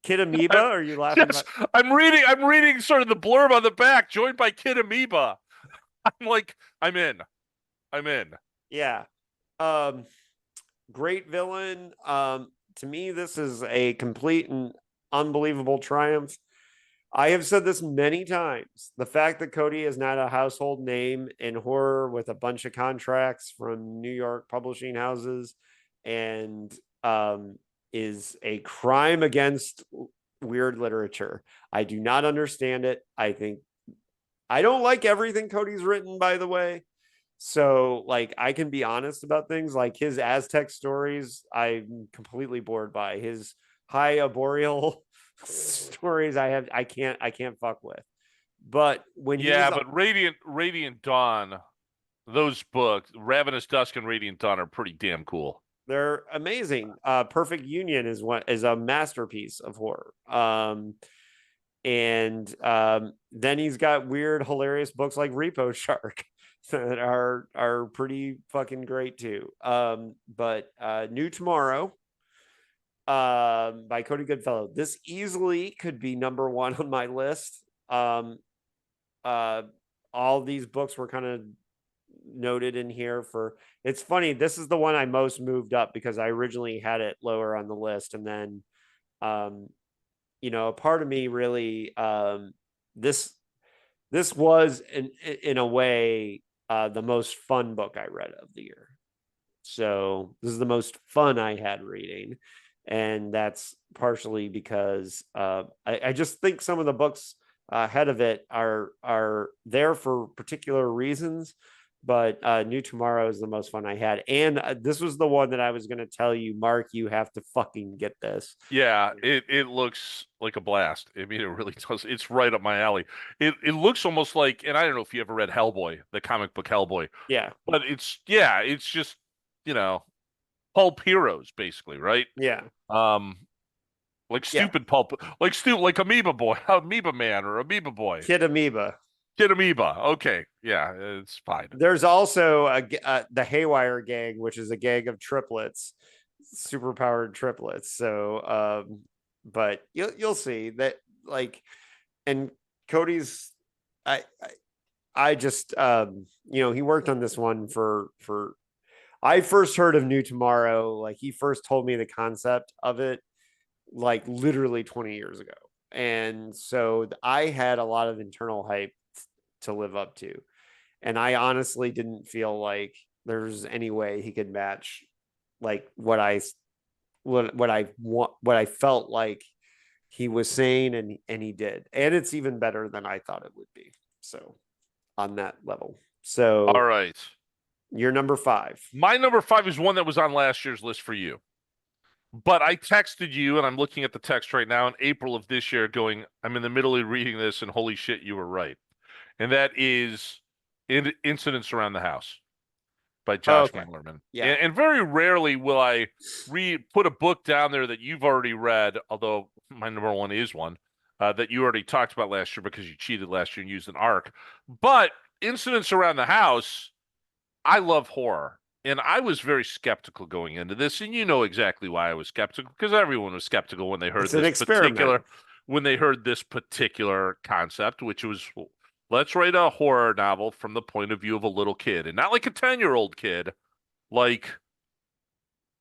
S1: Kid Amoeba? Are you laughing
S2: yes.
S1: about?
S2: I'm reading sort of the blurb on the back, joined by Kid Amoeba. I'm like, I'm in. I'm in.
S1: Yeah. Great villain. To me, this is a complete and unbelievable triumph. I have said this many times. The fact that Cody is not a household name in horror with a bunch of contracts from New York publishing houses and is a crime against weird literature. I do not understand it. I don't like everything Cody's written, by the way. So, like, I can be honest about things like his Aztec stories. I'm completely bored by his high arboreal stories. I can't fuck with. But when he
S2: Yeah,
S1: was,
S2: but Radiant Dawn, those books, Ravenous Dusk and Radiant Dawn are pretty damn cool.
S1: they're amazing. Perfect Union is a masterpiece of horror. And then he's got weird, hilarious books like Repo Shark that are pretty fucking great too. But New Tomorrow by Cody Goodfellow. This easily could be number one on my list. All these books were kind of noted in here for. It's funny. This is the one I most moved up because I originally had it lower on the list, and then, a part of me really this was in a way the most fun book I read of the year. So this is the most fun I had reading. And that's partially because I just think some of the books ahead of it are there for particular reasons. But New Tomorrow is the most fun I had. And this was the one that I was going to tell you, Mark, you have to fucking get this.
S2: Yeah, it looks like a blast. I mean, it really does. It's right up my alley. It looks almost like, and I don't know if you ever read Hellboy, the comic book Hellboy,
S1: Yeah.
S2: but it's just, you know, pulp heroes basically, right?
S1: Yeah.
S2: Um, like
S1: Yeah.
S2: stupid pulp, like Amoeba Boy, Amoeba Man, or Amoeba Boy.
S1: Kid Amoeba.
S2: Kid Amoeba. Okay, yeah, it's fine.
S1: There's also the Haywire gang, which is a gang of triplets, superpowered triplets. So, but you'll see that, like, and Cody's, I just, he worked on this one for. I first heard of New Tomorrow, like he first told me the concept of it, like literally 20 years ago, and so I had a lot of internal hype to live up to. And I honestly didn't feel like there's any way he could match like what I felt like he was saying, and he did. And it's even better than I thought it would be. So on that level.
S2: All
S1: So
S2: right.
S1: you're number 5.
S2: My number 5 is one that was on last year's list for you. But I texted you, and I'm looking at the text right now in April of this year, going, I'm in the middle of reading this, and holy shit, you were right. And that is Incidents Around the House by Josh
S1: Okay.
S2: Malerman.
S1: Yeah.
S2: And very rarely will I put a book down there that you've already read, although my number one is one that you already talked about last year because you cheated last year and used an arc. But Incidents Around the House, I love horror. And I was very skeptical going into this, and you know exactly why I was skeptical, because everyone was skeptical when they heard
S1: It's an
S2: this
S1: experiment.
S2: particular concept, which was, let's write a horror novel from the point of view of a little kid, and not like a 10-year-old kid, like,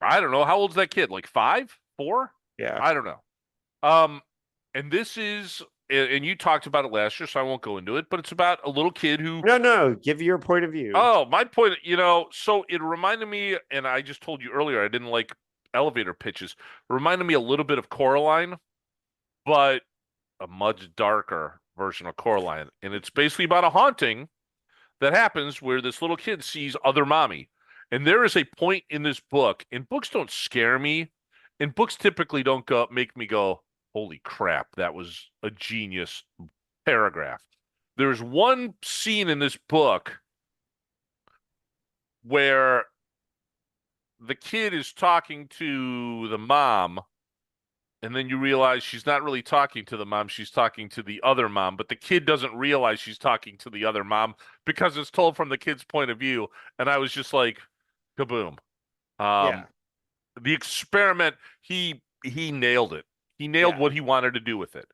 S2: I don't know, how old's that kid? Like 5, 4?
S1: Yeah.
S2: I don't know. Um, and this is, and you talked about it last year, so I won't go into it, but it's about a little kid who,
S1: No, give your point of view.
S2: oh, my point, so it reminded me, and I just told you earlier, I didn't like elevator pitches. It reminded me a little bit of Coraline, but a much darker version of Coraline. And it's basically about a haunting that happens where this little kid sees other mommy. And there is a point in this book, and books don't scare me, and books typically don't make me go, holy crap, that was a genius paragraph. There's one scene in this book where the kid is talking to the mom, and then you realize she's not really talking to the mom, she's talking to the other mom, but the kid doesn't realize she's talking to the other mom because it's told from the kid's point of view. And I was just like, kaboom.
S1: Yeah.
S2: The experiment, he nailed it. He nailed
S1: Yeah.
S2: what he wanted to do with it.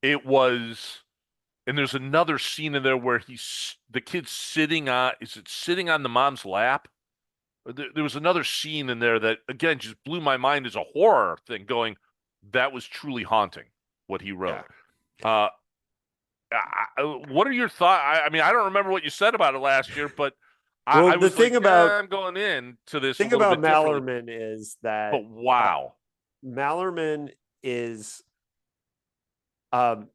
S2: It was, and there's another scene in there where the kid's sitting on the mom's lap? There was another scene in there that, again, just blew my mind as a horror thing, going, that was truly haunting, what he wrote.
S1: Yeah.
S2: What are your thoughts? I mean, I don't remember what you said about it last year, but
S1: Well,
S2: I
S1: the
S2: was like,
S1: thing about
S2: I'm going in to this a
S1: thing
S2: little
S1: about
S2: bit differently.
S1: Mallerman is that
S2: But wow.
S1: Mallerman is and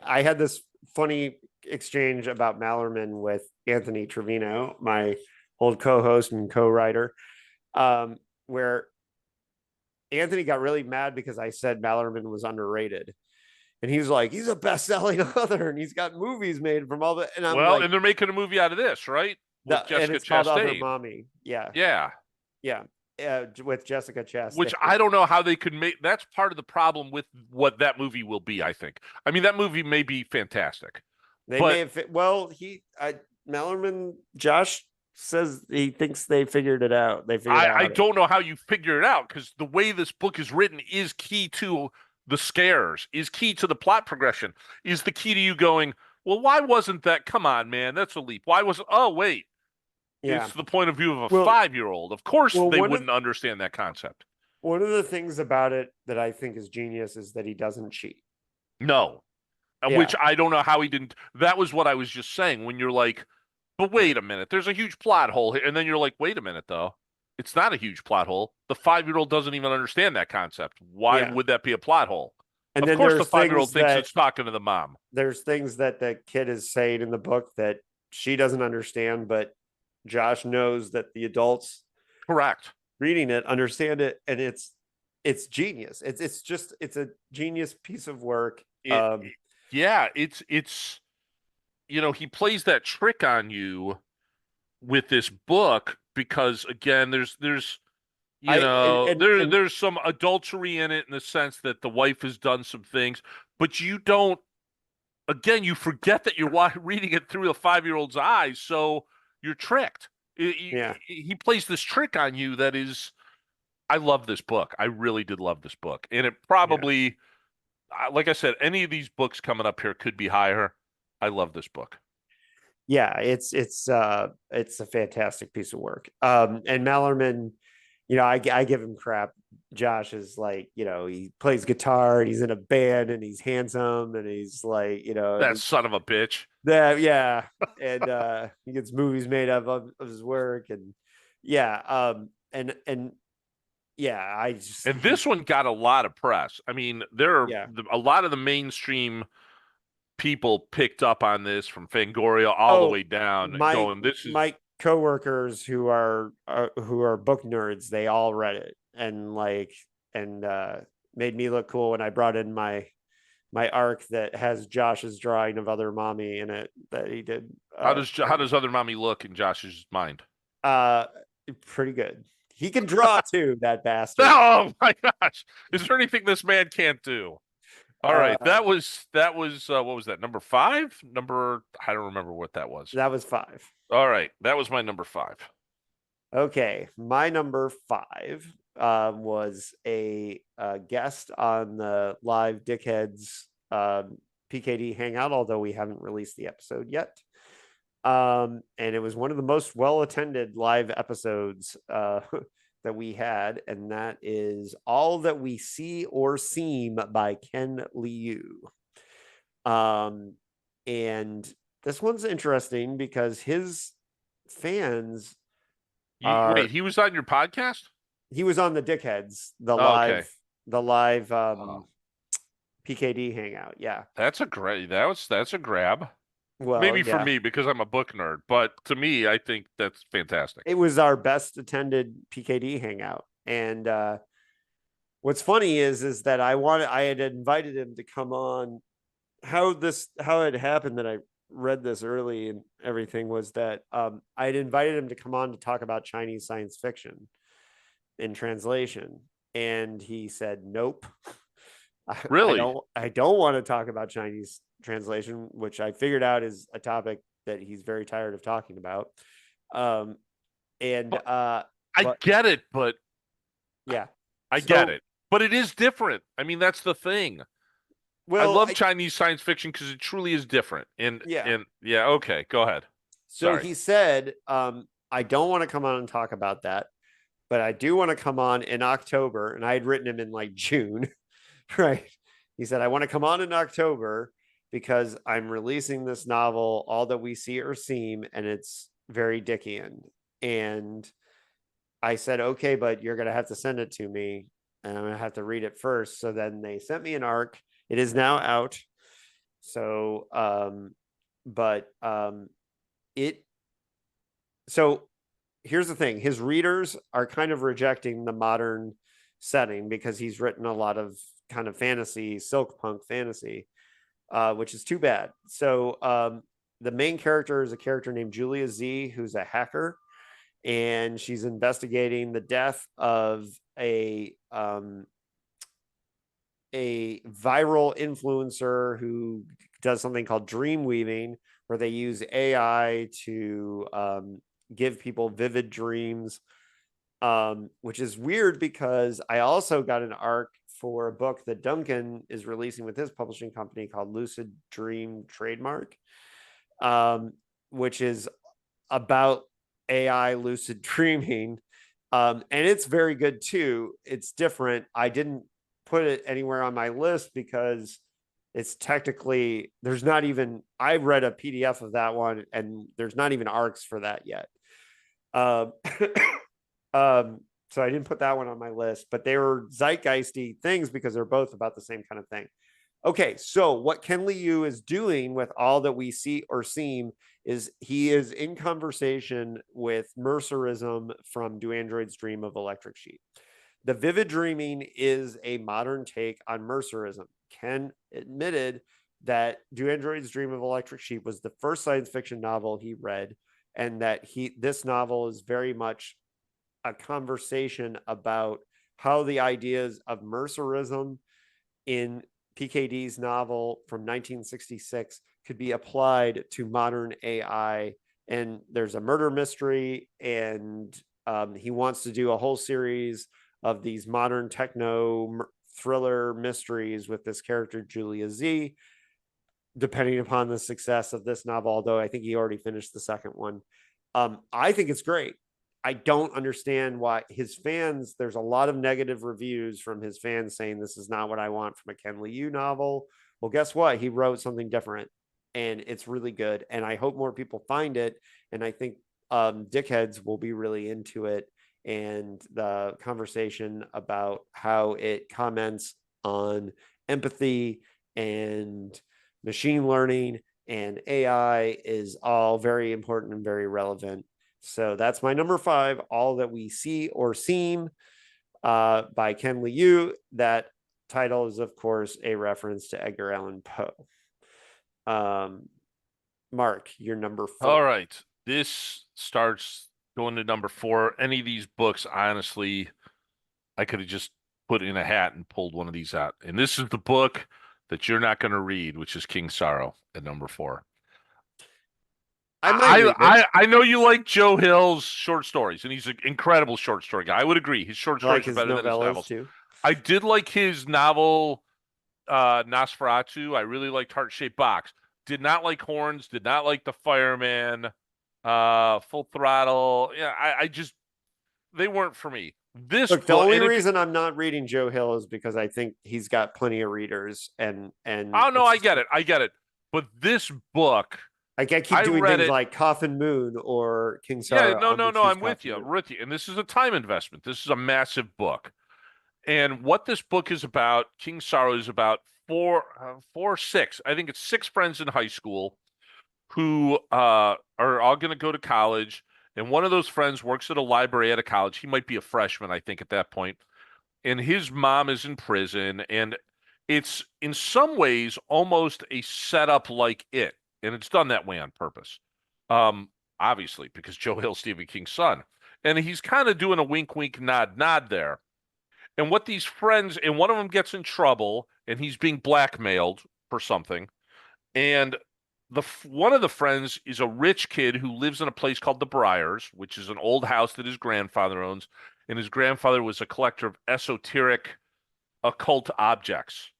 S1: I had this funny exchange about Mallerman with Anthony Trevino, my old co-host and co-writer, where Anthony got really mad because I said Mallerman was underrated. And he was like, he's a best-selling author and he's got movies made from all the, and I'm
S2: Well,
S1: like,
S2: and they're making a movie out of this, right? With
S1: and
S2: Jessica
S1: it's called Other
S2: Chastain.
S1: Mommy. Yeah.
S2: Yeah.
S1: Yeah. With Jessica
S2: Which
S1: Chastain.
S2: I don't know how they could make. That's part of the problem with what that movie will be, I think. I mean, that movie may be fantastic,
S1: They may
S2: but
S1: have, well, Mallerman, Josh says he thinks they figured it out. They figured out.
S2: I don't know how you figure it out, because the way this book is written is key to the scares, is key to the plot progression, is the key to you going, well, why wasn't that? Come on, man, that's a leap. Why wasn't? Oh, wait,
S1: Yeah.
S2: it's the point of view of a
S1: Well,
S2: 5-year-old. Of course,
S1: well,
S2: they wouldn't understand that concept.
S1: one of the things about it that I think is genius is that he doesn't cheat.
S2: No,
S1: Yeah.
S2: which I don't know how he didn't. That was what I was just saying. When you're like, but wait a minute, there's a huge plot hole here. And then you're like, wait a minute, though. It's not a huge plot hole. The 5-year-old doesn't even understand that concept. Why
S1: Yeah.
S2: would that be a plot hole?
S1: And
S2: Of
S1: then
S2: course, the
S1: there's
S2: 5-year-old
S1: things
S2: thinks
S1: that
S2: it's talking to the mom.
S1: there's things that the kid is saying in the book that she doesn't understand, but Josh knows that the adults
S2: Correct.
S1: reading it understand it, and it's genius. It's a genius piece of work.
S2: Yeah, it's he plays that trick on you with this book because, again, there's
S1: I and
S2: there's some adultery in it, in the sense that the wife has done some things, but you don't again, you forget that you're reading it through a 5-year-old's eyes, so you're tricked.
S1: Yeah.
S2: He plays this trick on you that is. I love this book. I really did love this book, and it
S1: Yeah.
S2: probably, like I said, any of these books coming up here could be higher. I love this book.
S1: Yeah, it's a fantastic piece of work. And Malerman, I give him crap. Josh is like, he plays guitar and he's in a band and he's handsome and he's like,
S2: That son of a bitch.
S1: that yeah, and he gets movies made of his work and yeah, and yeah, I just
S2: And this one got a lot of press. I mean, there are
S1: yeah.
S2: a lot of the mainstream people picked up on this from Fangoria all the
S1: Oh,
S2: way down,
S1: my
S2: going, "This is
S1: my coworkers who are book nerds, they all read it and made me look cool when I brought in my arc that has Josh's drawing of other mommy in it that he did.
S2: how does Other Mommy look in Josh's mind?"
S1: Uh, pretty good. He can draw too, that bastard.
S2: Oh my gosh! Is there anything this man can't do? All right,
S1: Uh,
S2: that was what was that, number five? I don't remember what that was.
S1: that was five.
S2: All right, that was my number five.
S1: Okay, my number five was a guest on the live Dickheads PKD Hangout, although we haven't released the episode yet. And it was one of the most well attended live episodes that we had, and that is All That We See or Seem by Ken Liu. And this one's interesting because his fans are
S2: Wait, he was on your podcast?
S1: he was on the Dickheads,
S2: Oh, okay.
S1: the live
S2: Oh,
S1: PKD hangout. Yeah.
S2: that's a grab.
S1: Well,
S2: Maybe for
S1: yeah.
S2: me because I'm a book nerd, but to me, I think that's fantastic.
S1: It was our best attended PKD hangout. And what's funny is that I had invited him to come on. How it happened that I read this early and everything was that I had invited him to come on to talk about Chinese science fiction in translation, and he said nope.
S2: Really?
S1: I don't want to talk about Chinese translation, which I figured out is a topic that he's very tired of talking about. Um, and
S2: But I
S1: but
S2: get it, but
S1: yeah,
S2: I get
S1: so
S2: it. But it is different. I mean, that's the thing. I
S1: well,
S2: love Chinese science fiction because it truly is different. And
S1: yeah.
S2: and yeah, okay, go ahead.
S1: So
S2: Sorry.
S1: he said, I don't want to come on and talk about that, but I do want to come on in October. And I had written him in like June, right? He said, I want to come on in October because I'm releasing this novel, All That We See or Seem, and it's very Dickian. And I said, okay, but you're going to have to send it to me and I'm going to have to read it first. So then they sent me an arc. It is now out. So, but it, so here's the thing, his readers are kind of rejecting the modern setting because he's written a lot of kind of fantasy, silk punk fantasy, which is too bad. So the main character is a character named Julia Z, who's a hacker, and she's investigating the death of a viral influencer who does something called dream weaving, where they use AI to give people vivid dreams, which is weird because I also got an arc for a book that Duncan is releasing with his publishing company called Lucid Dream Trademark, which is about AI lucid dreaming. And it's very good too. It's different. I didn't put it anywhere on my list because it's technically, there's not even, I read a PDF of that one and there's not even arcs for that yet. Um, so I didn't put that one on my list, but they were zeitgeisty things because they're both about the same kind of thing. Okay, so what Ken Liu is doing with All That We See or Seem is he is in conversation with Mercerism from Do Androids Dream of Electric Sheep. The vivid dreaming is a modern take on Mercerism. Ken admitted that Do Androids Dream of Electric Sheep was the first science fiction novel he read, and that this novel is very much a conversation about how the ideas of Mercerism in PKD's novel from 1966 could be applied to modern AI. And there's a murder mystery, and he wants to do a whole series of these modern techno thriller mysteries with this character, Julia Z, depending upon the success of this novel, although I think he already finished the second one. I think it's great. I don't understand why his fans, there's a lot of negative reviews from his fans saying this is not what I want from a Ken Liu novel. Well, guess what? He wrote something different, and it's really good. And I hope more people find it. And I think dickheads will be really into it. And the conversation about how it comments on empathy and machine learning and AI is all very important and very relevant. So that's my number 5, All That We See or Seem by Ken Liu. That title is, of course, a reference to Edgar Allan Poe. Mark, you're number 4.
S2: All right. This starts going to number 4. Any of these books, honestly, I could have just put in a hat and pulled one of these out. And this is the book that you're not going to read, which is King Sorrow at number 4. I know you like Joe Hill's short stories, and he's an incredible short story guy. I would agree. His short stories are better than his novels
S1: too.
S2: I did like his novel Nosferatu. I really liked Heart Shaped Box. Did not like Horns. Did not like The Fireman. Full Throttle. Yeah, I just they weren't for me.
S1: Look, the only reason I'm not reading Joe Hill is because I think he's got plenty of readers, and
S2: oh no, I get it. But this book,
S1: like I keep doing things like Coffin Moon or King Sorrow.
S2: Yeah, no, I'm with you. I'm with you. And this is a time investment. This is a massive book. And what this book is about, King Sorrow, is about six. I think it's 6 friends in high school who are all going to go to college. And one of those friends works at a library at a college. He might be a freshman, I think, at that point. And his mom is in prison. And it's in some ways almost a setup like It. And it's done that way on purpose. Obviously, because Joe Hill's Stephen King's son. And he's kind of doing a wink, wink, nod, nod there. And what these friends, and one of them gets in trouble, and he's being blackmailed for something. And one of the friends is a rich kid who lives in a place called the Briars, which is an old house that his grandfather owns. And his grandfather was a collector of esoteric occult objects.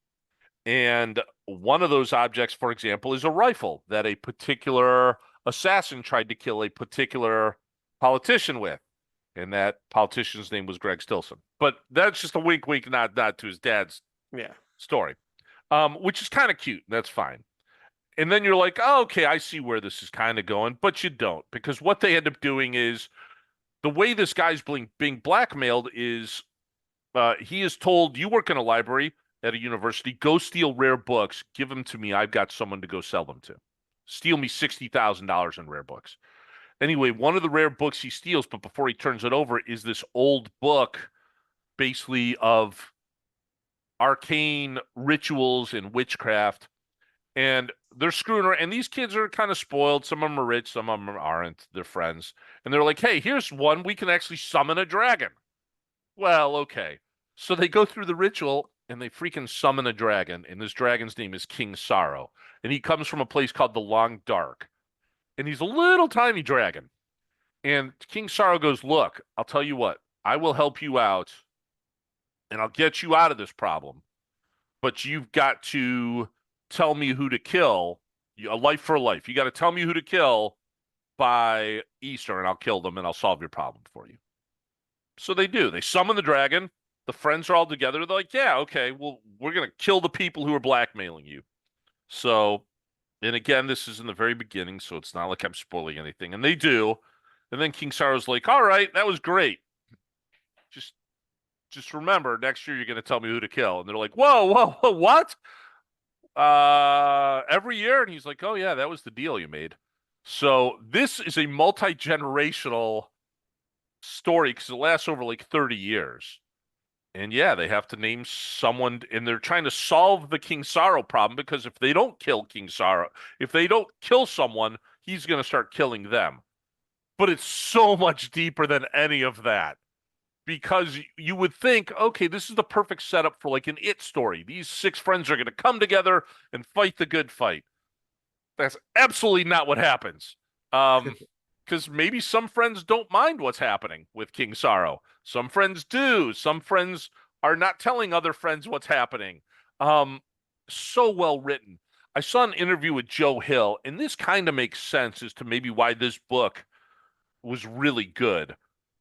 S2: And one of those objects, for example, is a rifle that a particular assassin tried to kill a particular politician with. And that politician's name was Greg Stilson. But that's just a wink, wink, nod, nod to his dad's story, which is kind of cute. That's fine. And then you're like, oh, okay, I see where this is kind of going. But you don't, because what they end up doing is the way this guy's being blackmailed is he is told, you work in a library at a university, go steal rare books, give them to me. I've got someone to go sell them to. Steal me $60,000 in rare books. Anyway, one of the rare books he steals, but before he turns it over, is this old book basically of arcane rituals and witchcraft. And they're screwing around. And these kids are kind of spoiled. Some of them are rich, some of them aren't. They're friends. And they're like, hey, here's one. We can actually summon a dragon. Well, okay. So they go through the ritual and they freaking summon a dragon. And this dragon's name is King Sorrow. And he comes from a place called the Long Dark. And he's a little tiny dragon. And King Sorrow goes, look, I'll tell you what, I will help you out and I'll get you out of this problem. But you've got to tell me who to kill, a life for life. You got to tell me who to kill by Easter and I'll kill them and I'll solve your problem for you. So they do. They summon the dragon. The friends are all together. They're like, yeah, okay, well, we're going to kill the people who are blackmailing you. So... And again, this is in the very beginning, so it's not like I'm spoiling anything. And they do. And then King Sorrow's like, all right, that was great. Just remember, next year you're going to tell me who to kill. And they're like, whoa, what? Every year? And he's like, oh, yeah, that was the deal you made. So this is a multi-generational story because it lasts over like 30 years. And yeah, they have to name someone, and they're trying to solve the King Sorrow problem because if they don't kill King Sorrow, if they don't kill someone, he's going to start killing them. But it's so much deeper than any of that. because you would think, okay, this is the perfect setup for like an It story. These six friends are going to come together and fight the good fight. That's absolutely not what happens. Because maybe some friends don't mind what's happening with King Sorrow. Some friends do. Some friends are not telling other friends what's happening. Um, so well written. I saw an interview with Joe Hill, and this kind of makes sense as to maybe why this book was really good.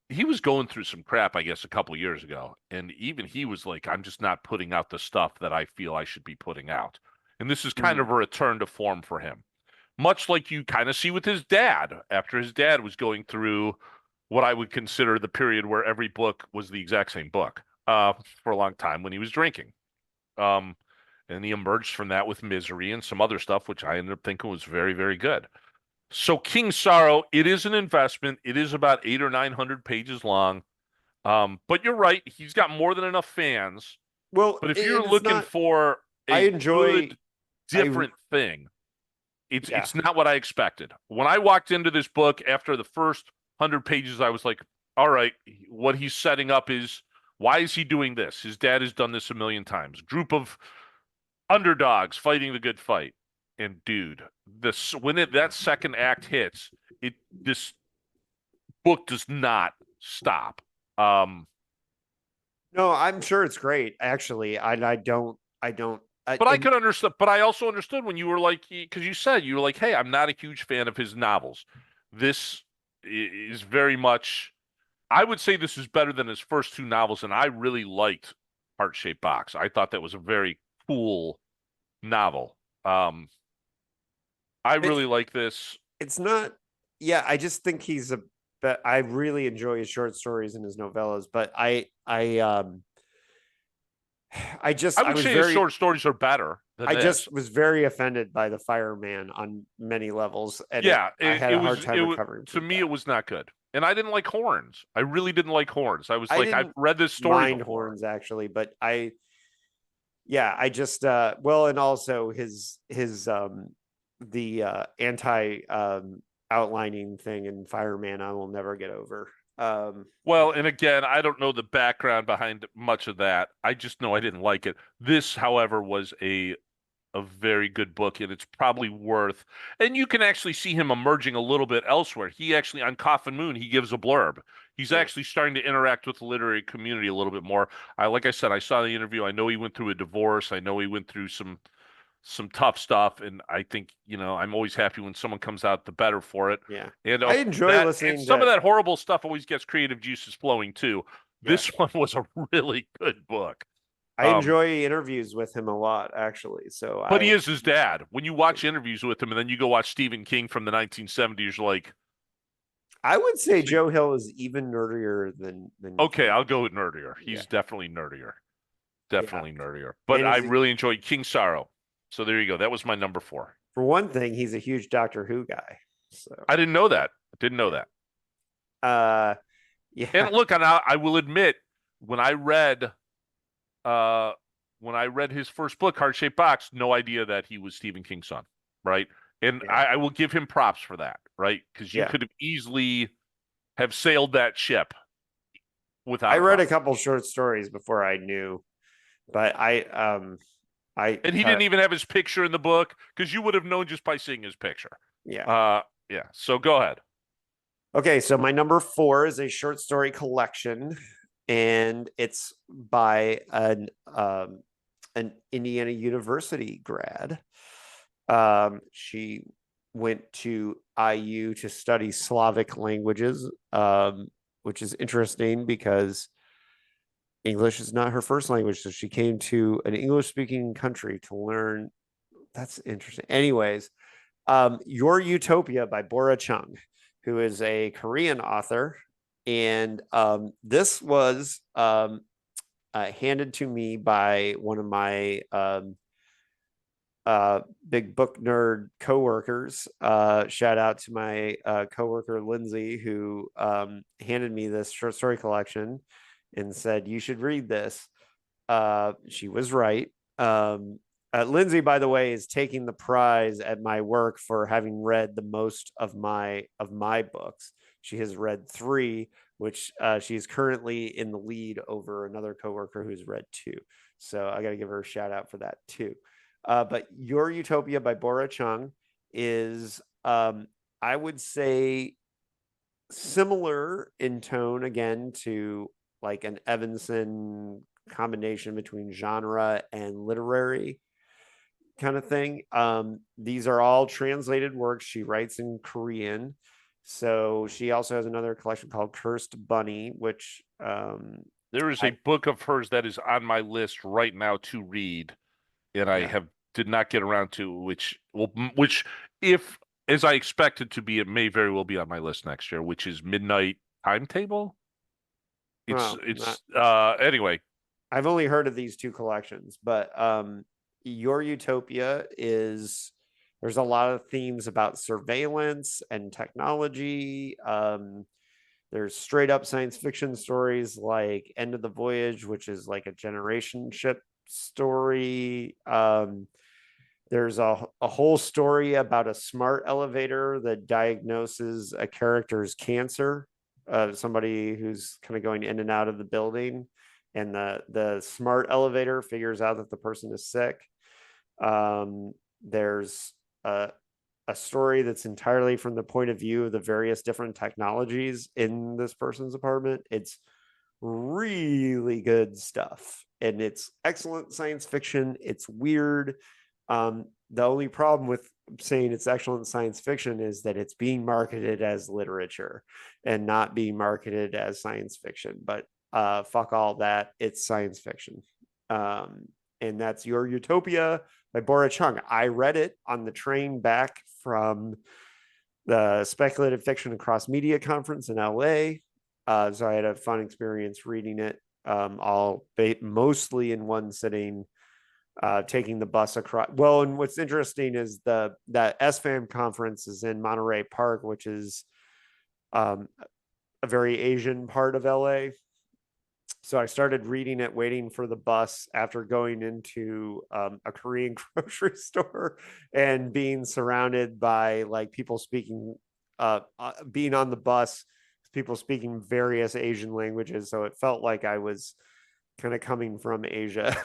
S2: He was going through some crap, I guess, a couple years ago, and even he was like, "I'm just not putting out the stuff that I feel I should be putting out." And this is kind
S1: Mm.
S2: of a return to form for him, much like you kind of see with his dad after his dad was going through what I would consider the period where every book was the exact same book for a long time when he was drinking. Um, and he emerged from that with Misery and some other stuff, which I ended up thinking was very, very good. So King Sorrow, it is an investment. It is about 800 or 900 pages long. But you're right, he's got more than enough fans.
S1: Well,
S2: But if you're
S1: and it's
S2: looking
S1: not.
S2: for
S1: I
S2: a
S1: enjoy.
S2: good,
S1: I
S2: different thing, it's
S1: Yeah.
S2: it's not what I expected. When I walked into this book after the first 100 pages, I was like, all right, what he's setting up is why is he doing this? His dad has done this a million times. Group of underdogs fighting the good fight. And dude, this when that second act hits, it this book does not stop. Um,
S1: No, I'm sure it's great. Actually, I don't. I don't.
S2: but I
S1: And
S2: could understand. But I also understood when you were like, because you said you were like, "Hey, I'm not a huge fan of his novels. This is very much. I would say this is better than his first two novels, and I really liked Heart Shaped Box. I thought that was a very cool novel. I
S1: it,
S2: really like this.
S1: it's not. Yeah, I just think he's a. But I really enjoy his short stories and his novellas. But
S2: I
S1: I
S2: would
S1: was
S2: say his
S1: very.
S2: short stories are better than
S1: I
S2: this.
S1: just was very offended by the fireman on many levels, and
S2: Yeah,
S1: I
S2: it,
S1: had
S2: it
S1: a hard
S2: was
S1: time
S2: it was
S1: recovering
S2: to
S1: from
S2: me
S1: that.
S2: it was not good. And I didn't like horns. I really didn't like horns. I was
S1: I
S2: like, I've
S1: didn't
S2: read this story
S1: mind
S2: before.
S1: horns actually, but yeah, I just well, and also his the anti outlining thing in Fireman I will never get over.
S2: Well, and again, I don't know the background behind much of that. I just know I didn't like it. This, however, was a very good book, and it's probably worth. And you can actually see him emerging a little bit elsewhere. He actually on Coffin Moon, he gives a blurb. He's
S1: Yeah.
S2: actually starting to interact with the literary community a little bit more. Like I said, I saw the interview. I know he went through a divorce. I know he went through some tough stuff, and I think I'm always happy when someone comes out the better for it.
S1: Yeah.
S2: And
S1: I enjoy
S2: that and
S1: listening
S2: some of
S1: to
S2: that horrible stuff always gets creative juices flowing too.
S1: yeah.
S2: This one was a really good book.
S1: I
S2: Um,
S1: enjoy interviews with him a lot actually. So
S2: but he
S1: I
S2: is his dad. When you watch interviews with him and then you go watch Stephen King from the 1970s, you're like,
S1: I would say
S2: is he
S1: Joe Hill is even nerdier than
S2: okay,
S1: King.
S2: I'll go with nerdier.
S1: Yeah.
S2: He's definitely nerdier.
S1: Yeah.
S2: Definitely nerdier. But
S1: And
S2: I
S1: he's
S2: really enjoyed King Sorrow. So there you go. That was my number four.
S1: for one thing, he's a huge Doctor Who guy. So
S2: I didn't know that. Didn't know
S1: yeah.
S2: that.
S1: Uh
S2: And
S1: yeah.
S2: look, and I will admit, when I read uh when I read his first book, Heart Shaped Box, no idea that he was Stephen King's son, right? And
S1: Yeah.
S2: I will give him props for that, right? Because you
S1: Yeah.
S2: could have easily have sailed that ship
S1: I
S2: without a
S1: read a
S2: problem.
S1: couple short stories before I knew, but I
S2: And he didn't even have his picture in the book because you would have known just by seeing his picture.
S1: yeah.
S2: Yeah. So go ahead.
S1: Okay, so my number 4 is a short story collection, and it's by an Indiana University grad. She went to IU to study Slavic languages, which is interesting because English is not her first language. So she came to an English speaking country to learn. That's interesting. Anyways, Your Utopia by Bora Chung, who is a Korean author. And this was handed to me by one of my big book nerd coworkers. Shout out to my coworker Lindsay, who handed me this short story collection and said you should read this. She was right. Lindsay, by the way, is taking the prize at my work for having read the most of my books. She has read 3, which she's currently in the lead over another coworker who's read 2. So I got to give her a shout out for that too. But Your Utopia by Bora Chung is, I would say, similar in tone again to like an Evanson combination between genre and literary kind of thing. These are all translated works. She writes in Korean. So she also has another collection called Cursed Bunny, which
S2: There is a book of hers that is on my list right now to read, and I
S1: yeah.
S2: have did not get around to, which if as I expected to be, it may very well be on my list next year, which is Midnight Timetable.
S1: Well,
S2: It's anyway.
S1: I've only heard of these 2 collections, but Your Utopia is, there's a lot of themes about surveillance and technology. There's straight up science fiction stories like End of the Voyage, which is like a generation ship story. There's a whole story about a smart elevator that diagnoses a character's cancer, somebody who's kind of going in and out of the building, and the smart elevator figures out that the person is sick. There's a story that's entirely from the point of view of the various different technologies in this person's apartment. It's really good stuff, and it's excellent science fiction. It's weird. The only problem with saying it's excellent science fiction is that it's being marketed as literature and not being marketed as science fiction. But fuck all that. It's science fiction. And that's Your Utopia by Bora Chung. I read it on the train back from the Speculative Fiction and Cross Media Conference in LA. So I had a fun experience reading it, mostly in one sitting, taking the bus across. Well, and what's interesting is that SFAM conference is in Monterey Park, which is a very Asian part of LA. So I started reading it waiting for the bus after going into a Korean grocery store and being surrounded by like people speaking, being on the bus, people speaking various Asian languages. So it felt like I was kind of coming from Asia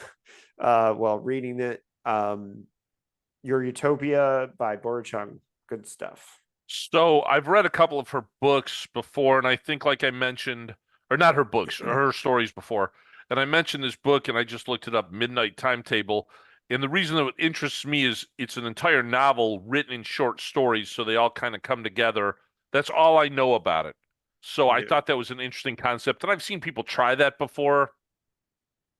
S1: while reading it. Your Utopia by Bora Chung. Good stuff.
S2: So I've read a couple of her books before, and I think, like I mentioned, or not her books, or her stories before. And I mentioned this book, and I just looked it up, Midnight Timetable. And the reason that it interests me is it's an entire novel written in short stories, so they all kind of come together. That's all I know about it. So I
S1: Yeah.
S2: thought that was an interesting concept, and I've seen people try that before.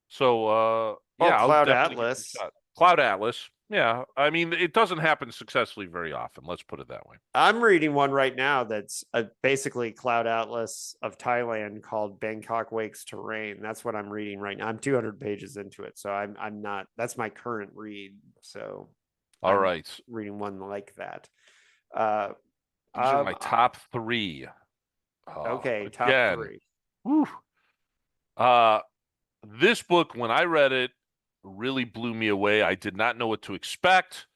S2: So
S1: Well,
S2: yeah, I'll
S1: Cloud
S2: definitely give it a
S1: Atlas.
S2: shot. Cloud Atlas. Yeah, I mean, it doesn't happen successfully very often. Let's put it that way.
S1: I'm reading one right now that's basically Cloud Atlas of Thailand called Bangkok Wakes to Rain. That's what I'm reading right now. I'm 200 pages into it, so I'm not. That's my current read. So
S2: All
S1: I'm
S2: right.
S1: reading one like that. Uh,
S2: These are my top three.
S1: okay, top
S2: Again,
S1: 3.
S2: whew. Uh, this book, when I read it, really blew me away. I did not know what to expect.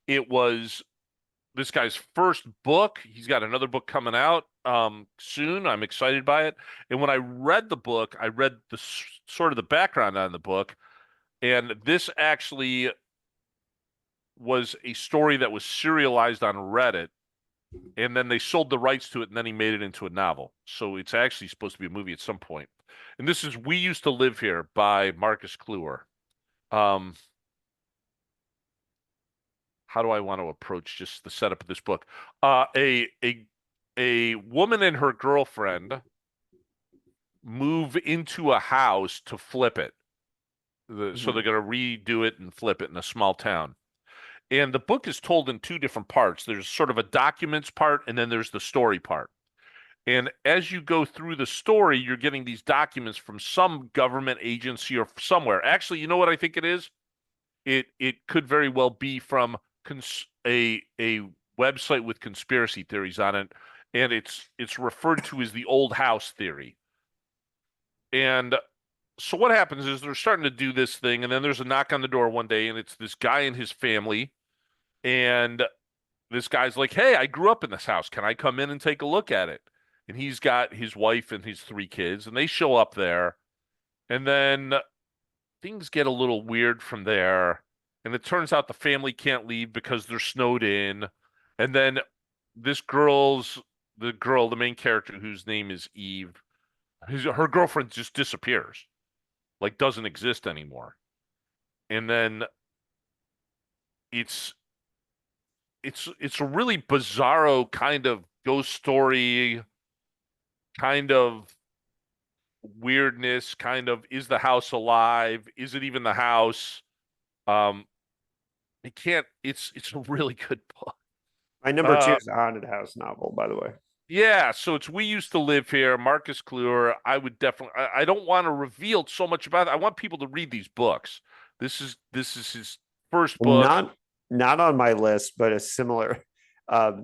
S2: It was this guy's first book. He's got another book coming out soon. I'm excited by it. And when I read the book, I read the sort of the background on the book, and this actually was a story that was serialized on Reddit, and then they sold the rights to it, and then he made it into a novel. So it's actually supposed to be a movie at some point. And this is We Used to Live Here by Marcus Kluwer. Um, how do I want to approach just the setup of this book? A woman and her girlfriend move into a house to flip it. So they're going to redo it and flip it in a small town. And the book is told in 2 different parts. There's sort of a documents part, and then there's the story part. And as you go through the story, you're getting these documents from some government agency or somewhere. Actually, you know what I think it is? It could very well be from a website with conspiracy theories on it, and it's referred to as the old house theory. And so what happens is they're starting to do this thing, and then there's a knock on the door one day, and it's this guy and his family, and this guy's like, "Hey, I grew up in this house. Can I come in and take a look at it?" and he's got his wife and his 3 kids, and they show up there, and then things get a little weird from there, and it turns out the family can't leave because they're snowed in, and then this the main character whose name is Eve, her girlfriend just disappears, like doesn't exist anymore, and then it's it's a really bizarro kind of ghost story, kind of weirdness, kind of is the house alive? Is it even the house? Um, it can't. It's a really good book.
S1: My number two
S2: Uh,
S1: is a haunted house novel, by the way.
S2: yeah. So it's We Used to Live Here, Marcus Kluwer. I would definitely. I don't want to reveal so much about it. I want people to read these books. This is his first book.
S1: Not on my list, but a similar.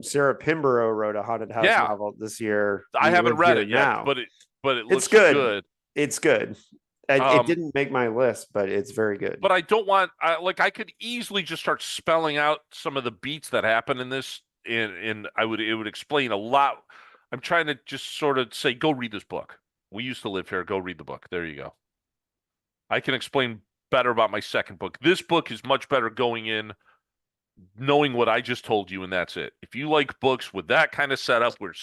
S1: Sarah Pimborough wrote a haunted house
S2: Yeah,
S1: novel this year.
S2: I
S1: We
S2: haven't
S1: Live
S2: read
S1: Here
S2: it yet,
S1: Now.
S2: but it
S1: It's
S2: looks
S1: good.
S2: good.
S1: It's good. It
S2: Um,
S1: didn't make my list, but it's very good.
S2: but I don't want I could easily just start spelling out some of the beats that happen in this, and it would explain a lot. I'm trying to just sort of say, go read this book. We Used to Live Here. Go read the book. There you go. I can explain better about my second book. This book is much better going in knowing what I just told you, and that's it. If you like books with that kind of setup where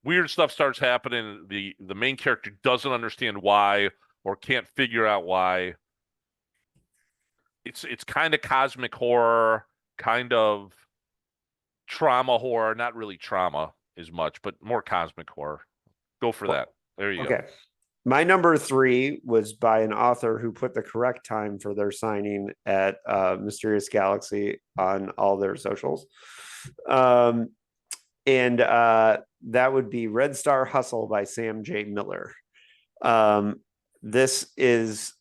S2: weird stuff starts happening, the main character doesn't understand why or can't figure out why, it's kind of cosmic horror, kind of trauma horror, not really trauma as much, but more cosmic horror. Go for that. There you go.
S1: Okay. My number three was by an author who put the correct time for their signing at Mysterious Galaxy on all their socials. Um, and that would be Red Star Hustle by Sam J. Miller. This is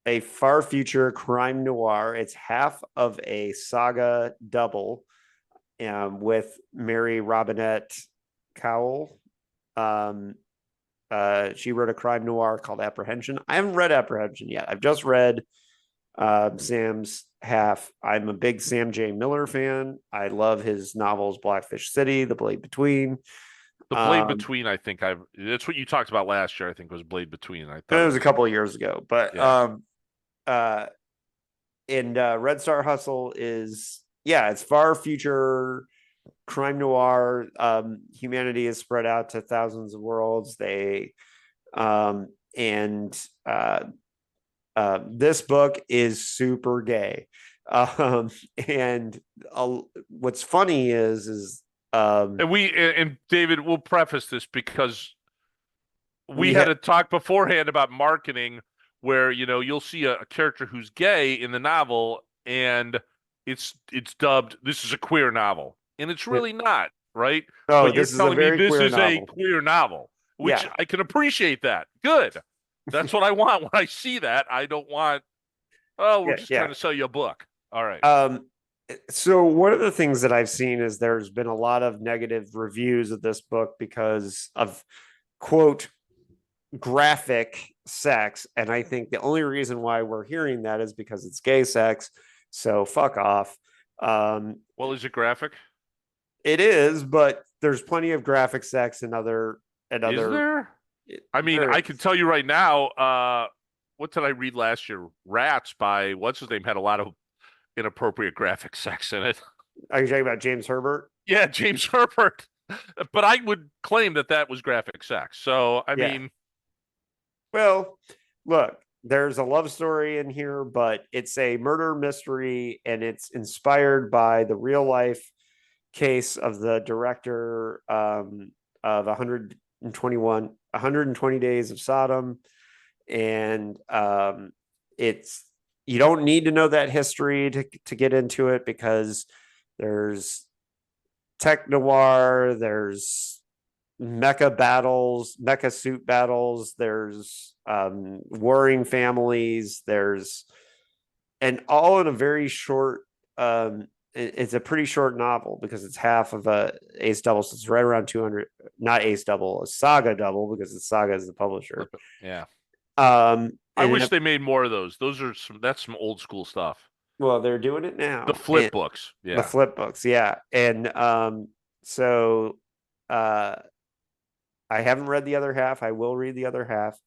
S1: a far future crime noir. It's half of a saga double with Mary Robinette Cowell. She wrote a crime noir called Apprehension. I haven't read Apprehension yet. I've just read Sam's half. I'm a big Sam J. Miller fan. I love his novels Blackfish City, The Blade Between.
S2: The Blade Between, I think that's what you talked about last year, I think was Blade Between. I thought
S1: it was a couple of years ago, but
S2: yeah.
S1: And Red Star Hustle is it's far future crime noir. Humanity is spread out to thousands of worlds. This book is super gay. And what's funny is
S2: and David, we'll preface this because we had
S1: had
S2: a talk beforehand about marketing where, you'll see a character who's gay in the novel and it's dubbed, this is a queer novel. And it's really not, right?
S1: Oh,
S2: But you're
S1: this is a
S2: telling me
S1: very
S2: this
S1: queer
S2: is a
S1: novel.
S2: queer novel, which
S1: Yeah.
S2: I can appreciate that. Good. That's what I want when I see that. I don't want, we're just trying to sell you a book. All right.
S1: So one of the things that I've seen is there's been a lot of negative reviews of this book because of quote graphic sex, and I think the only reason why we're hearing that is because it's gay sex. So fuck off.
S2: Well, is it graphic?
S1: It is, but there's plenty of graphic sex and
S2: Is there? I mean,
S1: there
S2: I
S1: is.
S2: can tell you right now, what did I read last year? Rats by what's his name had a lot of inappropriate graphic sex in it.
S1: Are you talking about James Herbert?
S2: Yeah, James Herbert. But I would claim that was graphic sex. So, I mean,
S1: well, look, there's a love story in here, but it's a murder mystery and it's inspired by the real life case of the director of 120 Days of Sodom. And it's, you don't need to know that history to get into it because there's tech noir, there's mecha suit battles, there's warring families, there's, and all in a very short it's a pretty short novel because it's half of a ace double, so it's right around 200, not ace double, a saga double, because the saga is the publisher.
S2: yeah.
S1: I
S2: wish they made more of those. That's some old school stuff.
S1: Well, they're doing it now.
S2: The flip books. Yeah.
S1: The flip books, yeah. And so I haven't read the other half. I will read the other half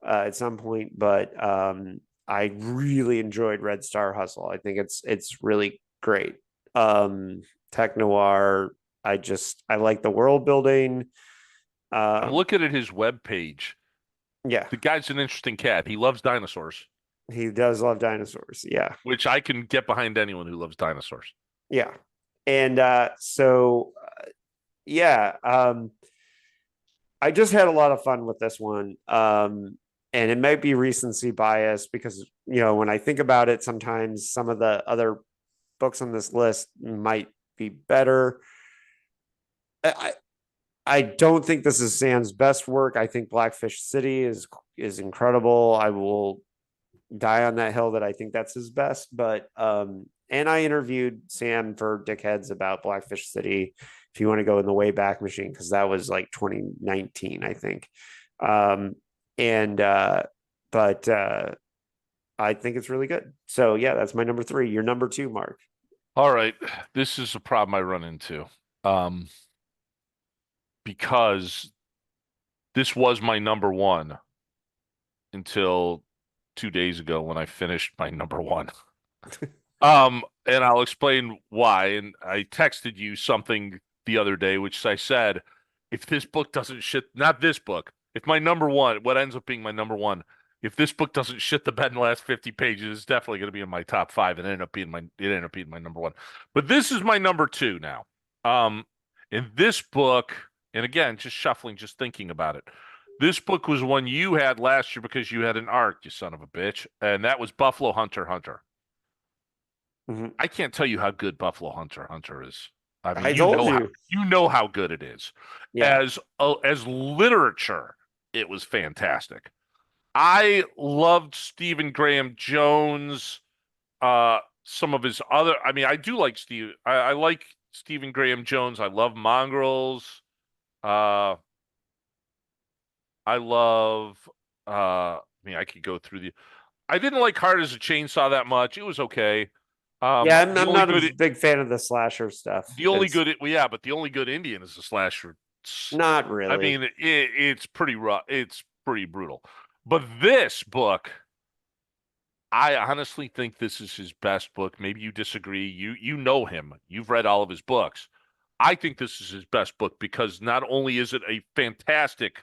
S1: at some point, but I really enjoyed Red Star Hustle. I think it's really great. Tech noir. I like the world building.
S2: I'm
S1: Um,
S2: looking at his webpage.
S1: yeah,
S2: The guy's an interesting cat. He loves dinosaurs,
S1: he does love dinosaurs. Yeah,
S2: which I can get behind anyone who loves dinosaurs.
S1: yeah, and yeah, I just had a lot of fun with this one. And it might be recency bias because, when I think about it, sometimes some of the other books on this list might be better. I, I don't think this is Sam's best work. I think Blackfish City is incredible. I will die on that hill that I think that's his best. But and I interviewed Sam for Dickheads about Blackfish City. If you want to go in the Wayback Machine, because that was like 2019, I think. Um, and but I think it's really good. So yeah, that's my number three. Your number two, Mark.
S2: All right, this is a problem I run into. Um, because this was my number one until 2 days ago when I finished my number one. And I'll explain why. And I texted you something the other day, which I said, if this book doesn't shit, not this book, if my number one, what ends up being my number one, if this book doesn't shit the bed in the last 50 pages, it's definitely going to be in my top five, and it ended up being my number one. But this is my number two now. In this book, and again, just shuffling, just thinking about it. This book was one you had last year because you had an arc, you son of a bitch, and that was Buffalo Hunter Hunter.
S1: Mhm.
S2: I can't tell you how good Buffalo Hunter Hunter is. I mean,
S1: I told you.
S2: you know how good it is.
S1: Yeah.
S2: As literature, it was fantastic. I loved Stephen Graham Jones. Some of his other. I mean, I do like Steve. I like Stephen Graham Jones. I love Mongrels. Uh, I love. I mean, I could go through the. I didn't like Hard as a Chainsaw that much. It was okay.
S1: Yeah, I'm,
S2: The
S1: I'm
S2: only
S1: not a
S2: good
S1: big fan of the slasher stuff.
S2: The only
S1: It's
S2: good, well, yeah, but the only good Indian is a slasher.
S1: not
S2: I
S1: really.
S2: mean, it's pretty rough. It's pretty brutal. But this book, I honestly think this is his best book. Maybe you disagree. You know him. You've read all of his books. I think this is his best book because not only is it a fantastic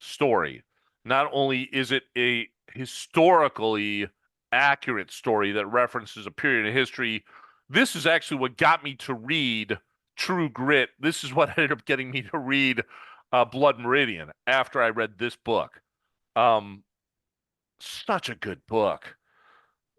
S2: story, not only is it a historically accurate story that references a period of history, this is actually what got me to read True Grit. This is what ended up getting me to read Blood Meridian after I read this book. Um, Such a good book.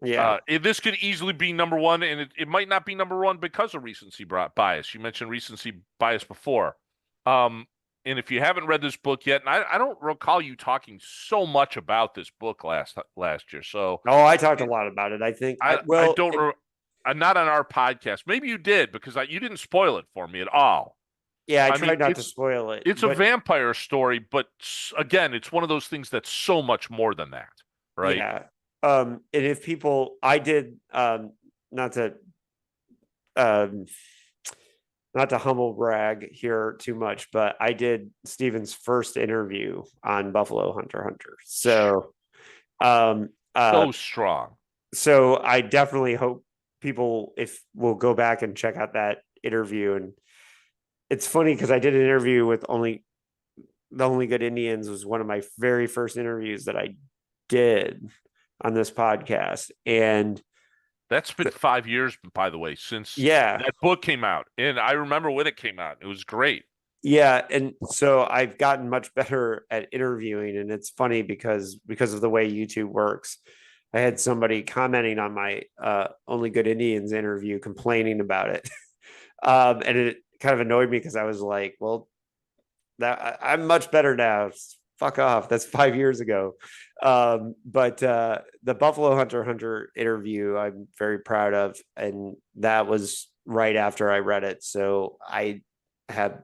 S1: Yeah.
S2: This could easily be number one, and it might not be number one because of recency bias. You mentioned recency bias before. Um, and if you haven't read this book yet, and I don't recall you talking so much about this book last year, so
S1: Oh, I talked a lot about it. I think
S2: I don't. Not on our podcast. Maybe you did because you didn't spoil it for me at all.
S1: yeah, I
S2: I mean,
S1: tried not to spoil it,
S2: it's a
S1: but
S2: vampire story, but again, it's one of those things that's so much more than that, right?
S1: yeah. And if people, I did, not to, um, not to humble brag here too much, but I did Steven's first interview on Buffalo Hunter Hunter. Um, uh,
S2: So strong.
S1: so I definitely hope people, if will go back and check out that interview. And it's funny because I did an interview with the Only Good Indians was one of my very first interviews that I did on this podcast. And
S2: That's been 5 years, by the way, since
S1: yeah,
S2: that book came out. And I remember when it came out. It was great.
S1: yeah. And so I've gotten much better at interviewing. And it's funny because of the way YouTube works. I had somebody commenting on my Only Good Indians interview complaining about it. And it kind of annoyed me because I was like, well, I'm much better now. Fuck off. That's 5 years ago. But the Buffalo Hunter Hunter interview, I'm very proud of, and that was right after I read it. So I have,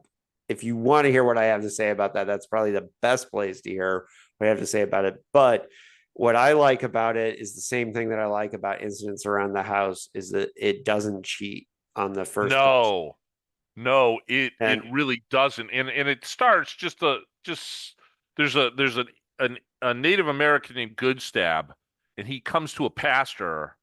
S1: if you want to hear what I have to say about that, that's probably the best place to hear what I have to say about it. But what I like about it is the same thing that I like about Incidents Around the House is that it doesn't cheat on the first person.
S2: No, no, it
S1: And
S2: really doesn't. And it starts just just a Native American named Goodstab, and he comes to a pastor,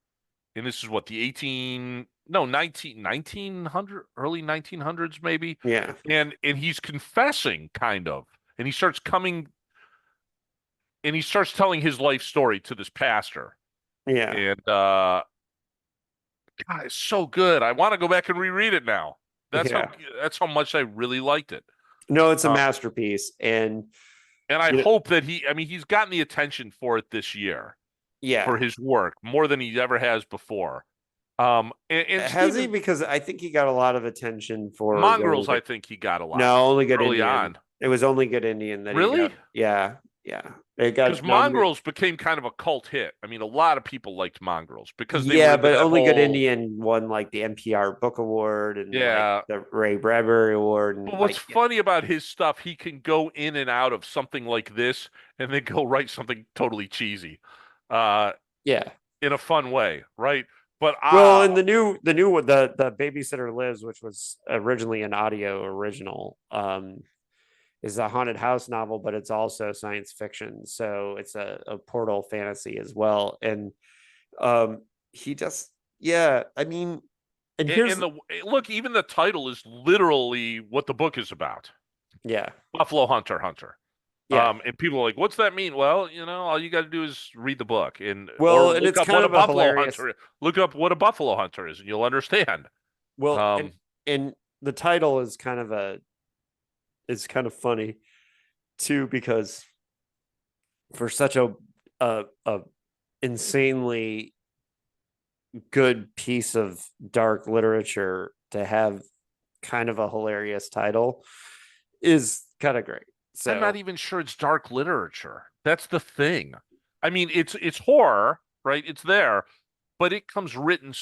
S2: and this is what the 18 no 1900 early 1900s maybe,
S1: Yeah.
S2: and he's confessing kind of, and he starts telling his life story to this pastor,
S1: Yeah.
S2: and God, it's so good. I want to go back and reread it now. That's how
S1: Yeah.
S2: that's how much I really liked it.
S1: No, it's a
S2: Uh,
S1: masterpiece.
S2: and I
S1: You know,
S2: hope that I mean, he's gotten the attention for it this year for
S1: yeah.
S2: his work more than he ever has before. And
S1: Has he?
S2: Stephen
S1: Because I think he got a lot of attention for going
S2: Mongrels, I
S1: good.
S2: think he got a lot
S1: No, only good
S2: early
S1: Indian.
S2: on.
S1: It was only good Indian that he got.
S2: Really?
S1: Yeah. Yeah. It
S2: Because
S1: got nominated.
S2: Mongrels became kind of a cult hit. I mean, a lot of people liked Mongrels because they were
S1: Yeah,
S2: into
S1: but
S2: that
S1: only good
S2: whole,
S1: Indian won like the NPR Book Award and like
S2: yeah.
S1: the Ray Bradbury Award and
S2: But what's
S1: like
S2: funny about his stuff, he can go in and out of something like this and then go write something totally cheesy, uh,
S1: yeah.
S2: in a fun way, right? But
S1: Well, and the new one, the Babysitter Lives, which was originally an audio original, is a haunted house novel, but it's also science fiction. So it's a portal fantasy as well. And um he just yeah, I mean, and here's
S2: and the look, even the title is literally what the book is about.
S1: yeah,
S2: Buffalo Hunter.
S1: yeah.
S2: And people are like, "What's that mean?" Well, all you got to do is read the book and or
S1: Well, and
S2: look
S1: it's
S2: up
S1: kind
S2: what a
S1: of a
S2: buffalo
S1: hilarious
S2: hunter. Look up what a buffalo hunter is, and you'll understand.
S1: well,
S2: Um,
S1: and the title is kind of a is kind of funny too, because for such a insanely good piece of dark literature to have kind of a hilarious title is kind of great.
S2: I'm not
S1: So
S2: even sure it's dark literature. That's the thing. I mean, it's horror, right? It's there, but it comes written.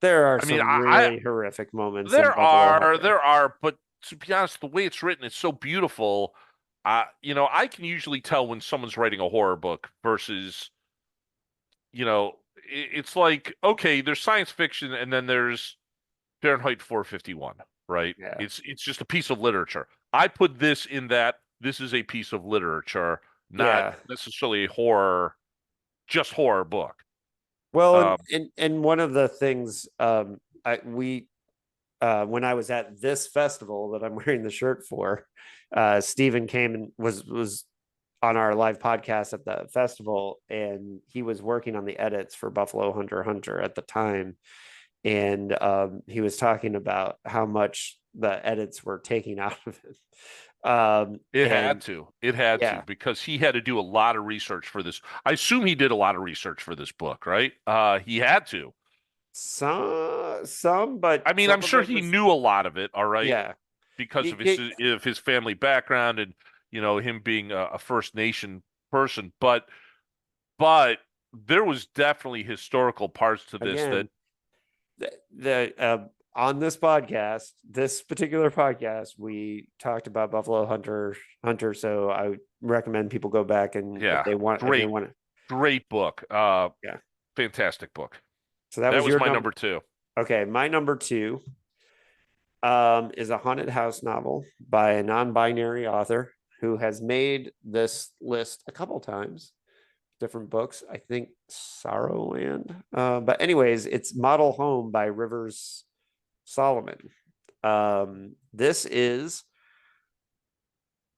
S1: there are
S2: I mean,
S1: some really horrific moments in Buffalo Hunter.
S2: there are, but to be honest, the way it's written, it's so beautiful. I can usually tell when someone's writing a horror book versus, it's like, okay, there's science fiction and then there's Fahrenheit 451, right?
S1: Yeah.
S2: It's just a piece of literature. I put this in that this is a piece of literature, not
S1: Yeah.
S2: necessarily a horror, just horror book.
S1: Well, and
S2: Um,
S1: and, and one of the things I we when I was at this festival that I'm wearing the shirt for, Stephen came and was on our live podcast at the festival, and he was working on the edits for Buffalo Hunter at the time, and he was talking about how much the edits were taking out of it.
S2: it had
S1: And
S2: to. It had to
S1: yeah,
S2: because he had to do a lot of research for this. I assume he did a lot of research for this book, right? He had to.
S1: but
S2: I mean, I'm
S1: some of
S2: sure
S1: it
S2: he
S1: was
S2: knew a lot of it, all right,
S1: yeah.
S2: because of his family background and him being a First Nation person, but there was definitely historical parts to this that
S1: Again, the on this particular podcast, we talked about Buffalo Hunter. So I would recommend people go back and
S2: yeah,
S1: if they
S2: great
S1: want to,
S2: great book,
S1: yeah.
S2: fantastic book.
S1: So that
S2: That
S1: was
S2: was
S1: your
S2: my
S1: number.
S2: number two.
S1: Okay, my number two is a haunted house novel by a non-binary author who has made this list a couple times, different books. I think Sorrowland. But anyways, it's Model Home by Rivers Solomon. This is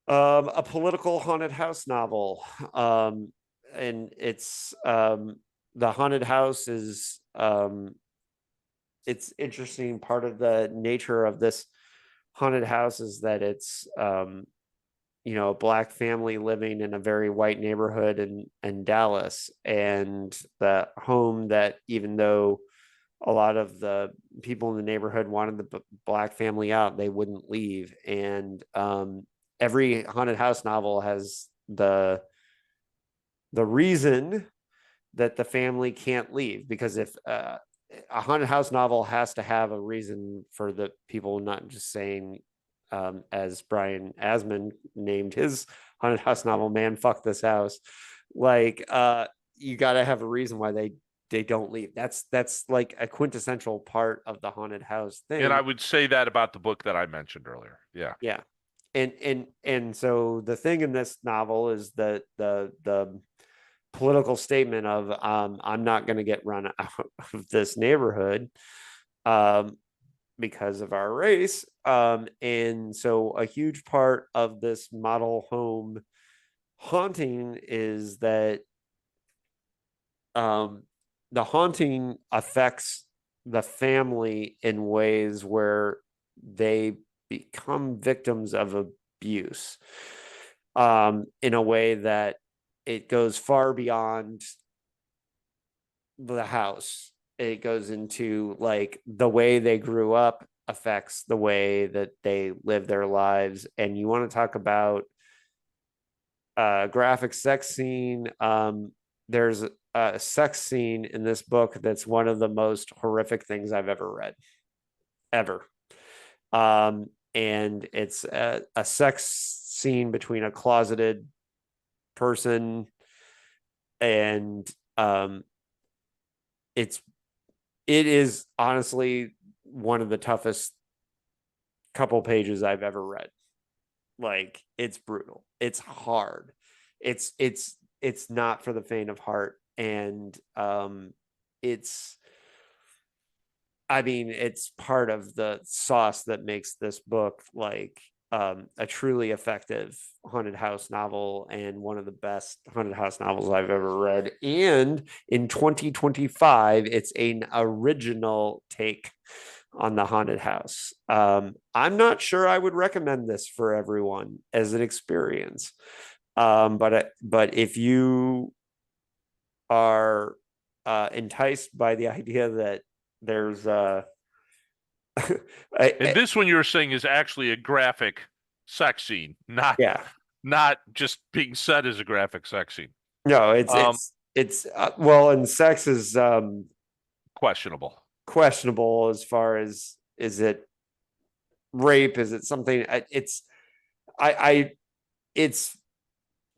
S1: a political haunted house novel. And it's the haunted house is it's interesting. Part of the nature of this haunted house is that it's a black family living in a very white neighborhood in Dallas, and the home that, even though a lot of the people in the neighborhood wanted the black family out, they wouldn't leave. And every haunted house novel has the reason that the family can't leave, because if a haunted house novel has to have a reason for the people not just saying, as Brian Asman named his haunted house novel, "Man, fuck this house." Like, you got to have a reason why they don't leave. That's like a quintessential part of the haunted house
S2: And I
S1: thing.
S2: would say that about the book that I mentioned earlier. Yeah.
S1: Yeah. and so the thing in this novel is that the political statement of I'm not going to get run out of this neighborhood um, because of our race. And so a huge part of this model home haunting is that um, the haunting affects the family in ways where they become victims of abuse in a way that it goes far beyond the house. It goes into like the way they grew up affects the way that they live their lives. And you want to talk about graphic sex scene. There's a sex scene in this book that's one of the most horrific things I've ever read, ever. And it's a sex scene between a closeted person and it is honestly one of the toughest couple pages I've ever read. Like it's brutal. It's hard. It's not for the faint of heart. And it's I mean, it's part of the sauce that makes this book like a truly effective haunted house novel and one of the best haunted house novels I've ever read. And in 2025, it's an original take on the haunted house. I'm not sure I would recommend this for everyone as an experience. But if you are enticed by the idea that there's
S2: And this one you're saying is actually a graphic sex scene,
S1: yeah,
S2: not just being said as a graphic sex scene.
S1: no,
S2: Um,
S1: it's well, and sex is
S2: questionable.
S1: questionable as far as is it rape? Is it something? I it's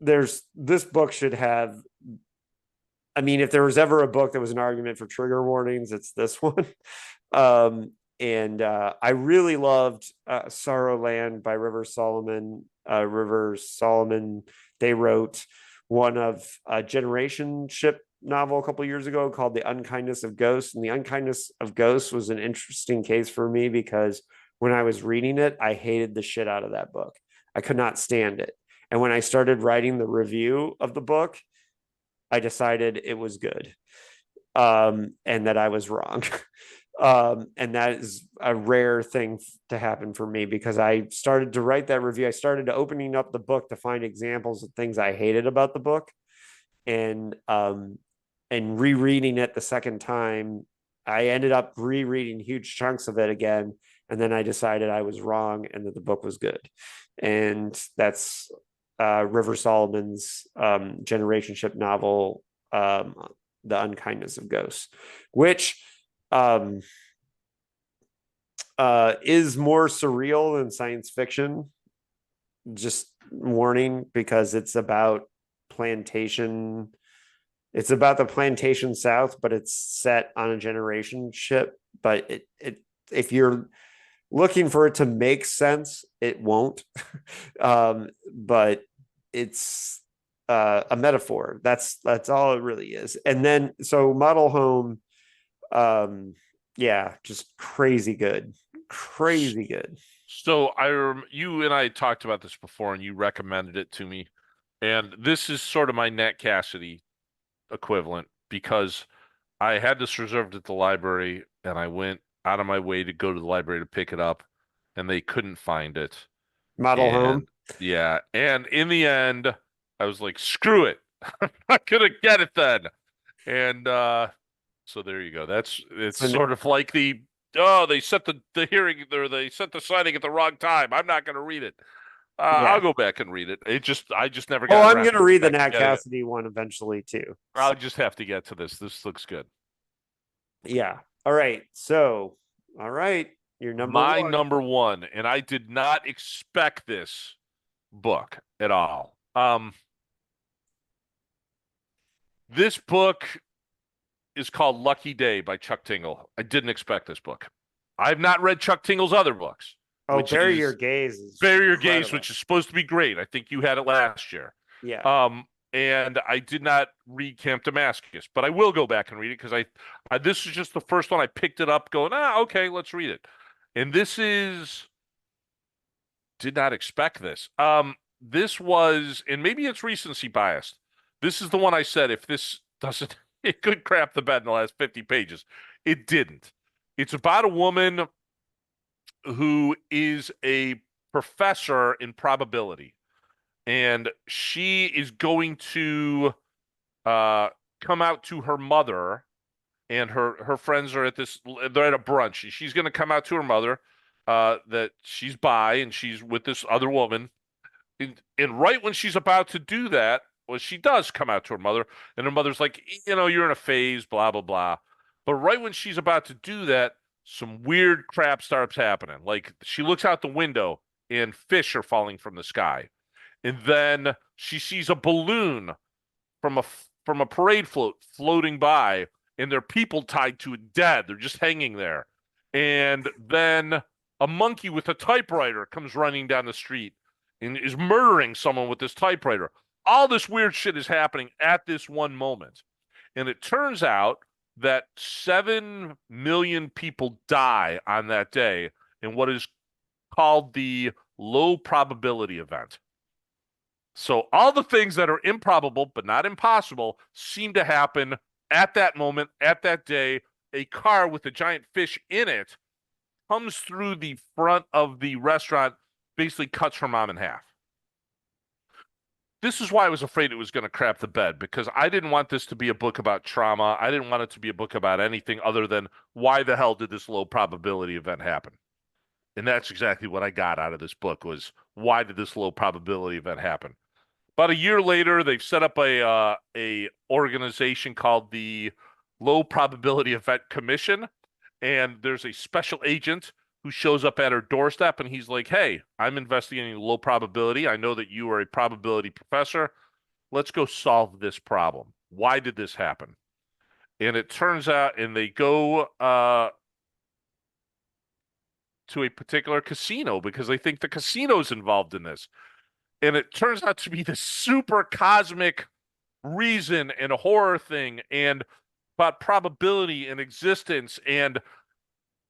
S1: there's this book should have. I mean, if there was ever a book that was an argument for trigger warnings, it's this one. And I really loved Sorrow Land by River Solomon. River Solomon, they wrote one of a generation ship novel a couple years ago called The Unkindness of Ghosts. And The Unkindness of Ghosts was an interesting case for me because when I was reading it, I hated the shit out of that book. I could not stand it. And when I started writing the review of the book, I decided it was good and that I was wrong. And that is a rare thing to happen for me because I started to write that review. I started opening up the book to find examples of things I hated about the book, and rereading it the second time, I ended up rereading huge chunks of it again, and then I decided I was wrong and that the book was good, and that's River Solomon's generation ship novel, The Unkindness of Ghosts, which is more surreal than science fiction. Just warning, because it's about plantation. It's about the plantation South, but it's set on a generation ship. But if you're looking for it to make sense, it won't. But it's a metaphor. That's all it really is. And then so model home, yeah, just crazy good, crazy good.
S2: So you and I talked about this before, and you recommended it to me. And this is sort of my Nat Cassidy equivalent because I had this reserved at the library, and I went out of my way to go to the library to pick it up, and they couldn't find it.
S1: Model home.
S2: And yeah, and in the end, I was like, screw it. I'm not gonna get it then. And so there you go. It's
S1: So
S2: sort of like they set the hearing or they set the signing at the wrong time. I'm not gonna read it. I'll
S1: yeah.
S2: go back and read it. I just never
S1: Oh,
S2: got
S1: I'm
S2: around
S1: gonna
S2: to
S1: read the
S2: back to
S1: Nat
S2: getting it.
S1: Cassidy one eventually too.
S2: I'll just have to get to this. This looks good.
S1: Yeah. All right. So, all right. Your number
S2: My
S1: one.
S2: number one, and I did not expect this book at all. This book is called Lucky Day by Chuck Tingle. I didn't expect this book. I've not read Chuck Tingle's other books.
S1: Oh,
S2: which
S1: Bury Your
S2: is
S1: Gaze is
S2: Bury Your Gaze,
S1: incredible.
S2: which is supposed to be great. I think you had it last year.
S1: Yeah.
S2: And I did not read Camp Damascus, but I will go back and read it because I this is just the first one I picked it up going, okay, let's read it. And this is did not expect this. This was, and maybe it's recency biased. This is the one I said, if this doesn't, it could crap the bed in the last 50 pages. It didn't. It's about a woman who is a professor in probability, and she is going to uh, come out to her mother, and her friends are at this. They're at a brunch. And she's going to come out to her mother that she's bi and she's with this other woman. And right when she's about to do that, well, she does come out to her mother, and her mother's like, you're in a phase, blah blah blah. But right when she's about to do that, some weird crap starts happening. Like she looks out the window and fish are falling from the sky. And then she sees a balloon from a parade float floating by, and there are people tied to it dead. They're just hanging there. And then a monkey with a typewriter comes running down the street and is murdering someone with this typewriter. All this weird shit is happening at this one moment. And it turns out that 7 million people die on that day in what is called the low probability event. So all the things that are improbable but not impossible seem to happen at that moment, at that day. A car with a giant fish in it comes through the front of the restaurant, basically cuts her mom in half. This is why I was afraid it was going to crap the bed, because I didn't want this to be a book about trauma. I didn't want it to be a book about anything other than why the hell did this low probability event happen? And that's exactly what I got out of this book was why did this low probability event happen? About a year later, they've set up a organization called the Low Probability Event Commission, and there's a special agent who shows up at her doorstep, and he's like, "Hey, I'm investigating low probability. I know that you are a probability professor. Let's go solve this problem. Why did this happen?" And it turns out, and they go to a particular casino because they think the casino's involved in this. And it turns out to be this super cosmic reason and a horror thing and about probability and existence. And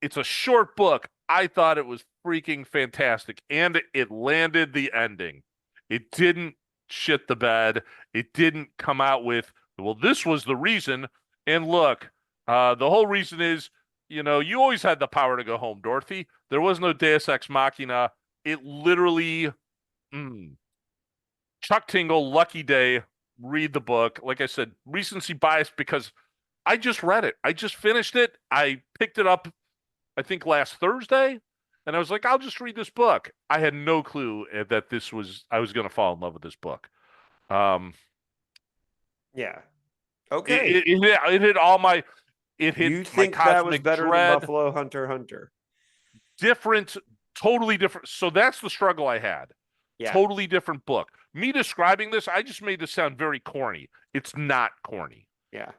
S2: it's a short book. I thought it was freaking fantastic. And it landed the ending. It didn't shit the bed. It didn't come out with, well, this was the reason. And look, the whole reason is, you always had the power to go home, Dorothy. There was no Deus Ex Machina. It literally, Chuck Tingle, Lucky Day, read the book. Like I said, recency bias because I just read it. I just finished it. I picked it up, I think, last Thursday. And I was like, I'll just read this book. I had no clue that I was going to fall in love with this book.
S1: Yeah. Okay.
S2: It hit all my, it
S1: You
S2: hit my
S1: think that was
S2: cosmic
S1: better than
S2: dread.
S1: Buffalo Hunter?
S2: Different, totally different. So that's the struggle I had.
S1: Yeah.
S2: Totally different book. Me describing this, I just made this sound very corny. It's not corny.
S1: Yeah.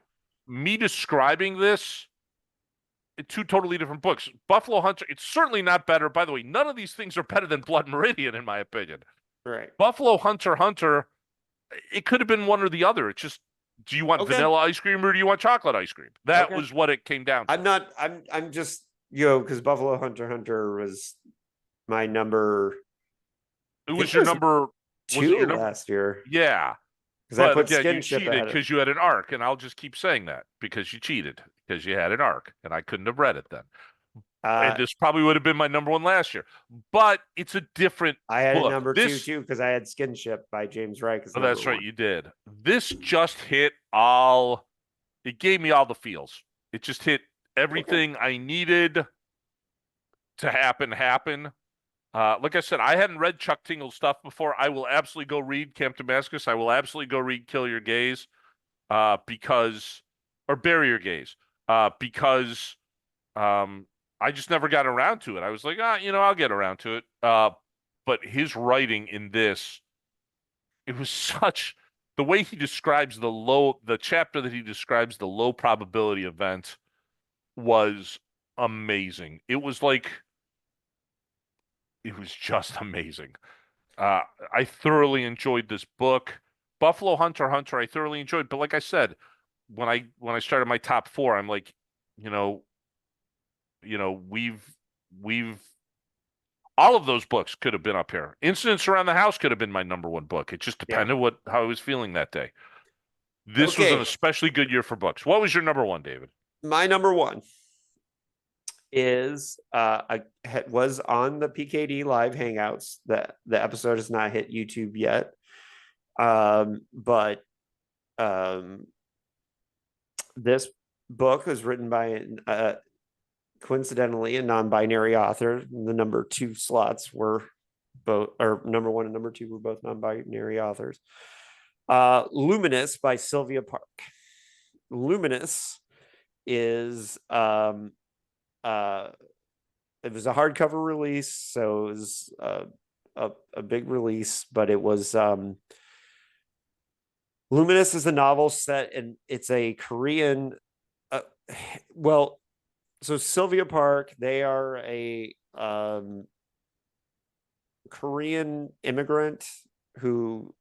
S2: Me describing this, two totally different books. Buffalo Hunter, it's certainly not better. By the way, none of these things are better than Blood Meridian, in my opinion.
S1: Right.
S2: Buffalo Hunter, it could have been one or the other. It's just, do you want vanilla ice cream or do you want chocolate ice cream? That was what it came down to.
S1: I'm just, because Buffalo Hunter was my number.
S2: It was your number
S1: two last year.
S2: Yeah.
S1: Because I put Skin Ship
S2: cheated because you had an arc, and I'll just keep saying that because you cheated because you had an arc, and I couldn't have read it then. And this probably would have been my number one last year, but it's a different.
S1: I had a number two too because I had Skin Ship by James Reich.
S2: Oh, that's right, you did. This just hit all. It gave me all the feels. It just hit everything I needed to happen. Like I said, I hadn't read Chuck Tingle's stuff before. I will absolutely go read Camp Damascus. I will absolutely go read Kill Your Gaze, or Bury Your Gaze, because I just never got around to it. I was like, I'll get around to it. But his writing in this, it was such the way he describes the chapter that he describes the low probability event was amazing. It was like it was just amazing. Uh, I thoroughly enjoyed this book. Buffalo Hunter, I thoroughly enjoyed. But like I said, when I started my top four, I'm like, you know, we've all of those books could have been up here. Incidents Around the House could have been my number one book. It just
S1: Yeah.
S2: depended how I was feeling that day. This was an
S1: Okay.
S2: especially good year for books. What was your number one, David?
S1: My number one is was on the PKD live hangouts. The episode has not hit YouTube yet. But this book was written by coincidentally a non-binary author. The number two slots were both, or number one and number two were both non-binary authors. Luminous by Silvia Park. Luminous is it was a hardcover release, so it was a big release, but it was Luminous is a novel set, and it's a Korean. Well, so Sylvia Park, they are a Korean immigrant who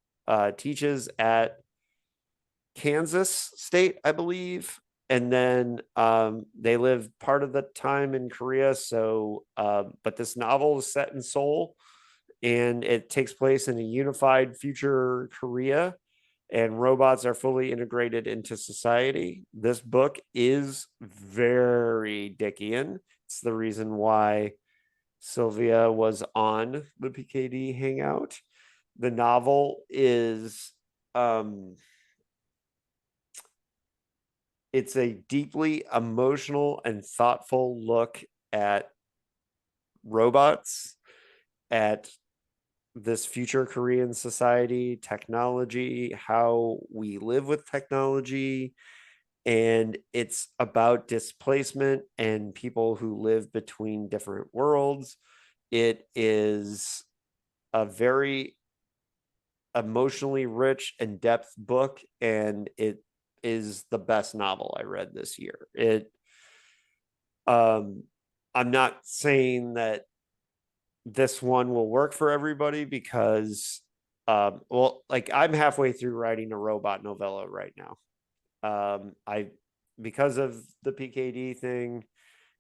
S1: teaches at Kansas State, I believe, and then they live part of the time in Korea. So, but this novel is set in Seoul, and it takes place in a unified future Korea, and robots are fully integrated into society. This book is very Dickian. It's the reason why Sylvia was on the PKD Hangout. The novel is it's a deeply emotional and thoughtful look at robots, at this future Korean society, technology, how we live with technology. And it's about displacement and people who live between different worlds. It is a very emotionally rich and depth book, and it is the best novel I read this year. I'm not saying that this one will work for everybody because well, like I'm halfway through writing a robot novella right now. I because of the PKD thing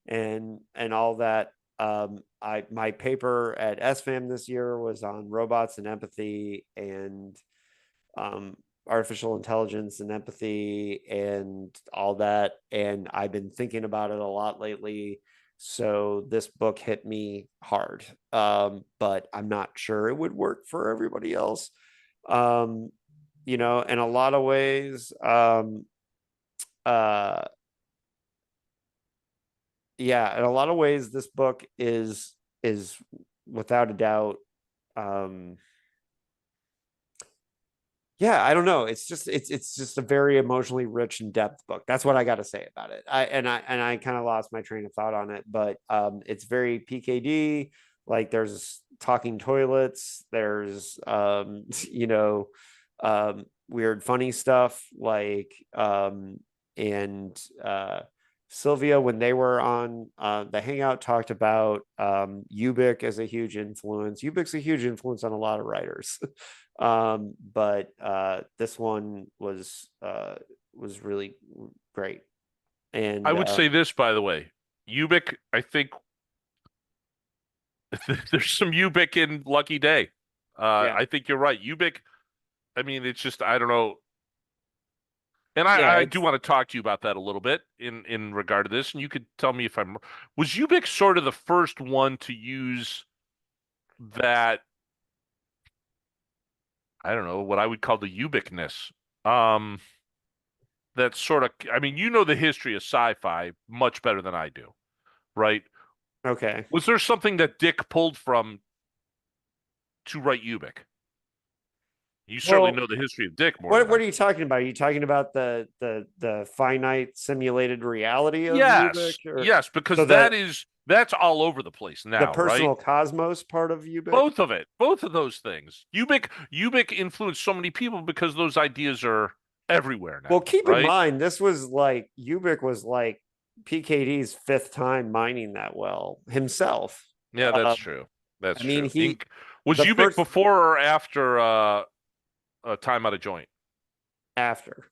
S1: and all that. I my paper at SFAM this year was on robots and empathy and um, artificial intelligence and empathy and all that. And I've been thinking about it a lot lately. So this book hit me hard, but I'm not sure it would work for everybody else. Um, in a lot of ways, uh, yeah, in a lot of ways, this book is without a doubt um yeah, I don't know. It's just a very emotionally rich and depth book. That's what I got to say about it. I kind of lost my train of thought on it, but it's very PKD. Like there's talking toilets, there's weird funny stuff like and Sylvia, when they were on the Hangout, talked about Ubik as a huge influence. Ubik's a huge influence on a lot of writers. But this one was really great.
S2: I
S1: And
S2: would say this, by the way. Ubik, I think there's some Ubik in Lucky Day.
S1: yeah,
S2: I think you're right. Ubik, I mean, it's just, I don't know. And
S1: yeah,
S2: I do
S1: it's
S2: want to talk to you about that a little bit in regard to this. And you could tell me if was Ubik sort of the first one to use that, I don't know, what I would call the Ubikness. Um, that sort of, I mean, you know the history of sci-fi much better than I do, right?
S1: okay.
S2: Was there something that Dick pulled from to write Ubik? You certainly
S1: Well,
S2: know the history of Dick more than
S1: what
S2: I
S1: are you
S2: do.
S1: talking about? Are you talking about the finite simulated reality of Ubik,
S2: Yes,
S1: or
S2: yes,
S1: so
S2: because that's all over the place
S1: the
S2: now, right?
S1: personal cosmos part of Ubik?
S2: Both of it, both of those things. Ubik influenced so many people because those ideas are everywhere
S1: Well,
S2: now,
S1: keep in
S2: right?
S1: mind, this was like Ubik was like PKD's fifth time mining that well himself.
S2: Yeah, that's
S1: Uh,
S2: true. That's
S1: I mean,
S2: true. Was
S1: the
S2: Ubik
S1: first
S2: before or after Time Out of Joint?
S1: after,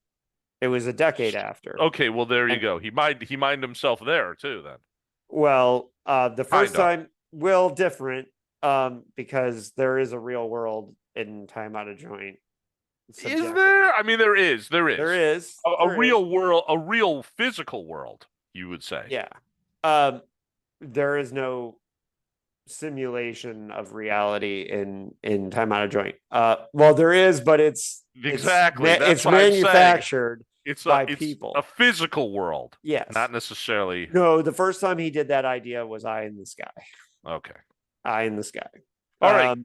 S1: it was a decade after.
S2: Okay, well there you
S1: And
S2: go. He mined himself there too then.
S1: well, the first
S2: Kinda.
S1: time, different, because there is a real world in Time Out of Joint
S2: Is there?
S1: subjectively.
S2: I mean, there is. There
S1: There
S2: is.
S1: is,
S2: A
S1: there is,
S2: real world, a real physical world, you would say.
S1: yeah. Um, there is no simulation of reality in Time Out of Joint. Well, there is, but
S2: Exactly. That's
S1: it's
S2: what I'm saying.
S1: manufactured
S2: It's a
S1: by
S2: it's a
S1: people.
S2: physical world,
S1: Yes.
S2: not necessarily.
S1: No, the first time he did that idea was Eye in the Sky.
S2: Okay.
S1: Eye in the Sky.
S2: All right.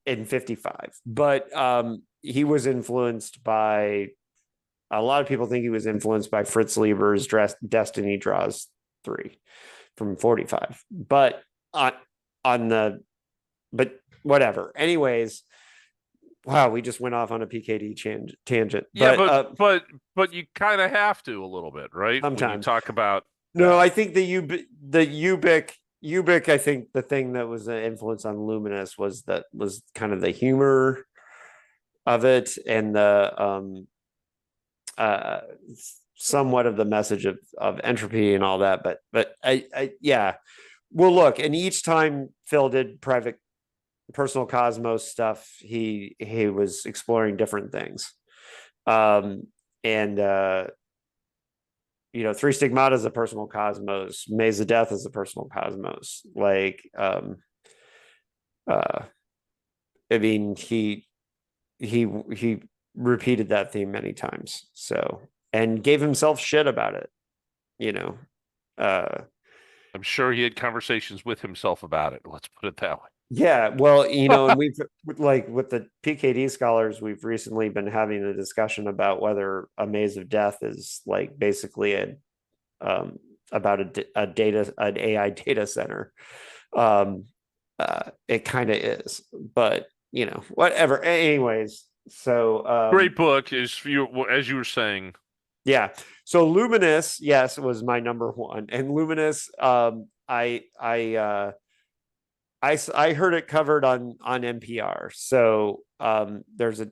S1: In 55. But he was influenced by, a lot of people think he was influenced by Fritz Lieber's Destiny Draws 3 from 45. But on the but whatever. Anyways, wow, we just went off on a PKD tangent.
S2: Yeah,
S1: But
S2: but you kind of have to a little bit, right? When you
S1: sometimes,
S2: talk about
S1: no,
S2: that.
S1: I think the Ubik. I think the thing that was an influence on Luminous was kind of the humor of it, and the uh somewhat of the message of entropy and all that. But I yeah. Well, look, and each time Phil did private personal cosmos stuff, he was exploring different things. And Three Stigmata is a personal cosmos, Maze of Death is a personal cosmos. Like uh I mean, he repeated that theme many times, so, and gave himself shit about it, you know. uh
S2: I'm sure he had conversations with himself about it. Let's put it that way.
S1: Yeah, well, and we've, like, with the PKD scholars, we've recently been having a discussion about whether a Maze of Death is like basically um, about an AI data center. Um, it kind of is, but whatever. Anyways, so
S2: Great book is you as you were saying.
S1: yeah. So Luminous, yes, was my number one, and Luminous, I heard it covered on NPR, so there's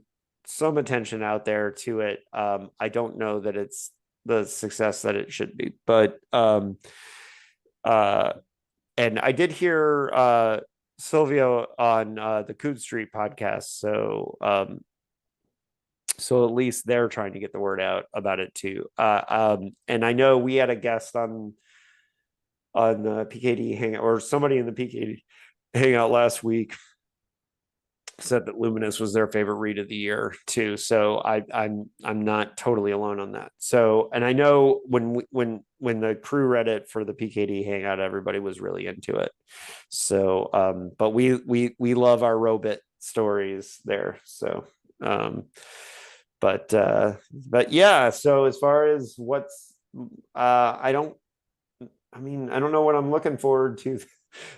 S1: some attention out there to it. I don't know that it's the success that it should be, but uh, and I did hear Silvia on the Coode Street podcast, so at least they're trying to get the word out about it too. And I know we had a guest on the PKD hangout, or somebody in the PKD hangout last week said that Luminous was their favorite read of the year too. So I'm not totally alone on that. So, and I know when the crew read it for the PKD hangout, everybody was really into it. So, but we love our robot stories there. So, but yeah. So as far as what's, I don't know what I'm looking forward to.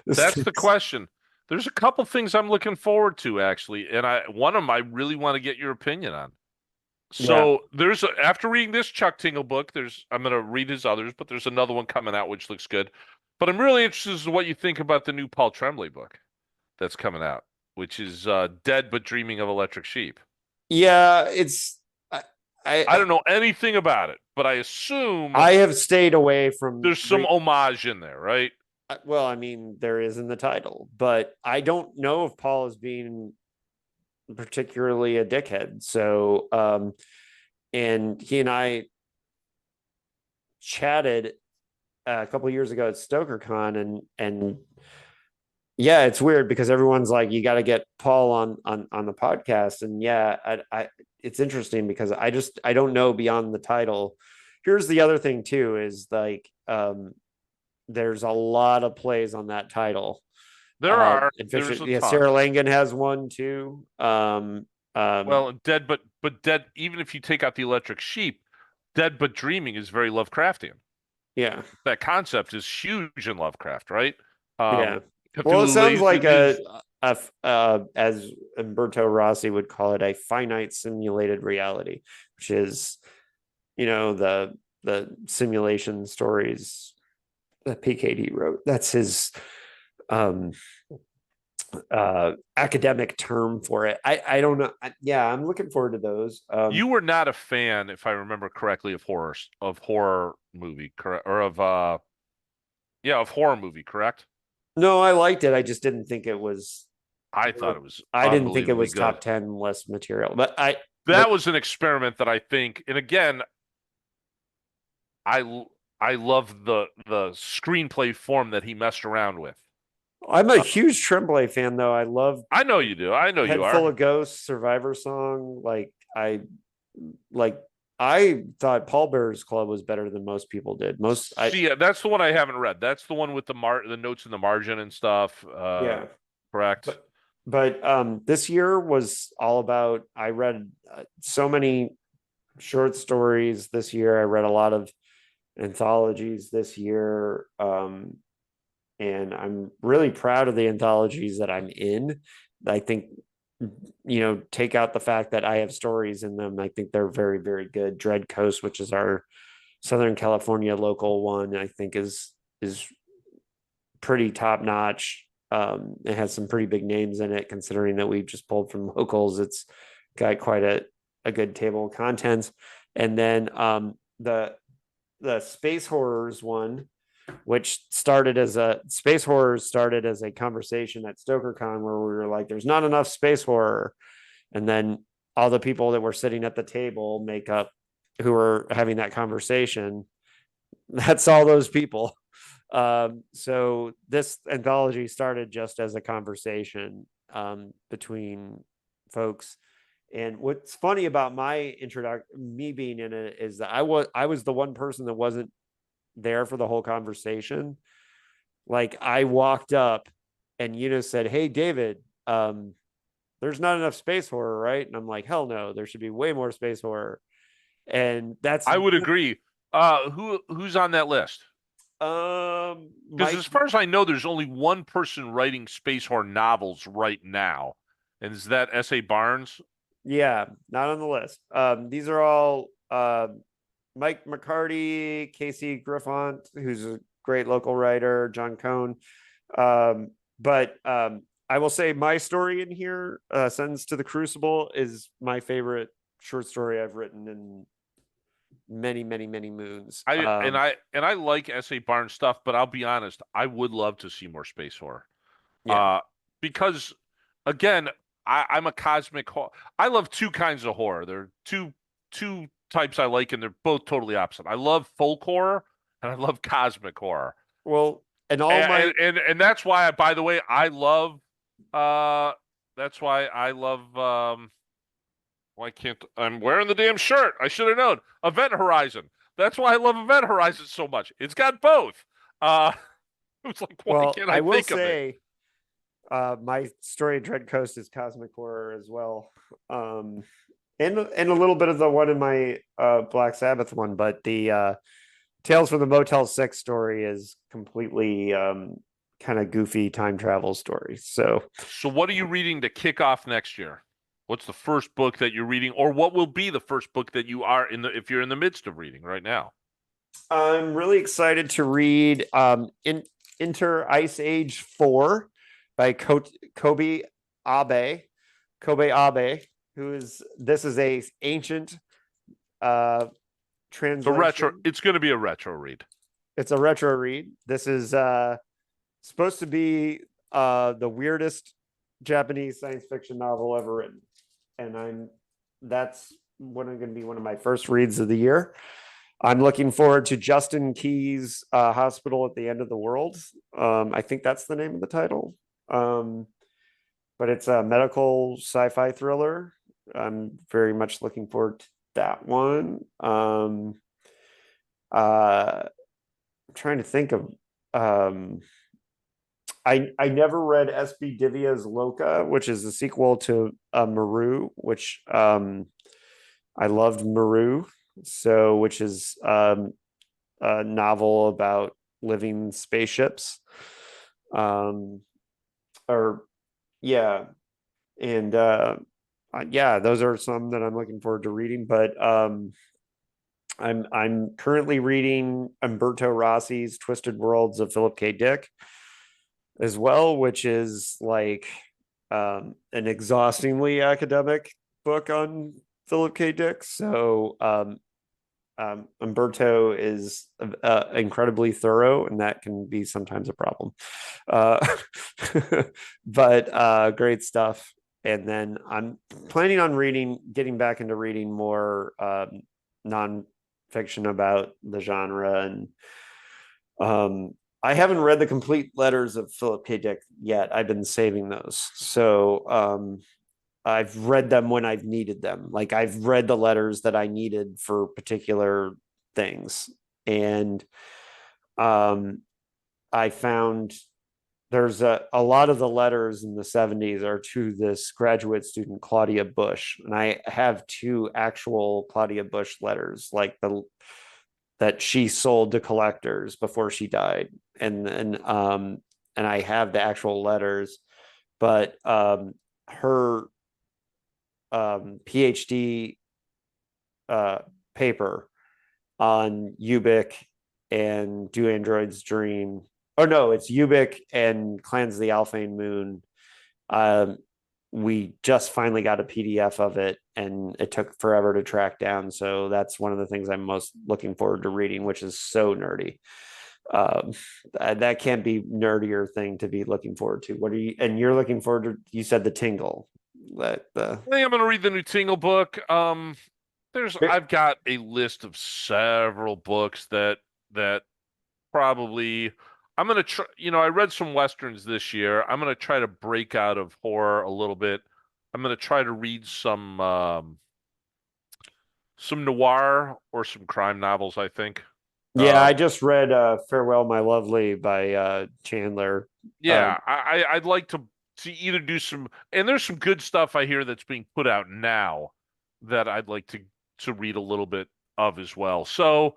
S2: That's the question. There's a couple things I'm looking forward to actually, and one of them I really want to get your opinion on.
S1: Yeah.
S2: So after reading this Chuck Tingle book, I'm going to read his others, but there's another one coming out which looks good. But I'm really interested in what you think about the new Paul Tremblay book that's coming out, which is Dead but Dreaming of Electric Sheep.
S1: Yeah, it's
S2: I
S1: I
S2: don't know anything about it, but I assume
S1: I have stayed away from
S2: there's some homage in there, right?
S1: well, I mean, there is in the title, but I don't know if Paul is being particularly a dickhead. So, and he and I chatted a couple of years ago at StokerCon, and yeah, it's weird because everyone's like, you got to get Paul on the podcast, and yeah, it's interesting because I don't know beyond the title. Here's the other thing too, is like there's a lot of plays on that title.
S2: There's a
S1: Yeah,
S2: ton.
S1: Sarah Langan has one too.
S2: Well, Dead but Dead, even if you take out the Electric Sheep, Dead but Dreaming is very Lovecraftian.
S1: Yeah,
S2: That concept is huge in Lovecraft, right?
S1: yeah. Well, it
S2: Cthulhu
S1: sounds like
S2: is
S1: as Umberto Rossi would call it, a finite simulated reality, which is, the simulation stories that PKD wrote. That's his um academic term for it. I don't know. Yeah, I'm looking forward to those.
S2: You were not a fan, if I remember correctly, of horror movie, correct? Or of yeah, of horror movie, correct?
S1: No, I liked it. I just didn't think it was.
S2: I thought it was
S1: I didn't think it
S2: unbelievably
S1: was
S2: good.
S1: top 10 list material. But I. But
S2: That was an experiment that I think, and again, I I love the screenplay form that he messed around with.
S1: I'm a
S2: Uh,
S1: huge Tremblay fan, though. I love
S2: I know you do. I know you
S1: Head Full
S2: are.
S1: of Ghosts, Survivor Song. Like I thought Paul Bear's Club was better than most people did. Most I
S2: See, that's the one I haven't read. That's the one with the notes in the margin and stuff.
S1: Yeah,
S2: Correct.
S1: but this year was all about. I read so many short stories this year. I read a lot of anthologies this year. And I'm really proud of the anthologies that I'm in. I think, take out the fact that I have stories in them. I think they're very, very good. Dread Coast, which is our Southern California local one, I think is pretty top notch. It has some pretty big names in it, considering that we've just pulled from locals. It's got quite a good table of contents. And then the space horrors one, which started as a space horrors started as a conversation at StokerCon where we were like, there's not enough space horror. And then all the people that were sitting at the table make up who were having that conversation. That's all those people. So this anthology started just as a conversation between folks. And what's funny about my introduction, me being in it, is that I was the one person that wasn't there for the whole conversation. Like I walked up and said, "Hey, David, there's not enough space horror, right?" And I'm like, "Hell no, there should be way more space horror." And that's
S2: I would agree. Who's on that list? Because
S1: Mike.
S2: as far as I know, there's only one person writing space horror novels right now, and is that S.A. Barnes?
S1: Yeah, not on the list. These are all Mike McCarty, Casey Griffont, who's a great local writer, John Cohn. But I will say my story in here, Sentence to the Crucible, is my favorite short story I've written in many, many, many moons.
S2: I like S.A. Barnes stuff, but I'll be honest, I would love to see more space horror.
S1: Yeah.
S2: Uh, because again, I'm a cosmic horror. I love two kinds of horror. There are two types I like, and they're both totally opposite. I love folk horror and I love cosmic horror.
S1: Well, and all my
S2: And that's why, by the way, I love that's why I love why can't I'm wearing the damn shirt? I should have known. Event Horizon. That's why I love Event Horizon so much. It's got both. It's like, why
S1: well,
S2: can't I
S1: I will
S2: think of it?
S1: say my story of Dread Coast is cosmic horror as well. And a little bit of the one in my Black Sabbath one, but the Tales from the Motel 6 story is completely kind of goofy time travel story. So
S2: So what are you reading to kick off next year? What's the first book that you're reading, or what will be the first book that you are in the if you're in the midst of reading right now?
S1: I'm really excited to read Inter Ice Age 4 by Kobe Abe. Kobe Abe, this is a ancient translation.
S2: It's going to be a retro read.
S1: It's a retro read. This is supposed to be the weirdest Japanese science fiction novel ever written, and that's going to be one of my first reads of the year. I'm looking forward to Justin Key's Hospital at the End of the World. I think that's the name of the title. But it's a medical sci-fi thriller. I'm very much looking forward to that one. I'm trying to think of I never read SB Divya's Loca, which is the sequel to Maru, which I loved Maru, so which is a novel about living spaceships. Or yeah, and yeah, those are some that I'm looking forward to reading. But I'm currently reading Umberto Rossi's Twisted Worlds of Philip K. Dick. as well, which is like an exhaustingly academic book on Philip K. Dick. So Umberto is incredibly thorough, and that can be sometimes a problem. Uh, but great stuff. And then I'm planning on getting back into reading more nonfiction about the genre. And I haven't read the complete letters of Philip K. Dick yet. I've been saving those. So I've read them when I've needed them. Like I've read the letters that I needed for particular things. And um, I found there's a lot of the letters in the 70s are to this graduate student, Claudia Bush. And I have two actual Claudia Bush letters, like the that she sold to collectors before she died. And I have the actual letters, but her PhD uh, paper on Ubik and Do Androids Dream. Oh no, it's Ubik and Clans of the Alphane Moon. Um, we just finally got a PDF of it, and it took forever to track down. So that's one of the things I'm most looking forward to reading, which is so nerdy. Um, that can't be nerdier thing to be looking forward to. What are you? And you're looking forward to? You said the Tingle. That the
S2: I think I'm going to read the new Tingle book. I've got a list of several books that probably I'm going to try. I read some westerns this year. I'm going to try to break out of horror a little bit. I'm going to try to read some noir or some crime novels, I think.
S1: Yeah,
S2: Uh,
S1: I just read Farewell My Lovely by Chandler.
S2: yeah, I'd like to either do some, and there's some good stuff I hear that's being put out now that I'd like to read a little bit of as well. So,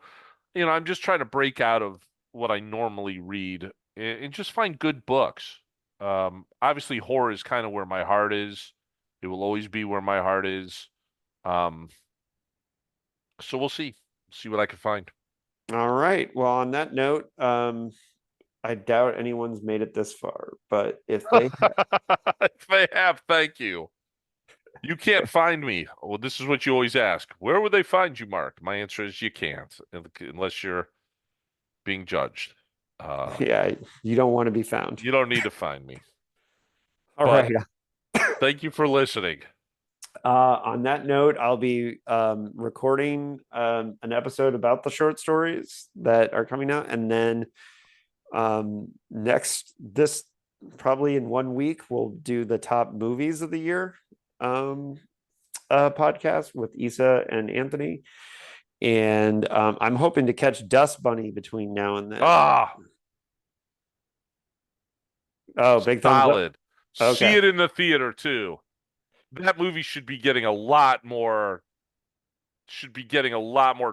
S2: I'm just trying to break out of what I normally read and just find good books. Obviously, horror is kind of where my heart is. It will always be where my heart is. Um, so we'll see what I can find.
S1: All right. Well, on that note, I doubt anyone's made it this far, but if they have,
S2: If they have, thank you. You can't find me. Well, this is what you always ask. Where would they find you, Mark? My answer is you can't, unless you're being judged. Uh,
S1: yeah, you don't want to be found.
S2: you don't need to find me.
S1: All
S2: But
S1: right.
S2: thank you for listening.
S1: On that note, I'll be recording an episode about the short stories that are coming out, and then this probably in 1 week we'll do the top movies of the year um, podcast with Issa and Anthony, and I'm hoping to catch Dust Bunny between now and then.
S2: Ah,
S1: Oh, big thumbs up.
S2: solid. See
S1: Okay,
S2: it in the theater too. That movie should be getting a lot more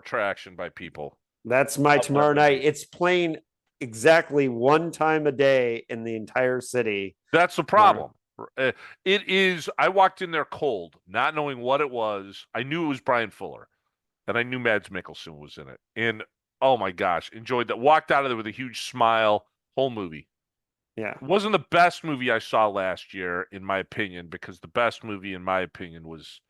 S2: traction by people.
S1: that's my
S2: Love that
S1: tomorrow night.
S2: movie.
S1: It's playing exactly one time a day in the entire city
S2: That's the
S1: tomorrow.
S2: problem. It is. I walked in there cold, not knowing what it was. I knew it was Brian Fuller, and I knew Mads Mikkelsen was in it. And oh my gosh, enjoyed that. Walked out of there with a huge smile. Whole movie.
S1: Yeah,
S2: It wasn't the best movie I saw last year, in my opinion, because the best movie, in my opinion, was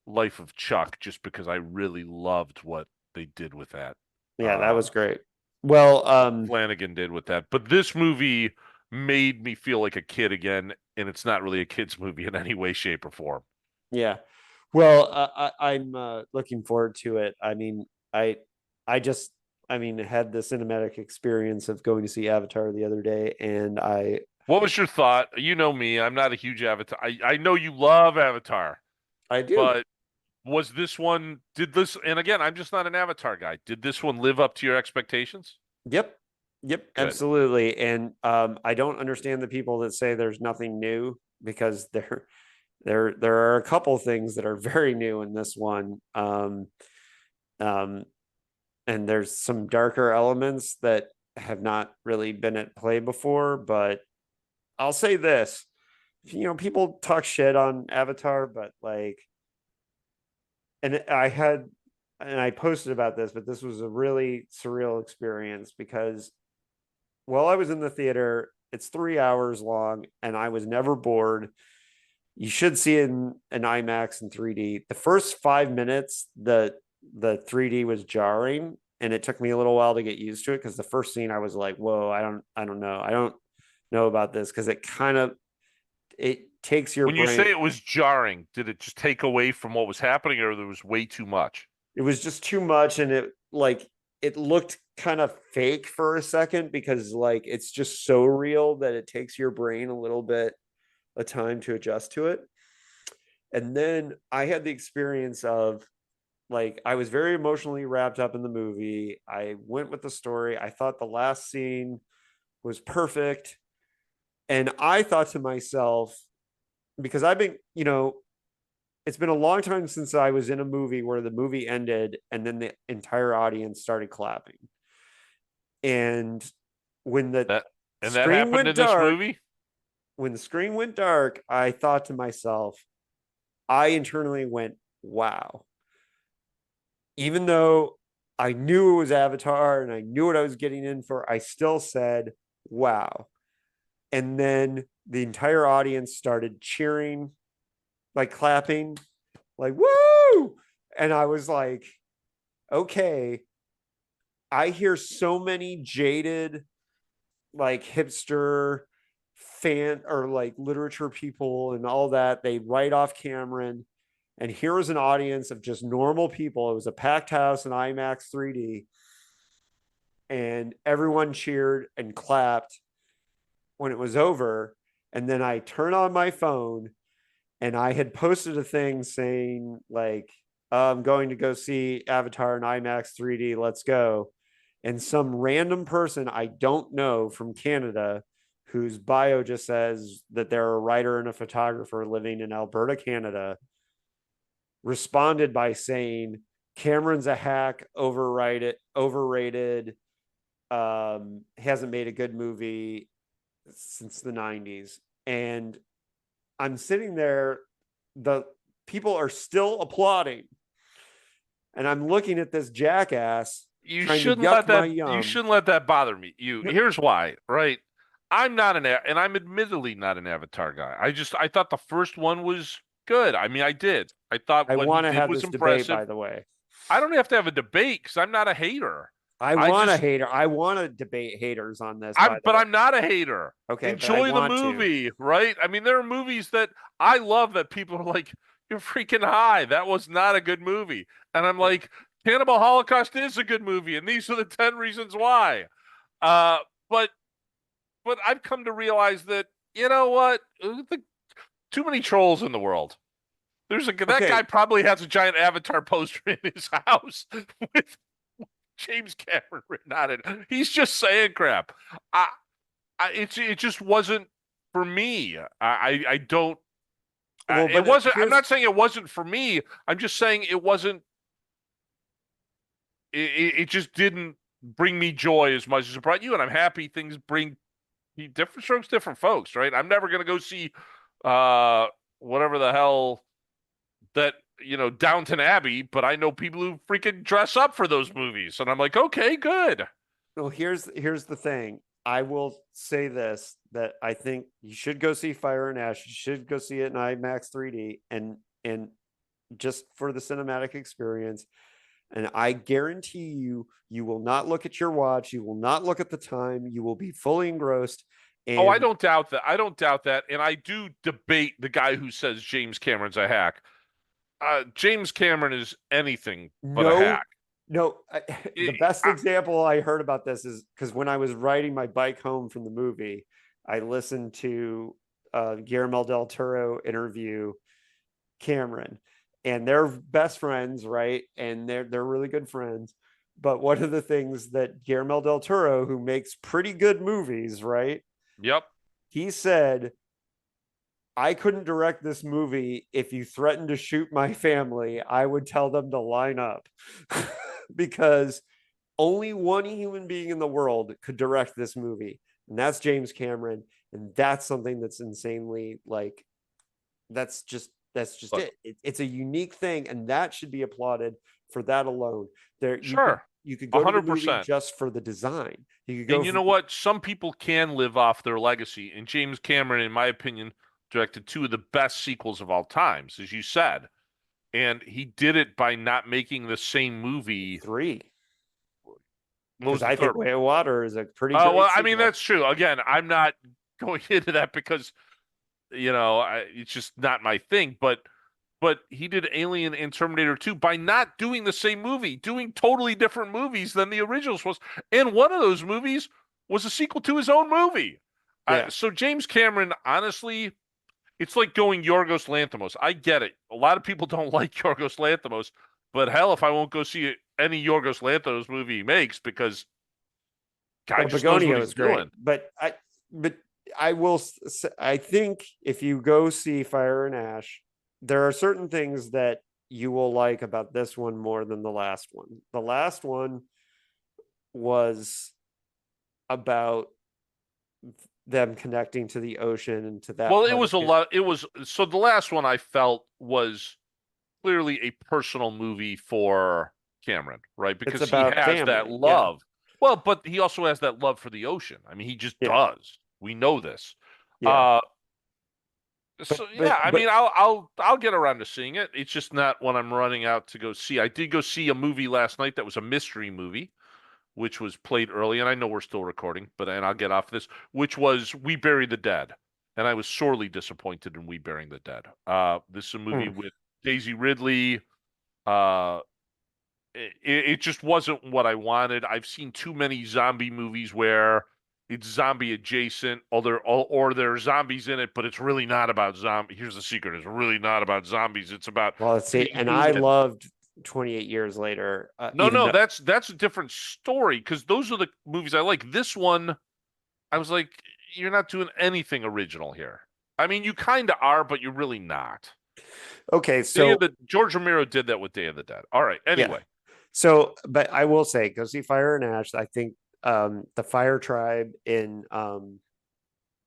S2: Life of Chuck, just because I really loved what they did with that.
S1: yeah, that
S2: Uh,
S1: was great. Well,
S2: what Flanagan did with that. But this movie made me feel like a kid again, and it's not really a kid's movie in any way, shape, or form.
S1: yeah. Well, I'm looking forward to it. I, I just, had the cinematic experience of going to see Avatar the other day, and
S2: What was your thought? You know me, I'm not a huge Avatar. I know you love Avatar,
S1: I do.
S2: but did this, and again, I'm just not an Avatar guy. Did this one live up to your expectations?
S1: Yep, yep,
S2: Good.
S1: absolutely. And I don't understand the people that say there's nothing new because there are a couple things that are very new in this one. Um, and there's some darker elements that have not really been at play before. But I'll say this: people talk shit on Avatar, but like, and I posted about this, but this was a really surreal experience because while I was in the theater, It's 3 hours long, and I was never bored. You should see it in an IMAX in 3D. The first 5 minutes, the 3D was jarring, and it took me a little while to get used to it because the first scene I was like, "Whoa, I don't know, I don't know about this," because it takes your
S2: When you
S1: brain.
S2: say it was jarring, did it just take away from what was happening, or there was way too much?
S1: It was just too much, and it looked kind of fake for a second because like it's just so real that it takes your brain a little bit of time to adjust to it. And then I had the experience of like I was very emotionally wrapped up in the movie. I went with the story. I thought the last scene was perfect. And I thought to myself, because I've been, it's been a long time since I was in a movie where the movie ended and then the entire audience started clapping. And when the
S2: That and that
S1: screen
S2: happened
S1: went
S2: in this
S1: dark,
S2: movie?
S1: I thought to myself, I internally went, wow. Even though I knew it was Avatar and I knew what I was getting in for, I still said, wow. And then the entire audience started cheering, like clapping, like, woo. And I was like, okay, I hear so many jaded, like hipster fan or like literature people and all that. They write off Cameron. And here was an audience of just normal people. It was a packed house in IMAX 3D. And everyone cheered and clapped when it was over. And then I turn on my phone and I had posted a thing saying, like, I'm going to go see Avatar in IMAX 3D. Let's go. And some random person I don't know from Canada, whose bio just says that they're a writer and a photographer living in Alberta, Canada, responded by saying, Cameron's a hack, overrated, hasn't made a good movie since the 90s. And I'm sitting there, the people are still applauding. And I'm looking at this jackass trying to yuck my
S2: You
S1: yum.
S2: shouldn't let that bother me. Here's why, right? And I'm admittedly not an Avatar guy. I thought the first one was good. I mean, I did. I thought
S1: I
S2: what he
S1: want to
S2: did
S1: have
S2: was
S1: this debate, by
S2: impressive.
S1: the way.
S2: I don't have to have a debate because I'm not a hater.
S1: I
S2: I
S1: want a
S2: just
S1: hater. I want to debate haters on this, by the way.
S2: I'm not a hater.
S1: Okay, but I
S2: Enjoy the
S1: want to.
S2: movie, right? I mean, there are movies that I love that people are like, "You're freaking high. That was not a good movie." And I'm like, "Cannibal Holocaust is a good movie, and these are the 10 reasons why." Uh, but I've come to realize that you know what? Too many trolls in the world. That guy
S1: Okay,
S2: probably has a giant Avatar poster in his house with James Cameron written on it. He's just saying crap. I, it just wasn't for me. I don't.
S1: well,
S2: It
S1: but
S2: wasn't. I'm
S1: here's
S2: not saying it wasn't for me. I'm just saying it wasn't. It just didn't bring me joy as much as it brought you. And I'm happy things bring different strokes, different folks. Right. I'm never gonna go see uh whatever the hell that Downton Abbey, but I know people who freaking dress up for those movies, and I'm like, okay, good.
S1: well, here's the thing. I will say this that I think you should go see Fire and Ash. You should go see it in IMAX 3D and just for the cinematic experience. And I guarantee you, you will not look at your watch. You will not look at the time. You will be fully engrossed.
S2: Oh, I
S1: And
S2: don't doubt that. I don't doubt that, and I do debate the guy who says James Cameron's a hack. James Cameron is anything but a
S1: no,
S2: hack.
S1: no, the
S2: I-
S1: best
S2: I-
S1: example I heard about this is because when I was riding my bike home from the movie, I listened to Guillermo del Toro interview Cameron, and they're best friends, right? And they're really good friends. But one of the things that Guillermo del Toro, who makes pretty good movies, right?
S2: yep.
S1: He said, I couldn't direct this movie. If you threatened to shoot my family, I would tell them to line up because only one human being in the world could direct this movie, and that's James Cameron. And that's something that's insanely like that's just
S2: Look,
S1: it's a unique thing, and that should be applauded for that alone. There you could
S2: sure.
S1: You could
S2: A
S1: go to the
S2: hundred
S1: movie
S2: percent.
S1: just for the design. You could
S2: And
S1: go
S2: you
S1: for,
S2: know what? Some people can live off their legacy. And James Cameron, in my opinion, directed two of the best sequels of all times, as you said. And he did it by not making the same movie.
S1: 3,
S2: What
S1: because
S2: was the
S1: I think
S2: third one?
S1: Way of Water is a pretty
S2: Oh, well,
S1: great
S2: I mean,
S1: sequel.
S2: that's true. Again, I'm not going into that because, it's just not my thing. But he did Alien and Terminator 2 by not doing the same movie, doing totally different movies than the originals was. And one of those movies was a sequel to his own movie.
S1: Yeah.
S2: So James Cameron, honestly, it's like going Yorgos Lanthimos. I get it. A lot of people don't like Yorgos Lanthimos, but hell, if I won't go see any Yorgos Lanthimos movie he makes because guy
S1: Well,
S2: just knows what
S1: Begonia
S2: he's
S1: is great,
S2: doing.
S1: but I will. I think if you go see Fire and Ash, there are certain things that you will like about this one more than the last one. The last one was about them connecting to the ocean and to that
S2: Well, it
S1: part
S2: was
S1: of
S2: a
S1: it.
S2: lot. It was so the last one I felt was clearly a personal movie for Cameron, right?
S1: It's
S2: Because he
S1: about
S2: has that
S1: family. Yeah.
S2: love. Well, but he also has that love for the ocean. I mean, he just
S1: Yeah.
S2: does. We know this.
S1: Yeah.
S2: Uh,
S1: But
S2: so yeah, I
S1: but
S2: mean, I'll get around to seeing it. It's just not what I'm running out to go see. I did go see a movie last night that was a mystery movie, which was played early, and I know we're still recording, and I'll get off this, which was We Bury the Dead. And I was sorely disappointed in We Burying the Dead. This is a movie
S1: mm,
S2: with Daisy Ridley. Uh, it just wasn't what I wanted. I've seen too many zombie movies where it's zombie adjacent, or there are zombies in it, but it's really not about zombie. Here's the secret: it's really not about zombies. It's about
S1: well, let's see.
S2: being
S1: And I
S2: human.
S1: loved 28 Years Later,
S2: No,
S1: even
S2: no,
S1: though
S2: that's a different story because those are the movies I like. This one, I was like, you're not doing anything original here. I mean, you kind of are, but you're really not.
S1: okay,
S2: Day of
S1: so
S2: the George Romero did that with Day of the Dead. All right.
S1: yeah.
S2: Anyway,
S1: So, but I will say, go see Fire and Ash. I think the Fire Tribe in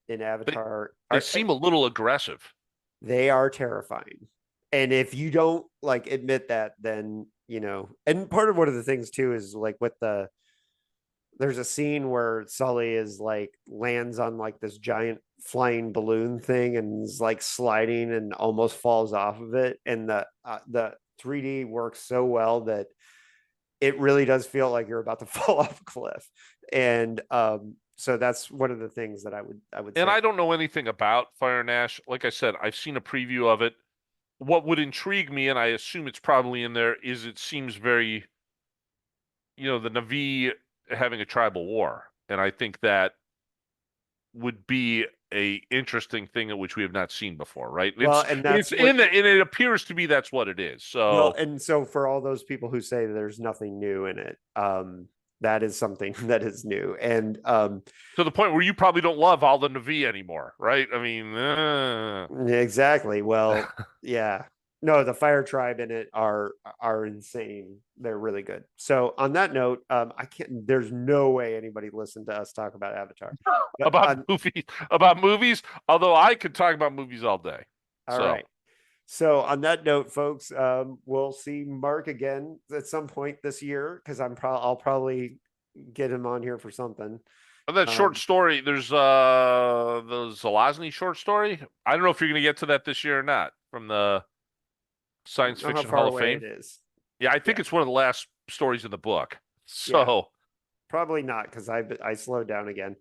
S2: they
S1: Avatar
S2: they
S1: are
S2: seem a little aggressive.
S1: they are terrifying. And if you don't like admit that, then and part of one of the things too is like with there's a scene where Sully is like lands on like this giant flying balloon thing and is like sliding and almost falls off of it. And the 3D works so well that it really does feel like you're about to fall off a cliff. And so that's one of the things that I would
S2: And
S1: say.
S2: I don't know anything about Fire and Ash. Like I said, I've seen a preview of it. What would intrigue me, and I assume it's probably in there, is it seems very, the Na'vi having a tribal war, and I think that would be a interesting thing in which we have not seen before, right?
S1: Well,
S2: It's
S1: and
S2: it's
S1: that's what
S2: in the, and it appears to be that's what it is.
S1: well,
S2: So
S1: and so for all those people who say there's nothing new in it, that is something that is new. And
S2: to the point where you probably don't love all the Na'vi anymore, right? I mean,
S1: exactly. Well, yeah. No, the Fire Tribe in it are insane. They're really good. So on that note, I can't. There's no way anybody listened to us talk about Avatar. But
S2: about movies. Although I could talk about movies all day.
S1: all
S2: So
S1: right. So on that note, folks, we'll see Mark again at some point this year because I'll probably get him on here for something.
S2: that short
S1: Um,
S2: story, there's the Zelazny short story. I don't know if you're gonna get to that this year or not from the
S1: I
S2: Science
S1: don't know how
S2: Fiction
S1: far
S2: Hall of
S1: away it
S2: Fame.
S1: is.
S2: Yeah, I think
S1: Yeah,
S2: it's one of the last stories in the book.
S1: yeah,
S2: So
S1: probably not because I slowed down again.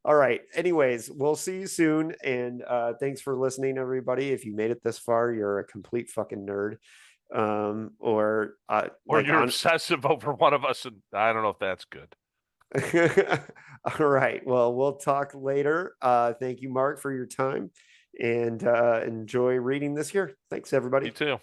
S1: All right. Anyways, we'll see you soon, and thanks for listening, everybody. If you made it this far, you're a complete fucking nerd. Or
S2: or
S1: like
S2: you're
S1: on.
S2: obsessive over one of us, and I don't know if that's good.
S1: All right. Well, we'll talk later. Thank you, Mark, for your time, and enjoy reading this here. Thanks,
S2: You
S1: everybody.
S2: too.